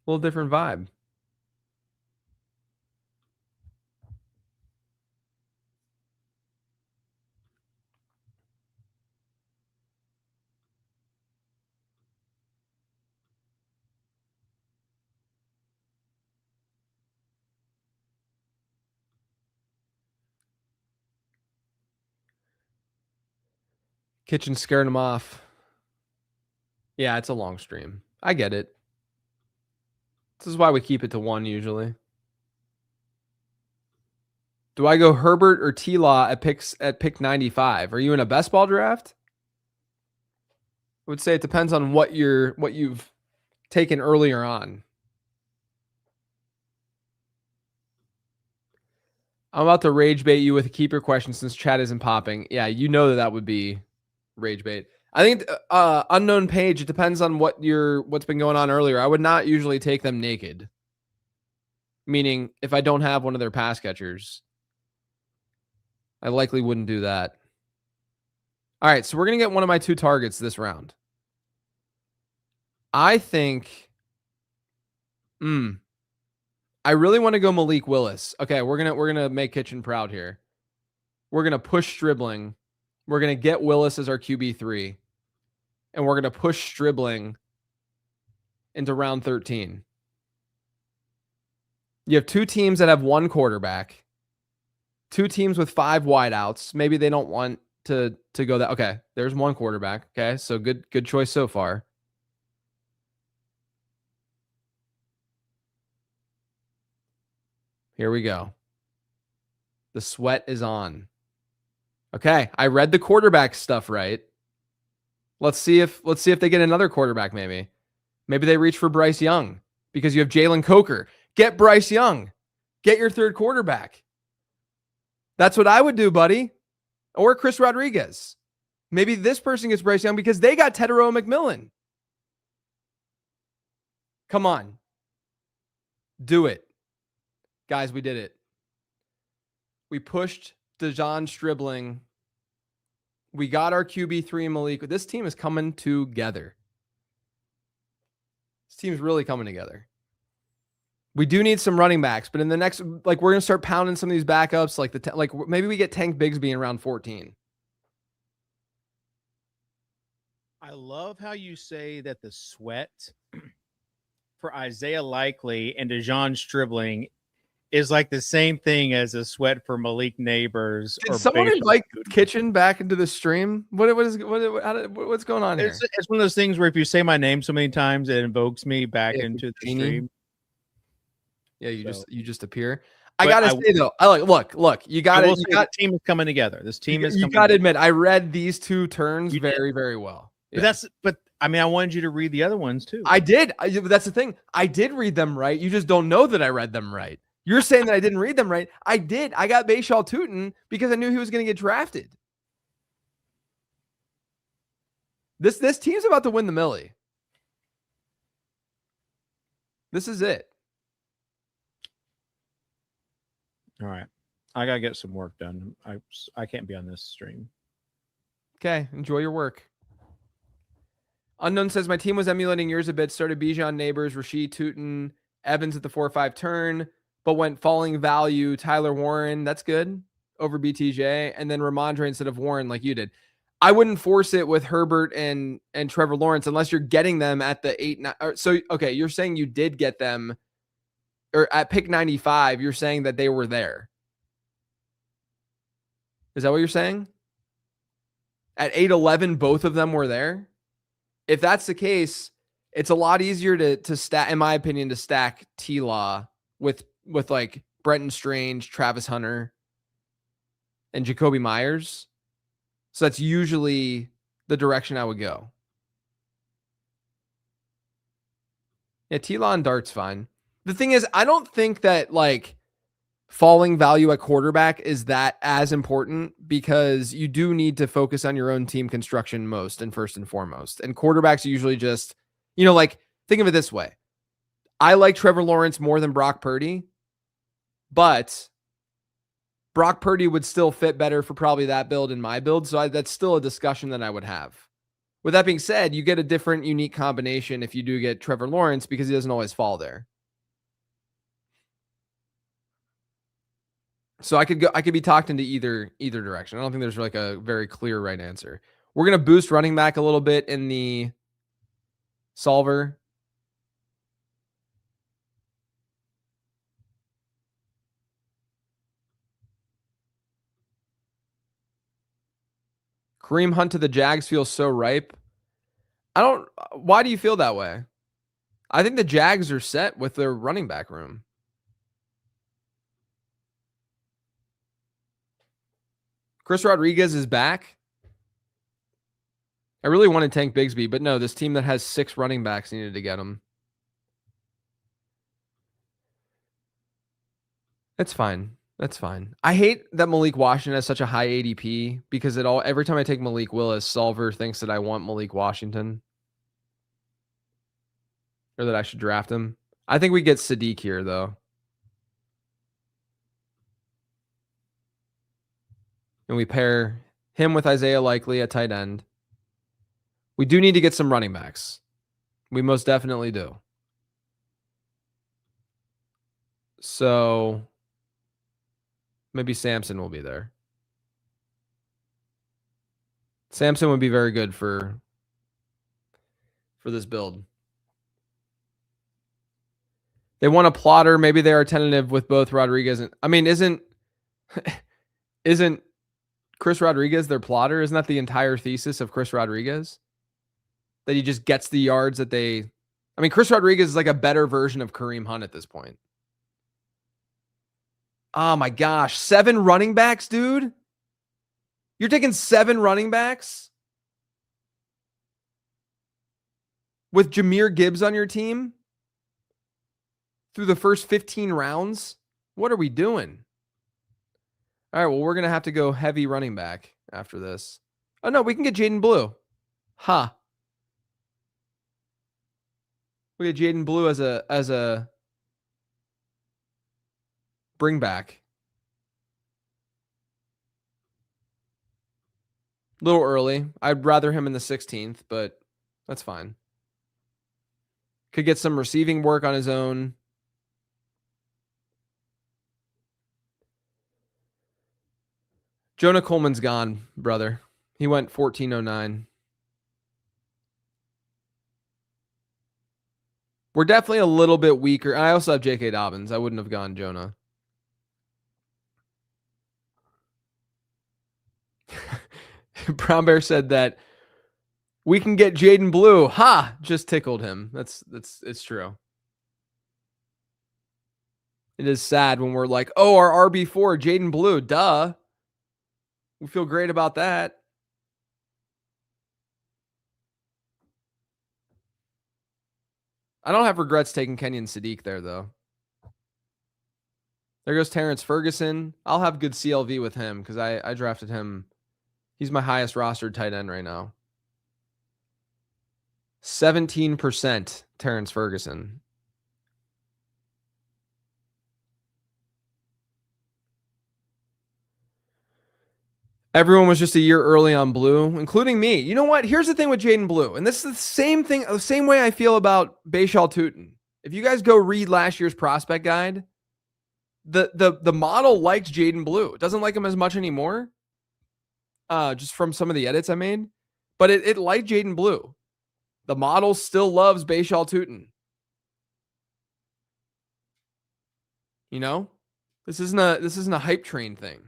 little different vibe. Kitchen scaring him off. Yeah, it's a long stream. I get it. This is why we keep it to 1 usually. Do I go Herbert or T-Law at pick 95? Are you in a best ball draft? I would say it depends on what you've taken earlier on. I'm about to rage bait you with a keeper question since chat isn't popping. Yeah, you know that would be rage bait. I think unknown page, it depends on what's been going on earlier. I would not usually take them naked. Meaning if I don't have one of their pass catchers, I likely wouldn't do that. All right, so we're going to get one of my 2 targets this round. I think I really want to go Malik Willis. Okay, we're going to make Kitchen proud here. We're going to push Stribling. We're going to get Willis as our QB3. And we're going to push Stribling into round 13. You have 2 teams that have 1 quarterback. 2 teams with 5 wideouts. Maybe they don't want to go that. Okay, there's 1 quarterback. Okay, so good choice so far. Here we go. The sweat is on. Okay, I read the quarterback stuff right. Let's see if they get another quarterback maybe. Maybe they reach for Bryce Young because you have Jalen Coker. Get Bryce Young. Get your 3rd quarterback. That's what I would do, buddy. Or Chris Rodriguez. Maybe this person gets Bryce Young because they got Tedero McMillan. Come on. Do it. Guys, we did it. We pushed DeJon Stribling. We got our QB3 Malik. This team is coming together. This team's really coming together. We do need some running backs, but in the next, we're going to start pounding some of these backups. Maybe we get Tank Bigsby in round 14. I love how you say that the sweat for Isaiah Likely and DeJon Stribling is like the same thing as a sweat for Malik Neighbors. Did someone invite Kitchen back into the stream? What's going on here? It's one of those things where if you say my name so many times, it invokes me back into the stream. Yeah, you just appear. I gotta say though, look. You got the team is coming together. This team is. You got to admit, I read these 2 turns very, very well. Yeah. But I mean, I wanted you to read the other ones too. I did. That's the thing. I did read them right. You just don't know that I read them right. You're saying that I didn't read them right. I did. I got Bayshaw Tootin because I knew he was going to get drafted. This team's about to win the Millie. This is it. All right. I got to get some work done. I can't be on this stream. Okay. Enjoy your work. Unknown says, my team was emulating yours a bit. Started Bijan, Neighbors, Rashid, Tootin, Evans at the 4-5 turn, but went falling value, Tyler Warren. That's good over BTJ. And then Ramondre instead of Warren like you did. I wouldn't force it with Herbert and Trevor Lawrence unless you're getting them at the 8-9. So, okay, you're saying you did get them or at pick 95, you're saying that they were there. Is that what you're saying? At 8-11, both of them were there? If that's the case, it's a lot easier to stack, in my opinion, to stack T-Law with like Brenton Strange, Travis Hunter, and Jacoby Myers. So that's usually the direction I would go. Yeah, T-Law and Dart's fine. The thing is, I don't think that like falling value at quarterback is that as important because you do need to focus on your own team construction most and first and foremost. And quarterbacks are usually just, like think of it this way. I like Trevor Lawrence more than Brock Purdy, but Brock Purdy would still fit better for probably that build and my build. So that's still a discussion that I would have. With that being said, you get a different unique combination if you do get Trevor Lawrence because he doesn't always fall there. So I could be talked into either direction. I don't think there's like a very clear right answer. We're going to boost running back a little bit in the solver. Kareem Hunt to the Jags feels so ripe. Why do you feel that way? I think the Jags are set with their running back room. Chris Rodriguez is back. I really wanted Tank Bigsby, but no, this team that has 6 running backs needed to get him. That's fine. That's fine. I hate that Malik Washington has such a high ADP because every time I take Malik Willis, Solver thinks that I want Malik Washington or that I should draft him. I think we get Sadiq here, though. And we pair him with Isaiah Likely at tight end. We do need to get some running backs. We most definitely do. So maybe Samson will be there. Samson would be very good for this build. They want a plotter. Maybe they are tentative with both Rodriguez and isn't Chris Rodriguez their plotter? Isn't that the entire thesis of Chris Rodriguez? That he just gets the yards that they... Chris Rodriguez is like a better version of Kareem Hunt at this point. Oh my gosh. 7 running backs, dude? You're taking 7 running backs? With Jahmyr Gibbs on your team? Through the first 15 rounds? What are we doing? All right, well, we're going to have to go heavy running back after this. Oh, no, we can get Jaden Blue. Ha. Huh. We get Jaden Blue as a bring back. A little early. I'd rather him in the 16th, but that's fine. Could get some receiving work on his own. Jonah Coleman's gone, brother. He went 1409. We're definitely a little bit weaker. I also have J.K. Dobbins. I wouldn't have gone Jonah. Brown Bear said that we can get Jaden Blue. Ha! Just tickled him. It's true. It is sad when we're like, oh, our RB4, Jaden Blue. Duh. We feel great about that. I don't have regrets taking Kenyon Sadiq there, though. There goes Terrence Ferguson. I'll have good CLV with him because I drafted him. He's my highest rostered tight end right now. 17% Terrence Ferguson. Everyone was just a year early on Blue, including me. You know what? Here's the thing with Jaden Blue, and this is the same thing, the same way I feel about Bashal Tutin. If you guys go read last year's prospect guide, the model liked Jaden Blue. It doesn't like him as much anymore, just from some of the edits I made, but it liked Jaden Blue. The model still loves Bashal Tutin. You know, this isn't a hype train thing.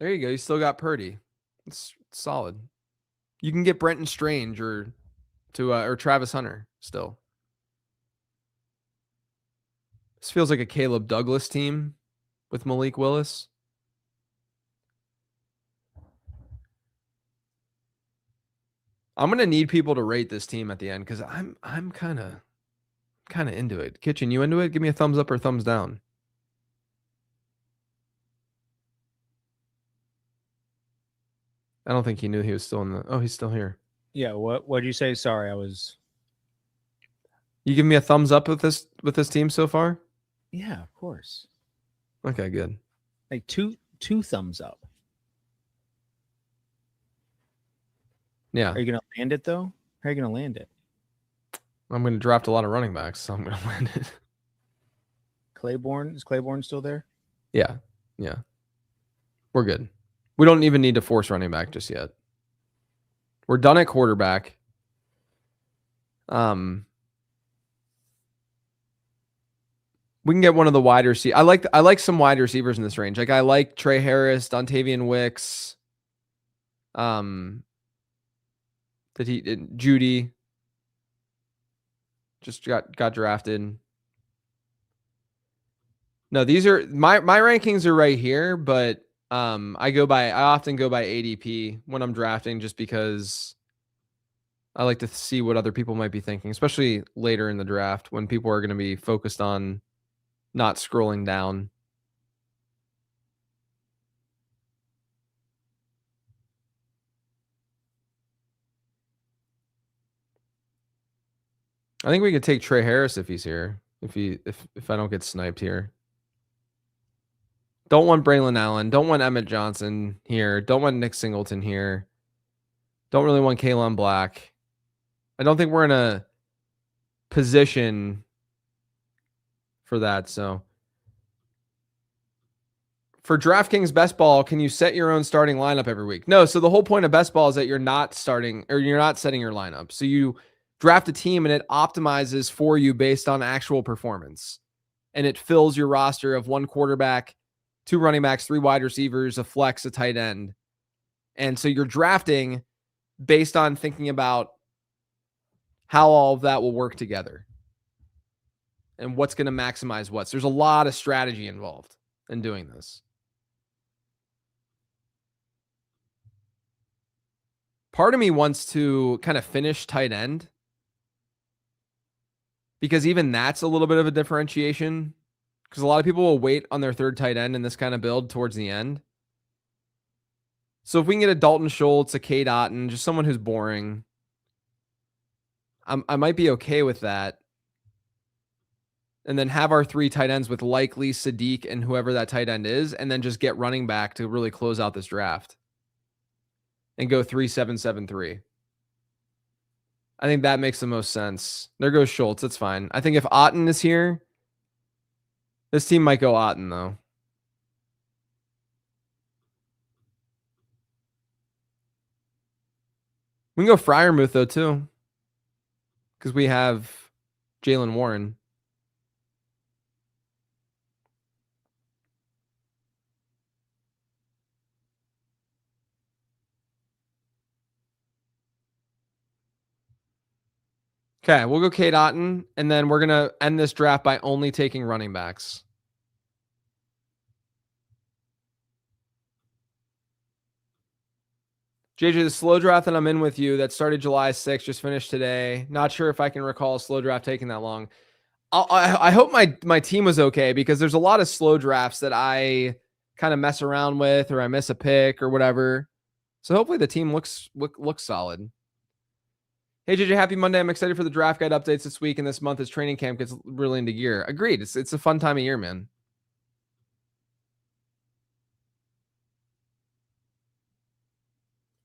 There you go. You still got Purdy. It's solid. You can get Brenton Strange or Travis Hunter still. This feels like a Caleb Douglas team with Malik Willis. I'm gonna need people to rate this team at the end because I'm kind of into it. Kitchen, you into it? Give me a thumbs up or thumbs down. I don't think he knew he was still in the... Oh, he's still here. Yeah, what did you say? Sorry, I was... You give me a thumbs up with this team so far? Yeah, of course. Okay, good. Like two thumbs up. Yeah. Are you going to land it, though? How are you going to land it? I'm going to draft a lot of running backs, so I'm going to land it. Claiborne? Is Claiborne still there? Yeah. We're good. We don't even need to force running back just yet. We're done at quarterback. We We can get one of the wide receivers. I like some wide receivers in this range. Like I like Trey Harris, Dontavian Wicks, Judy just got drafted. No, these are my rankings are right here, but I often go by ADP when I'm drafting just because I like to see what other people might be thinking, especially later in the draft when people are going to be focused on not scrolling down. I think we could take Trey Harris if he's here. If I don't get sniped here. Don't want Braylon Allen. Don't want Emmett Johnson here. Don't want Nick Singleton here. Don't really want Kalen Black. I don't think we're in a position for that. So for DraftKings Best Ball, can you set your own starting lineup every week? No. So the whole point of Best Ball is that you're not starting or you're not setting your lineup. So you draft a team and it optimizes for you based on actual performance. And it fills your roster of 1 quarterback, 2 running backs, 3 wide receivers, a flex, a tight end. And so you're drafting based on thinking about how all of that will work together and what's going to maximize what. So there's a lot of strategy involved in doing this. Part of me wants to kind of finish tight end because even that's a little bit of a differentiation because a lot of people will wait on their third tight end in this kind of build towards the end. So if we can get a Dalton Schultz, a Cade Otton, just someone who's boring, I might be okay with that. And then have our 3 tight ends with likely Sadiq and whoever that tight end is, and then just get running back to really close out this draft and go 3-7-7-3. I think that makes the most sense. There goes Schultz. That's fine. I think if Otton is here, this team might go Otton, though. We can go Freiermuth, though, too. Because we have Jalen Warren. Okay, we'll go Cade Otton, and then we're going to end this draft by only taking running backs. JJ, the slow draft that I'm in with you that started July 6th, just finished today. Not sure if I can recall a slow draft taking that long. I hope my team was okay because there's a lot of slow drafts that I kind of mess around with or I miss a pick or whatever. So hopefully the team looks solid. Hey, JJ, happy Monday. I'm excited for the draft guide updates this week and this month as training camp gets really into gear. Agreed. It's a fun time of year, man.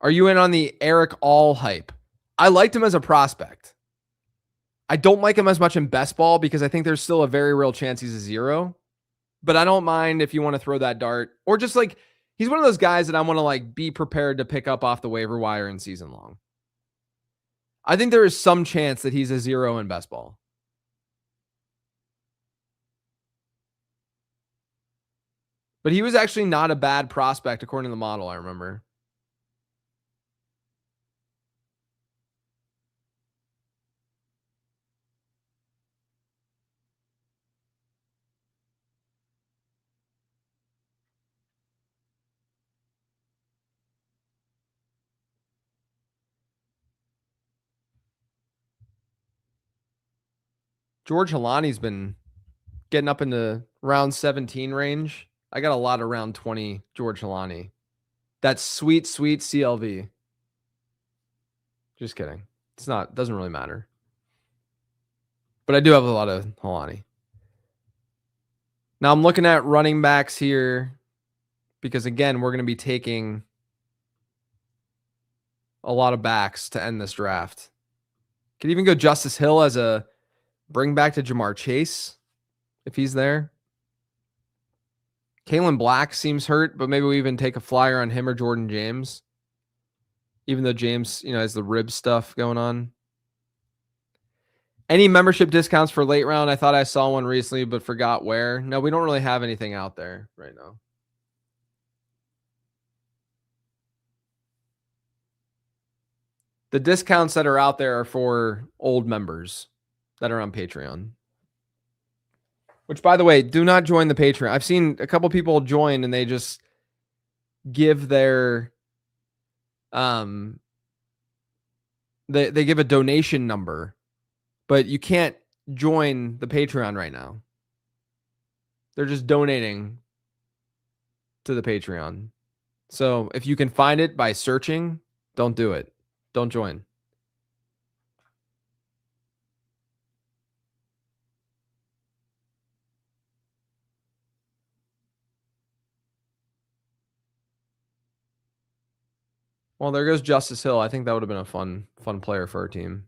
Are you in on the Eric All hype? I liked him as a prospect. I don't like him as much in best ball because I think there's still a very real chance he's a 0. But I don't mind if you want to throw that dart or just like he's one of those guys that I want to like be prepared to pick up off the waiver wire in season long. I think there is some chance that he's a 0 in best ball. But he was actually not a bad prospect according to the model, I remember. George Halani's been getting up into round 17 range. I got a lot of round 20 George Halani. That's sweet CLV. Just kidding. Doesn't really matter. But I do have a lot of Halani. Now I'm looking at running backs here because again, we're going to be taking a lot of backs to end this draft. Could even go Justice Hill as a bring back to Jamar Chase if he's there. Kalen Black seems hurt, but maybe we even take a flyer on him or Jordan James. Even though James, has the rib stuff going on. Any membership discounts for late round? I thought I saw one recently, but forgot where. No, we don't really have anything out there right now. The discounts that are out there are for old members that are on Patreon. Which, by the way, do not join the Patreon. I've seen a couple people join and they just give their they give a donation number, but you can't join the Patreon right now. They're just donating to the Patreon. So if you can find it by searching, don't do it. Don't join. Well, there goes Justice Hill. I think that would have been a fun player for our team.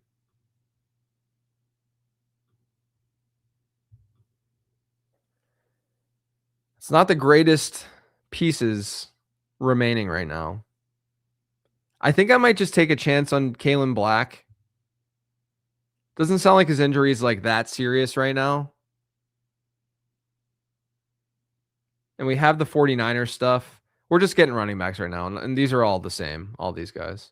It's not the greatest pieces remaining right now. I think I might just take a chance on Kalen Black. Doesn't sound like his injury is like that serious right now. And we have the 49ers stuff. We're just getting running backs right now. And these are all the same, all these guys.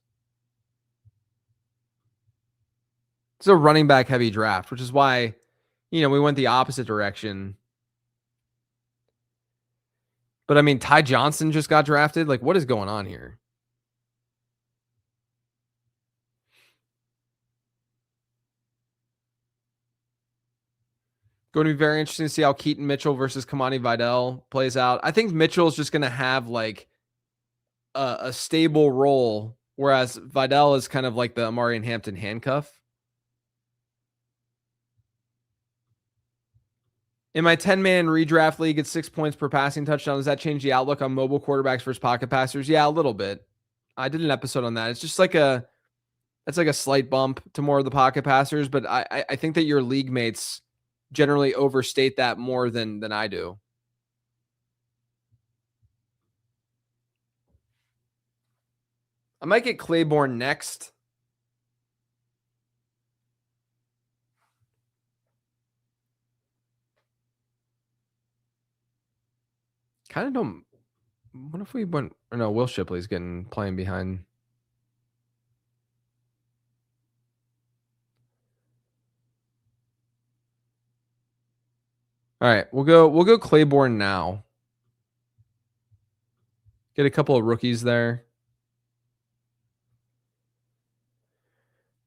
It's a running back heavy draft, which is why, we went the opposite direction. But I mean, Ty Johnson just got drafted. Like, what is going on here? Going to be very interesting to see how Keaton Mitchell versus Kamani Vidal plays out. I think Mitchell's just going to have like a stable role, whereas Vidal is kind of like the Amari and Hampton handcuff. In my 10-man redraft league, it's 6 points per passing touchdown. Does that change the outlook on mobile quarterbacks versus pocket passers? Yeah, a little bit. I did an episode on that. It's just like that's like a slight bump to more of the pocket passers, but I think that your league mates generally overstate that more than I do. I might get Claiborne next. Kind of don't. What if we went? Or no, Will Shipley's playing behind. All right, we'll go Claiborne now. Get a couple of rookies there.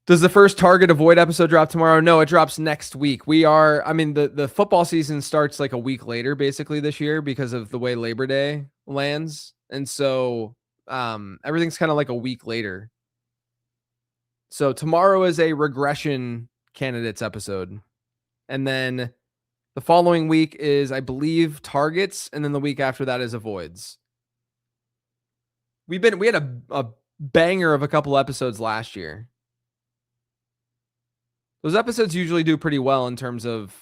Does the first Target Avoid episode drop tomorrow? No, it drops next week. The football season starts like a week later, basically, this year because of the way Labor Day lands. And so everything's kind of like a week later. So tomorrow is a regression candidates episode. And then the following week is, I believe, targets. And then the week after that is avoids. We had a banger of a couple episodes last year. Those episodes usually do pretty well in terms of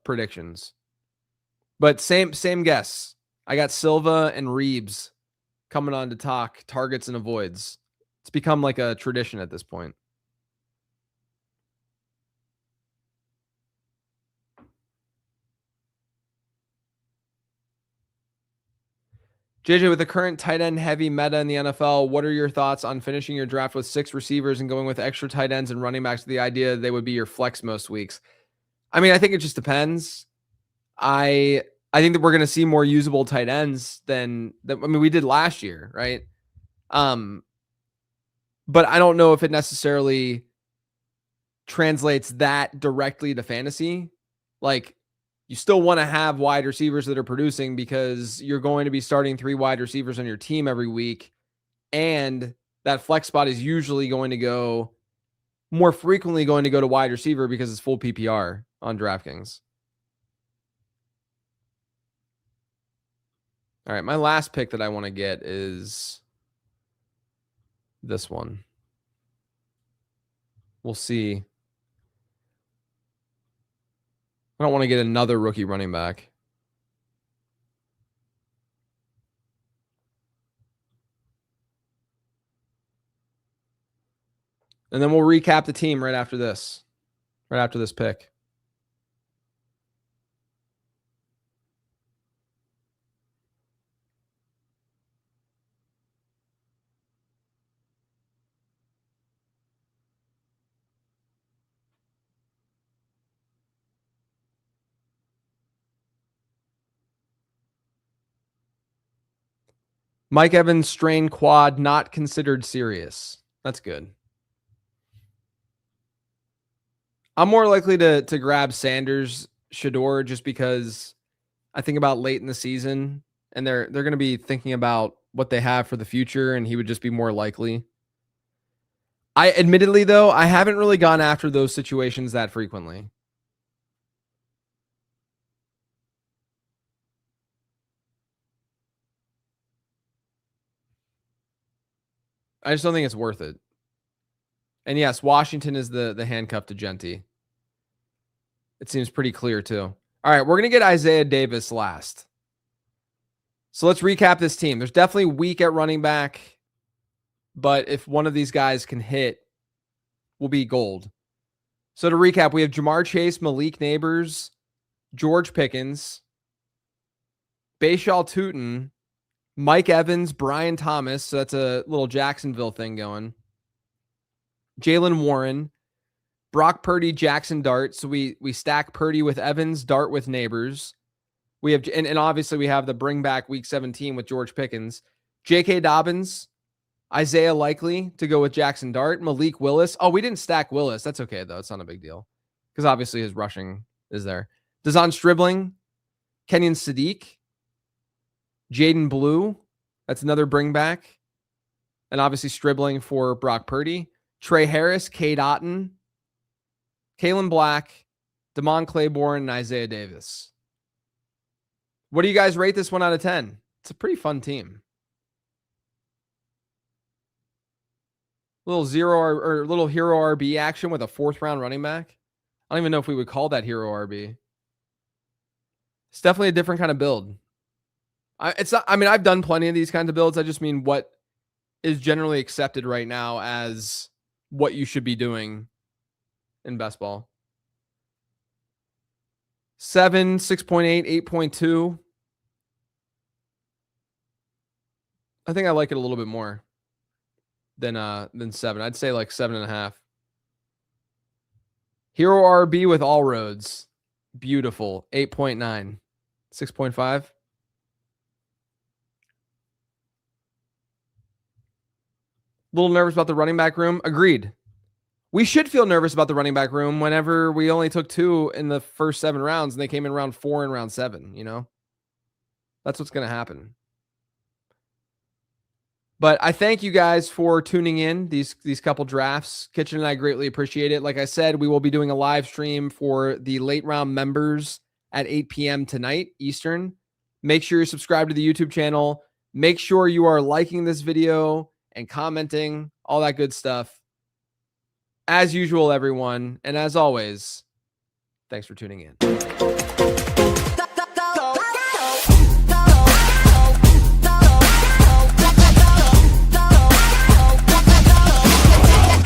predictions. But same guests. I got Silva and Reeves coming on to talk targets and avoids. It's become like a tradition at this point. JJ, with the current tight end heavy meta in the NFL, what are your thoughts on finishing your draft with 6 receivers and going with extra tight ends and running backs with the idea they would be your flex most weeks? I mean, I think it just depends. I think that we're going to see more usable tight ends than we did last year, right? But I don't know if it necessarily translates that directly to fantasy. Like, you still want to have wide receivers that are producing because you're going to be starting 3 wide receivers on your team every week. And that flex spot is usually going to go more frequently going to go to wide receiver because it's full PPR on DraftKings. All right, my last pick that I want to get is this one. We'll see. I don't want to get another rookie running back. And then we'll recap the team right after this. right after this pick. Mike Evans strain quad not considered serious. That's good. I'm more likely to grab Sanders, Shador, just because I think about late in the season and they're going to be thinking about what they have for the future, and he would just be more likely. I admittedly, though, I haven't really gone after those situations that frequently. I just don't think it's worth it. And yes, Washington is the handcuff to Genty. It seems pretty clear too. All right, we're going to get Isaiah Davis last. So let's recap this team. There's definitely weak at running back, but if one of these guys can hit, we'll be gold. So to recap, we have Jamar Chase, Malik Neighbors, George Pickens, Bayshal Tootin, Mike Evans, Brian Thomas. So that's a little Jacksonville thing going. Jalen Warren, Brock Purdy, Jackson Dart. So we stack Purdy with Evans, Dart with Neighbors. We have, and obviously we have the bring back week 17 with George Pickens, J.K. Dobbins, Isaiah Likely to go with Jackson Dart, Malik Willis. Oh, we didn't stack Willis. That's okay though. It's not a big deal because obviously his rushing is there. Dazon Stribling, Kenyon Sadiq, Jaden Blue. That's another bring back. And obviously Stribling for Brock Purdy, Trey Harris, Cade Otton, Kalen Black, Damon Claiborne, and Isaiah Davis. What do you guys rate this 1 out of 10? It's a pretty fun team. Little zero or little hero RB action with a 4th round running back. I don't even know if we would call that hero RB. It's definitely a different kind of build. I've done plenty of these kinds of builds. I just mean what is generally accepted right now as what you should be doing in best ball. 7, 6.8, 8.2. I think I like it a little bit more than 7. I'd say like 7.5. Hero RB with all roads. Beautiful. 8.9. 6.5. Little nervous about the running back room. Agreed. We should feel nervous about the running back room whenever we only took 2 in the first 7 rounds and they came in round 4 and round 7, you know? That's what's going to happen. But I thank you guys for tuning in these couple drafts. Kitchen and I greatly appreciate it. Like I said, we will be doing a live stream for the late round members at 8 p.m. tonight, Eastern. Make sure you're subscribed to the YouTube channel. Make sure you are liking this video and commenting, all that good stuff. As usual, everyone. And as always, thanks for tuning in.